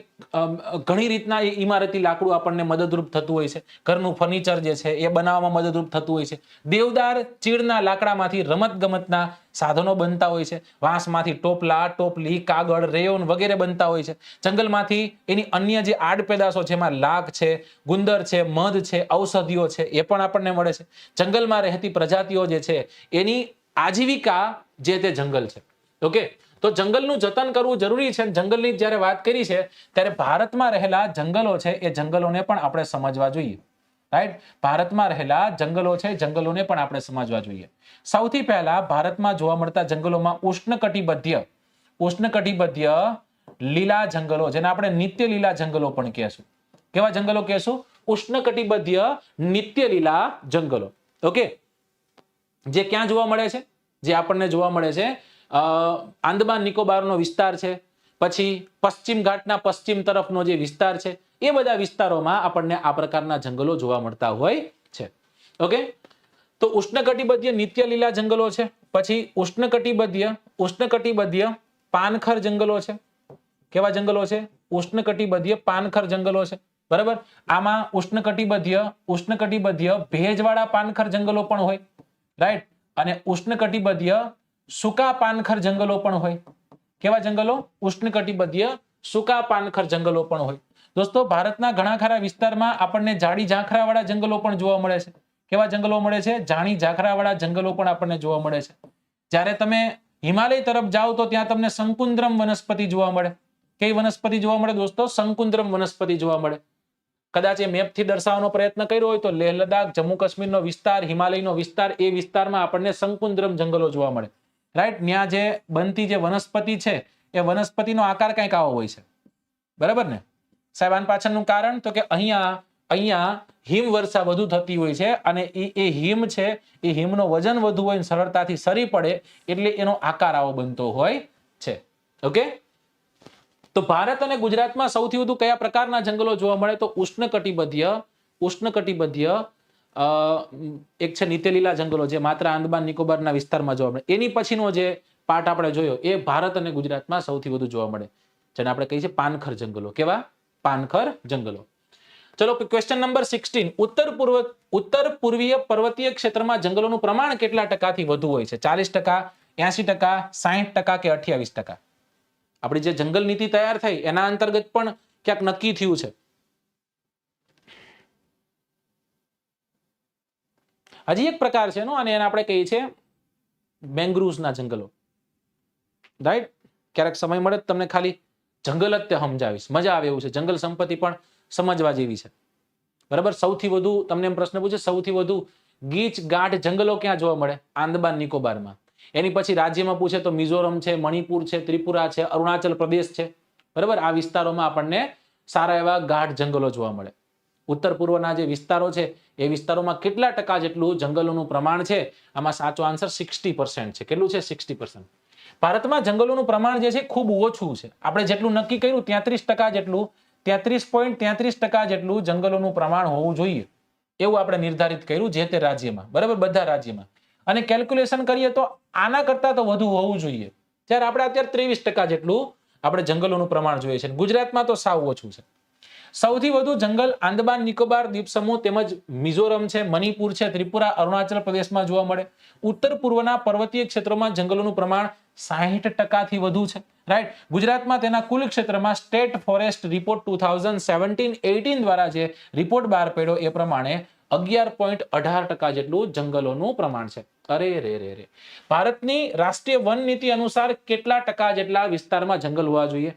A: ઘણી રીતના એ ઇમારતી લાકડું આપણને મદદરૂપ થતું હોય છે. ઘરનું ફર્નિચર જે છે એ બનાવવામાં મદદરૂપ થતું હોય છે. દેવદાર ચીડના લાકડામાંથી રમત ગમતના સાધનો બનતા હોય છે. વાંસમાંથી ટોપલા, ટોપલી, કાગળ, રેયોન વગેરે બનતા હોય છે. જંગલમાંથી એની અન્ય જે આડ પેદાશો છે, એમાં લાખ છે, ગુંદર છે, મધ છે, ઔષધિઓ છે, એ પણ આપણને મળે છે. જંગલમાં રહેતી પ્રજાતિઓ જે છે એની આજીવિકા જે તે જંગલ છે. ઓકે, તો જંગલનું જતન કરવું જરૂરી છે. જંગલની જ્યારે વાત કરી છે ત્યારે ભારતમાં રહેલા જંગલો છે એ જંગલોને પણ આપણે સમજવા જોઈએ. રાઈટ, ભારતમાં રહેલા જંગલો છે, જંગલોને પણ આપણે સમજવા જોઈએ. સૌથી પહેલા ભારતમાં જોવા મળતા જંગલોમાં ઉષ્ણકટિબંધીય લીલા જંગલો, જેને આપણે નિત્ય લીલા જંગલો પણ કહેશું. કેવા જંગલો કહેશું? ઉષ્ણકટિબંધીય નિત્ય લીલા જંગલો. ઓકે, જે ક્યાં જોવા મળે છે? જે આપણને જોવા મળે છે આંદામાન નિકોબારનો વિસ્તાર છે, પછી પશ્ચિમ ઘાટના પશ્ચિમ તરફનો જે વિસ્તાર છે, એ બધા વિસ્તારોમાં આપણને આ પ્રકારના જંગલો જોવા મળતા હોય છે. ઓકે, તો ઉષ્ણકટિબંધીય નિત્ય લીલા જંગલો છે, પછી ઉષ્ણકટિબંધીય પાનખર જંગલો છે. કેવા જંગલો છે? ઉષ્ણકટિબંધીય પાનખર જંગલો છે. બરાબર, આમાં ઉષ્ણકટિબંધીય ભેજવાળા પાનખર જંગલો પણ હોય. રાઈટ, અને ઉષ્ણકટિબંધીય સૂકા પાનખર જંગલો પણ હોય. કેવા જંગલો? ઉષ્ણકટિબંધીય સૂકા પાનખર જંગલો પણ હોય. દોસ્તો, ભારતના ઘણા ખરા વિસ્તારમાં આપણને જાડી ઝાંખરા વાળા જંગલો પણ જોવા મળે છે. કેવા જંગલો મળે છે? જાડી ઝાંખરા વાળા જંગલો પણ આપણને જોવા મળે છે. જ્યારે તમે હિમાલય તરફ જાઓ તો ત્યાં તમને શંકુદ્રમ વનસ્પતિ જોવા મળે. કઈ વનસ્પતિ જોવા મળે દોસ્તો? શંકુદ્રમ વનસ્પતિ જોવા મળે. કદાચ એ મેપથી દર્શાવવાનો પ્રયત્ન કર્યો હોય તો લેહ લદ્દાખ, જમ્મુ કાશ્મીરનો વિસ્તાર, હિમાલયનો વિસ્તાર, એ વિસ્તારમાં આપણને શંકુદ્રમ જંગલો જોવા મળે. રાઈટ, ત્યાં જે બનતી જે વનસ્પતિ છે એ વનસ્પતિનો આકાર કંઈક આવો હોય છે. બરાબર ને સાહેબ? આના પાછળનું કારણ તો કે અહીંયા હિમવર્ષા વધુ થતી હોય છે, અને એ હિમ છે એ હિમનો વજન વધુ હોય, સરળતાથી સરી પડે, એટલે એનો આકાર આવો બનતો હોય છે. ઓકે, તો ભારત અને ગુજરાતમાં સૌથી વધુ કયા પ્રકારના જંગલો જોવા મળે? તો ઉષ્ણકટિબંધીય એક છે નિત્ય લીલા જંગલો, જે માત્ર આંદામાન નિકોબારના વિસ્તારમાં જોવા મળે. એની પછીનો જે પાર્ટ આપણે જોયો એ ભારત અને ગુજરાતમાં સૌથી વધુ જોવા મળે, જેને આપણે કહીએ છીએ પાનખર જંગલો. કેવા? પાનખર જંગલો. ચલો, ક્વેશ્ચન નંબર 16. ઉત્તર પૂર્વીય પર્વતીય ક્ષેત્રમાં જંગલોનું પ્રમાણ કેટલા ટકાથી વધુ હોય છે? 40%, 80%, 60% કે 28%? આપણી જે જંગલ નીતિ તૈયાર થઈ એના અંતર્ગત પણ ક્યાંક નક્કી થયું છે. હજી એક પ્રકાર છે અને એને આપણે કહીએ છીએ મેંગ્રુવ્સના જંગલો. રાઈટ, ક્યારેક સમય મળે તમને ખાલી જંગલ જ તે સમજાવીશ, મજા આવે એવું છે. જંગલ સંપત્તિ પણ સમજવા જેવી છે. બરાબર, સૌથી વધુ તમને એમ પ્રશ્ન પૂછે, સૌથી વધુ ગીચ ગાઢ જંગલો ક્યાં જોવા મળે? આંદામાન નિકોબારમાં. એની પછી રાજ્યમાં પૂછે તો મિઝોરમ છે, મણિપુર છે, ત્રિપુરા છે, અરુણાચલ પ્રદેશ છે. બરાબર, આ વિસ્તારોમાં આપણને સારા એવા ગાઢ જંગલો જોવા મળે. ઉત્તર પૂર્વના જે વિસ્તારો છે એ વિસ્તારોમાં કેટલા ટકા જેટલું જંગલોનું પ્રમાણ છે? આમાં સાચો આન્સર 60% છે. કેટલું છે? 60%. ભારતમાં જંગલોનું પ્રમાણ જે છે ખૂબ ઓછું છે. આપણે જેટલું નક્કી કર્યું 33% જેટલું, 33.33% જેટલું જંગલોનું પ્રમાણ હોવું જોઈએ એવું આપણે નિર્ધારિત કર્યું જે તે રાજ્યમાં. બરાબર, બધા રાજ્યમાં. અને કેલ્ક્યુલેશન કરીએ તો આના કરતા તો વધુ હોવું જોઈએ. જ્યારે આપણે અત્યારે 23% જેટલું આપણે જંગલોનું પ્રમાણ જોઈએ છે. ગુજરાતમાં તો સાવ ઓછું છે. સૌથી વધુ જંગલ આંદામાન નિકોબાર દ્વીપ સમૂહ તેમજ મિઝોરમ છે, મણિપુર છે, ત્રિપુરા, અરુણાચલ પ્રદેશમાં જોવા મળે. ઉત્તર પૂર્વના પર્વતીય ક્ષેત્રોમાં જંગલોનું પ્રમાણ 60% વધુ છે. રાઈટ, ગુજરાતમાં તેના કુલ ક્ષેત્રમાં સ્ટેટ ફોરેસ્ટ રિપોર્ટ 2017-18 દ્વારા જે રિપોર્ટ બહાર પાડ્યો એ પ્રમાણે 11.18% જેટલું જંગલોનું પ્રમાણ છે. અરે રે રે રે, ભારતની રાષ્ટ્રીય વન નીતિ અનુસાર કેટલા ટકા જેટલા વિસ્તારમાં જંગલ હોવા જોઈએ?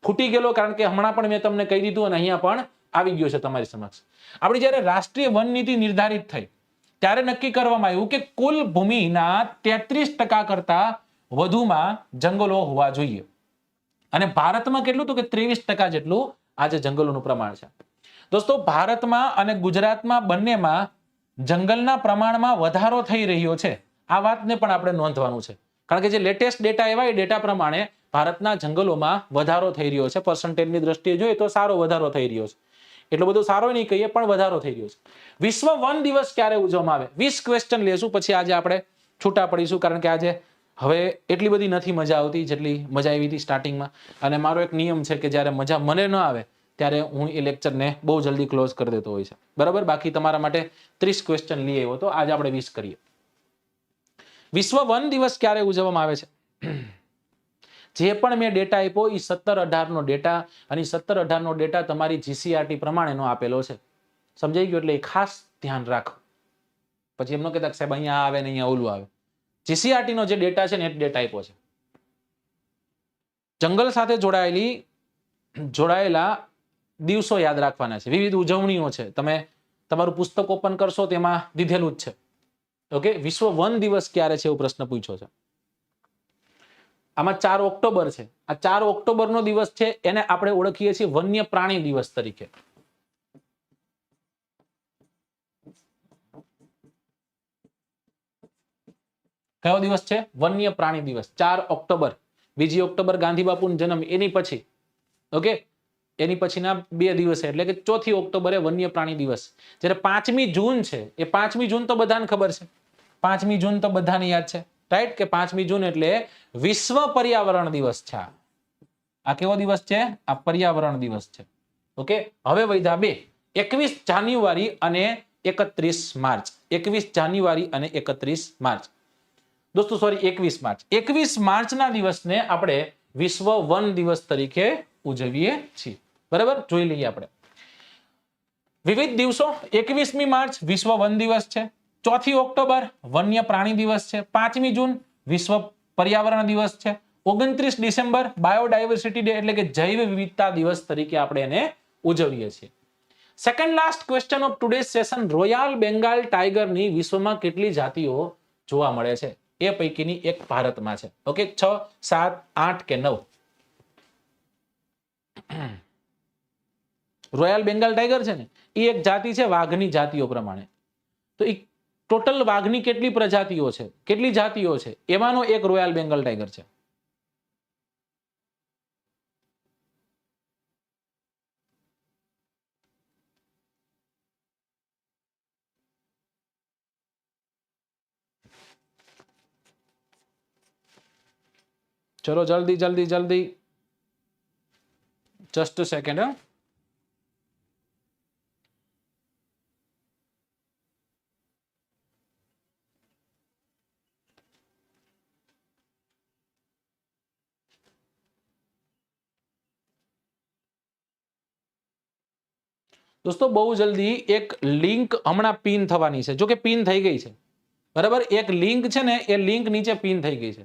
A: ફૂટી ગયેલો, કારણ કે હમણાં પણ મેં તમને કહી દીધું અને અહીંયા પણ આવી ગયો છે તમારી સમક્ષ. આપણી જ્યારે રાષ્ટ્રીય વન નીતિ નિર્ધારિત થઈ ત્યારે નક્કી કરવામાં આવ્યું કે કુલ ભૂમિના 33% કરતા વધુમાં જંગલો હોવા જોઈએ. અને ભારતમાં કેટલું તો કે 23% જેટલું આજે જંગલોનું પ્રમાણ છે. દોસ્તો ભારતમાં અને ગુજરાતમાં બંનેમાં જંગલના પ્રમાણમાં વધારો થઈ રહ્યો છે. આ વાતને પણ આપણે નોંધવાનું છે, કારણ કે જે લેટેસ્ટ ડેટા એવા એ ડેટા પ્રમાણે ભારતના જંગલોમાં વધારો થઈ રહ્યો છે. પર્સન્ટેજની દ્રષ્ટિએ જોઈએ તો સારો વધારો થઈ રહ્યો છે. એટલો બધો સારો નહીં કહીએ, પણ વધારો થઈ રહ્યો છે. વિશ્વ વન દિવસ ક્યારે ઉજવવામાં આવે? 20 ક્વેશ્ચન લેશું, પછી આજે આપણે છૂટા પડીશું, કારણ કે આજે હવે એટલી બધી નથી મજા આવતી જેટલી મજા આવી હતી સ્ટાર્ટિંગમાં. અને મારો એક નિયમ છે કે જ્યારે મજા મને ન આવે ત્યારે હું એ લેક્ચરને બહુ જલ્દી ક્લોઝ કરી દેતો હોય છે, બરાબર. બાકી તમારા માટે 30 ક્વેશ્ચન લઈ આવ્યો તો આજે આપણે 20 કરીએ. વિશ્વ વન દિવસ ક્યારે ઉજવવામાં આવે છે? જે પણ મેં ડેટા આપ્યો એ 17-18 નો ડેટા, અને 17-18 નો ડેટા તમારી GCRT પ્રમાણેનો આપેલો છે. સમજાઈ ગયો? એટલે એ ખાસ ધ્યાન રાખો. પછી એમ ન કહેતા સાહેબ અહીંયા આવે ને અહીંયા ઓલું આવે. GCRT નો જે ડેટા છે ને એ ડેટા આપ્યો છે. જંગલ સાથે જોડાયેલા દિવસો યાદ રાખવાના છે. વિવિધ ઉજવણીઓ છે. તમે તમારું પુસ્તક ઓપન કરશો તેમાં દીધેલું જ છે. ઓકે, વિશ્વ વન દિવસ ક્યારે છે એવો પ્રશ્ન પૂછ્યો છે. આમાં 4 ઓક્ટોબર છે. આ 4 ઓક્ટોબર નો દિવસ છે એને આપણે ઓળખીએ છીએ વન્ય પ્રાણી દિવસ તરીકે. કયો દિવસ છે? વન્ય પ્રાણી દિવસ. 4 ઓક્ટોબર. 2 ઓક્ટોબર ગાંધી બાપુનો જન્મ, એની પછી ઓકે એની પછીના 2 દિવસ એટલે કે 4 ઓક્ટોબરે વન્ય પ્રાણી દિવસ. જ્યારે 5મી જૂન છે, એ 5મી જૂન તો બધાને ખબર છે. 5મી જૂન તો બધાને યાદ છે, રાઈટ? કે 5મી જૂન એટલે વિશ્વ પર્યાવરણ દિવસ છે. આ કેવો દિવસ છે? આ પર્યાવરણ દિવસ છે. ઓકે, હવે વધ્યા 2, 21 જાન્યુઆરી અને 31 માર્ચ. 21 જાન્યુઆરી અને 31 માર્ચ. દોસ્તો સોરી 21 માર્ચ. 21 માર્ચના દિવસને આપણે વિશ્વ વન દિવસ તરીકે ઉજવીએ છીએ, બરાબર. જોઈ લઈએ આપણે વિવિધ દિવસો. 21મી માર્ચ વિશ્વ વન દિવસ છે. 4 ઓક્ટોબર વન્ય પ્રાણી દિવસ છે. 5મી જૂન વિશ્વ પર્યાવરણ દિવસ છે. 29 ડિસેમ્બર બાયોડાયવર્સિટી ડે એટલે કે જૈવ વિવિધતા દિવસ તરીકે આપણે એને ઉજવીએ છીએ. Second last question of today session. Royal Bengal ટાઈગરની વિશ્વમાં કેટલી જાતિઓ જોવા મળે છે? એ પૈકીની એક ભારતમાં છે. ઓકે, 6, 7, 8 કે 9? રોયલ બેંગાલ ટાઈગર છે ને એ એક જાતિ છે વાઘની જાતિઓ પ્રમાણે. તો એ ટોટલ વાઘની કેટલી પ્રજાતિઓ છે, કેટલી જાતિઓ છે, એમાંનો એક રોયલ બેંગાલ ટાઈગર છે. ચલો જલ્દી જલ્દી જલ્દી, જસ્ટ સેકન્ડ. દોસ્તો બહુ જલ્દી એક લિંક હમણાં પિન થવાની છે. જો કે પિન થઈ ગઈ છે, બરાબર. એક લિંક છે ને એ લિંક નીચે પિન થઈ ગઈ છે.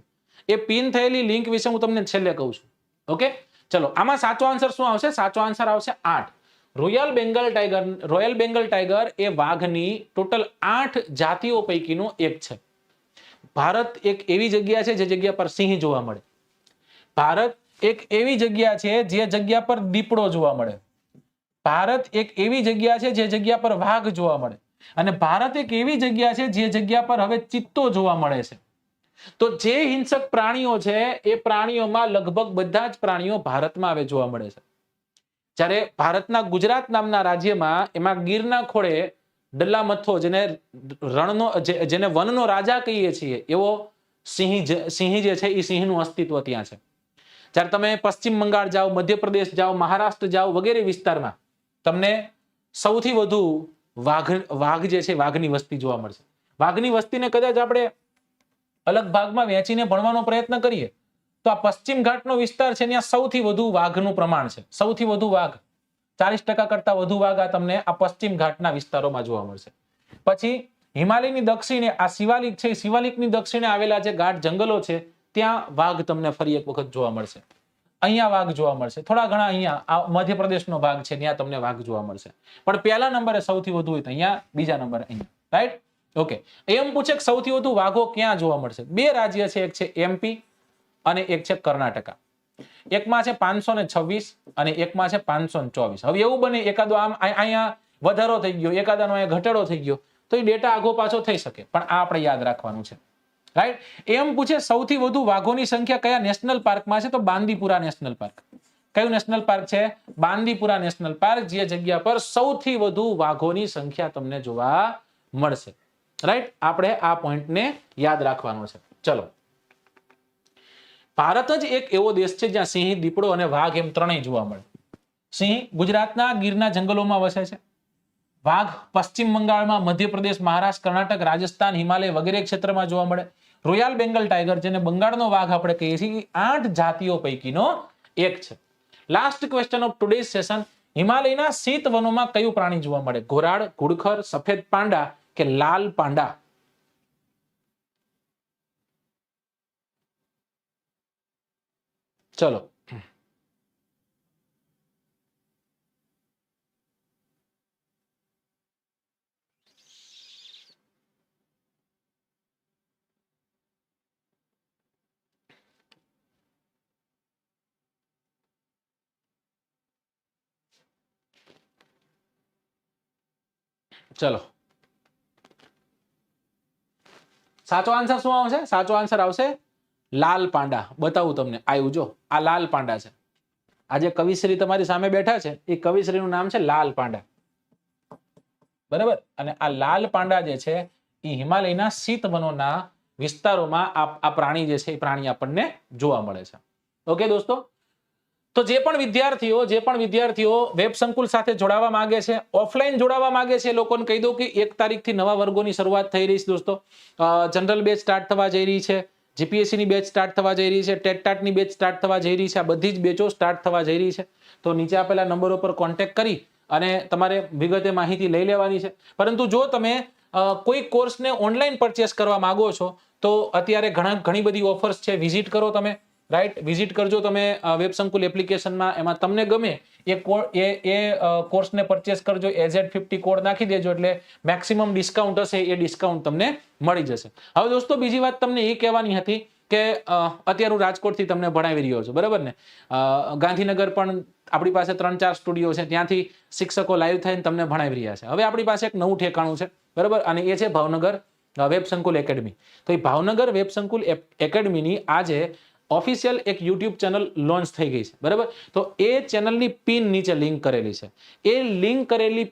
A: એ પિન થયેલી લિંક વિશે હું તમને છેલ્લે કહું છું. ઓકે, ચલો આમાં સાચો આન્સર શું આવશે? સાચો આન્સર આવશે 8. રોયલ બેંગલ ટાઈગર એ વાઘની ટોટલ 8 જાતિઓ પૈકીનો એક છે. ભારત એક એવી જગ્યા છે જે જગ્યા પર સિંહ જોવા મળે. ભારત એક એવી જગ્યા છે જે જગ્યા પર દીપડો જોવા મળે. ભારત એક એવી જગ્યા છે જે જગ્યા પર વાઘ જોવા મળે. અને ભારત એક એવી જગ્યા છે જે જગ્યા પર હવે ચિત્તો જોવા મળે છે. તો જે હિંસક પ્રાણીઓ છે એ પ્રાણીઓમાં લગભગ બધા જ પ્રાણીઓ ભારતમાં હવે જોવા મળે છે. જ્યારે ભારતના ગુજરાત નામના રાજ્યમાં એમાં ગીરના ખોળે ડલ્લામથ્થો, જેને વનનો રાજા કહીએ છીએ, એવો સિંહ જે છે એ સિંહનું અસ્તિત્વ ત્યાં છે. જ્યારે તમે પશ્ચિમ બંગાળ જાઓ, મધ્યપ્રદેશ જાઓ, મહારાષ્ટ્ર જાઓ વગેરે વિસ્તારમાં તમને સૌથી વધુ વાઘ જે છે વાઘની વસ્તી જોવા મળશે. વાઘની વસ્તીને કદાચ આપણે અલગ ભાગમાં વહેંચીને ભણવાનો પ્રયત્ન કરીએ તો આ પશ્ચિમ ઘાટનો વિસ્તાર છે ત્યાં સૌથી વધુ વાઘનું પ્રમાણ છે. સૌથી વધુ વાઘ, 40% કરતા વધુ વાઘ આ તમને આ પશ્ચિમ ઘાટના વિસ્તારોમાં જોવા મળશે. પછી હિમાલયની દક્ષિણે આ શિવાલિક છે, શિવાલિકની દક્ષિણે આવેલા જે ગાઢ જંગલો છે ત્યાં વાઘ તમને ફરી એક વખત જોવા મળશે. અહીંયા વાઘ જોવા મળશે, થોડા ઘણા અહીંયા મધ્યપ્રદેશનો ભાગ છે ત્યાં તમને વાઘ જોવા મળશે, પણ પહેલા નંબરે સૌથી વધુ હોય તો અહીંયા, બીજા નંબરે અહીંયા, રાઈટ? ઓકે, એમ પૂછે કે સૌથી વધુ વાઘો ક્યાં જોવા મળશે? બે રાજ્ય છે, એક છે એમપી અને એક છે કર્ણાટકા. એકમાં છે 526 અને એકમાં છે 524. હવે એવું બને એકાદો આમ અહીંયા વધારો થઈ ગયો, એકાદાનો અહીંયા ઘટાડો થઈ ગયો તો એ ડેટા આગો પાછો થઈ શકે, પણ આ આપણે યાદ રાખવાનું છે, રાઈટ? એમ પૂછે સૌથી વધુ વાઘોની સંખ્યા કયા નેશનલ પાર્કમાં છે? તો બાંદીપુરા નેશનલ પાર્ક. કયું નેશનલ પાર્ક છે? બાંદીપુરા નેશનલ પાર્ક, જે જગ્યા પર સૌથી વધુ વાઘોની સંખ્યા તમને જોવા મળશે, રાઈટ? આપણે આ પોઈન્ટને યાદ રાખવાનો છે. ચલો, ભારત જ એક એવો દેશ છે જ્યાં સિંહ, દીપડો અને વાઘ એમ ત્રણેય જોવા મળે. સિંહ ગુજરાતના ગીરના જંગલોમાં વસે છે. વાઘ પશ્ચિમ બંગાળમાં, મધ્યપ્રદેશ, મહારાષ્ટ્ર, કર્ણાટક, રાજસ્થાન, હિમાલય વગેરે ક્ષેત્રમાં જોવા મળે. રોયલ બેંગલ ટાઈગર, જેને બંગાળનો વાઘ આપણે કહીએ છીએ, 8 જાતિઓ પૈકીનો એક છે. Last question of today's session, હિમાલયના શીત વનોમાં કયું પ્રાણી જોવા મળે? ઘોરાડ, ઘુડખર, સફેદ પાંડા કે લાલ પાંડા? ચલો, ચલો, સાચો આન્સર શું આવશે? સાચો આન્સર આવશે લાલ પાંડા. બતાવું તમને, આવ્યું જો, આ લાલ પાંડા છે. આ જે કવિશ્રી તમારી સામે બેઠા છે એ કવિશ્રીનું નામ છે લાલ પાંડા, બરાબર? અને આ લાલ પાંડા જે છે એ હિમાલયના શીત વનોના વિસ્તારોમાં આ પ્રાણી જે છે એ પ્રાણી આપણને જોવા મળે છે. ઓકે દોસ્તો, તો જે પણ વિદ્યાર્થીઓ વેબ સંકુલ સાથે જોડાવા માંગે છે, ઓફલાઈન જોડાવા માંગે છે, લોકોને કહી દઉં કે 1 તારીખથી નવા વર્ગોની શરૂઆત થઈ રહી છે દોસ્તો. જનરલ બેચ સ્ટાર્ટ થવા જઈ રહી છે, જીપીએસસી ની બેચ સ્ટાર્ટ થવા જઈ રહી છે, ટેટ ની બેચ સ્ટાર્ટ થવા જઈ રહી છે. આ બધી જ બેચો સ્ટાર્ટ થવા જઈ રહી છે. તો નીચે આપેલા નંબરો પર કોન્ટેક્ટ કરી અને તમારે વિગતે માહિતી લઈ લેવાની છે. પરંતુ જો તમે કોઈ કોર્સને ઓનલાઈન પરચેસ કરવા માંગો છો તો અત્યારે ઘણી બધી ઓફર્સ છે. વિઝિટ કરો તમે, રાઈટ? વિઝિટ કરજો તમે વેબ સંકુલ એપ્લિકેશનમાં. એમાં તમને ગમે એ કોર્સને પરચેસ કરજો. AZ50 કોડ નાખી દેજો એટલે મેક્સિમમ ડિસ્કાઉન્ટ હશે એ ડિસ્કાઉન્ટ તમને મળી જશે. હવે દોસ્તો, બીજી વાત તમને એ કહેવાની હતી કે અત્યારે હું રાજકોટથી તમને ભણાવી રહ્યો છું, બરાબર ને? ગાંધીનગર પણ આપણી પાસે 3-4 સ્ટુડિયો છે, ત્યાંથી શિક્ષકો લાઈવ થઈને તમને ભણાવી રહ્યા છે. હવે આપણી પાસે એક નવું ઠેકાણું છે, બરાબર? અને એ છે ભાવનગર વેબ સંકુલ એકેડમી. તો એ ભાવનગર વેબ સંકુલ એકેડમીની આજે ઓફિશિયલ એક યુટ્યુબ ચેનલ લોન્ચ થઈ ગઈ છે, બરાબર? તો એ ચેનલની પિન નીચે લિંક કરેલી છે. એ લિંક કરેલી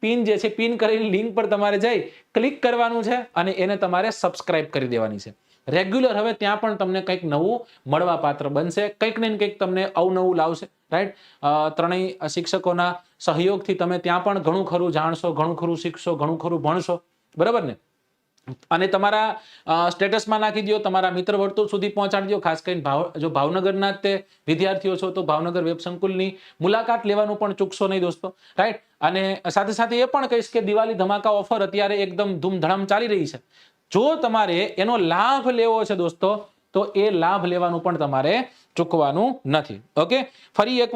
A: પિન જે છે, પિન કરેલી લિંક પર તમારે જઈ ક્લિક કરવાનું છે અને એને તમારે સબસ્ક્રાઇબ કરી દેવાની છે. રેગ્યુલર હવે ત્યાં પણ તમને કંઈક નવું મળવા પાત્ર બનશે, કંઈક ને કંઈક તમને અવનવું લાવશે, રાઈટ? ત્રણેય શિક્ષકોના સહયોગથી તમે ત્યાં પણ ઘણું ખરું જાણશો, ઘણું ખરું શીખશો, ઘણું ખરું ભણશો, બરાબર ને? અને તમારા સ્ટેટસમાં નાખી દો, તમારા મિત્ર વર્તુળ સુધી પહોંચાડી દો. ખાસ કરીને જો ભાવનગરના તે વિદ્યાર્થીઓ છો તો ભાવનગર વેબ સંકુલની મુલાકાત લેવાનું પણ ચૂકશો નહીં દોસ્તો, રાઈટ? અને સાથે સાથે એ પણ કહીશ કે દિવાળી ધમાકા ઓફર અત્યારે એકદમ ધૂમધડામ ચાલી રહી છે. જો તમારે એનો લાભ લેવો છે દોસ્તો, તો એ લાભ લેવાનું પણ તમારે ચૂકવાનું નથી. ઓકે, ફરી એક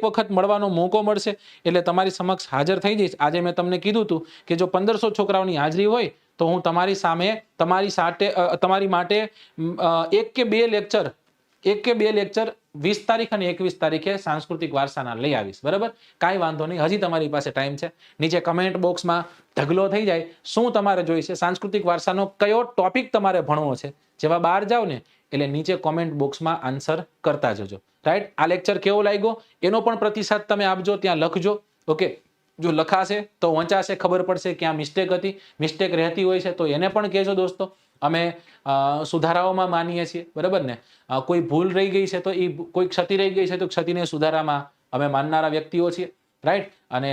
A: વખત મળવાનો મોકો મળશે એટલે તમારી સમક્ષ હાજર થઈ જઈશ. આજે મેં તમને કીધું હતું કે જો 1500 છોકરાઓની હાજરી હોય તો હું તમારી સામે તમારી માટે 1 કે 2 લેક્ચર 20 તારીખ અને 21 તારીખે સાંસ્કૃતિક વારસાના લઈ આવીશ, બરાબર? કાંઈ વાંધો નહીં, હજી તમારી પાસે ટાઈમ છે. નીચે કમેન્ટ બોક્સમાં ઢગલો થઈ જાય શું તમારે જોઈશે, સાંસ્કૃતિક વારસાનો કયો ટોપિક તમારે ભણવો છે. જેવા બહાર જાવ ને એટલે નીચે કોમેન્ટ બોક્સમાં આન્સર કરતા જજો, રાઈટ? આ લેક્ચર કેવો લાગ્યો એનો પણ પ્રતિસાદ તમે આપજો, ત્યાં લખજો. ઓકે, જો લખાશે તો વંચાશે, ખબર પડશે ક્યાં મિસ્ટેક હતી. મિસ્ટેક રહેતી હોય છે તો એને પણ કહેજો દોસ્તો. અમે સુધારાઓમાં માનીએ છીએ, બરાબર ને? કોઈ ભૂલ રહી ગઈ છે તો કોઈ ક્ષતિ રહી ગઈ છે તો ક્ષતિને સુધારામાં અમે માનનારા વ્યક્તિઓ છીએ, રાઈટ? અને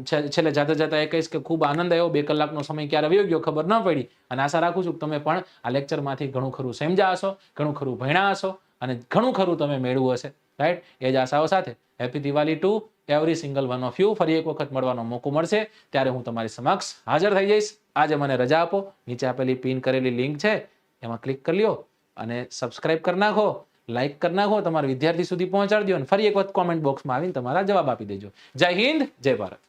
A: છેલ્લે જાતા એ કહીશ કે ખૂબ આનંદ આવ્યો. 2 કલાકનો સમય ક્યારે વયો ગયો ખબર ન પડી. અને આશા રાખું છું કે તમે પણ આ લેક્ચરમાંથી ઘણું ખરું સમજ્યા હશો, ઘણું ખરું ભણ્યા હશો અને ઘણું ખરું તમે મેળવ્યું હશે, રાઈટ? એ જ આશાઓ સાથે happy Diwali two every single one of you. ફરી એક વખત મળવાનો મોકો મળશે ત્યારે હું તમારી સમક્ષ હાજર થઈ જઈશ. આજે મને રજા આપો. નીચે આપેલી પિન કરેલી લિંક છે એમાં ક્લિક કરી લ્યો અને સબસ્ક્રાઇબ કરી નાખો, લાઈક કરી નાખો, તમારા વિદ્યાર્થી સુધી પહોંચાડી દો અને ફરી એક વખત કોમેન્ટ બોક્સમાં આવીને તમારા જવાબ આપી દેજો. જય હિન્દ, જય ભારત.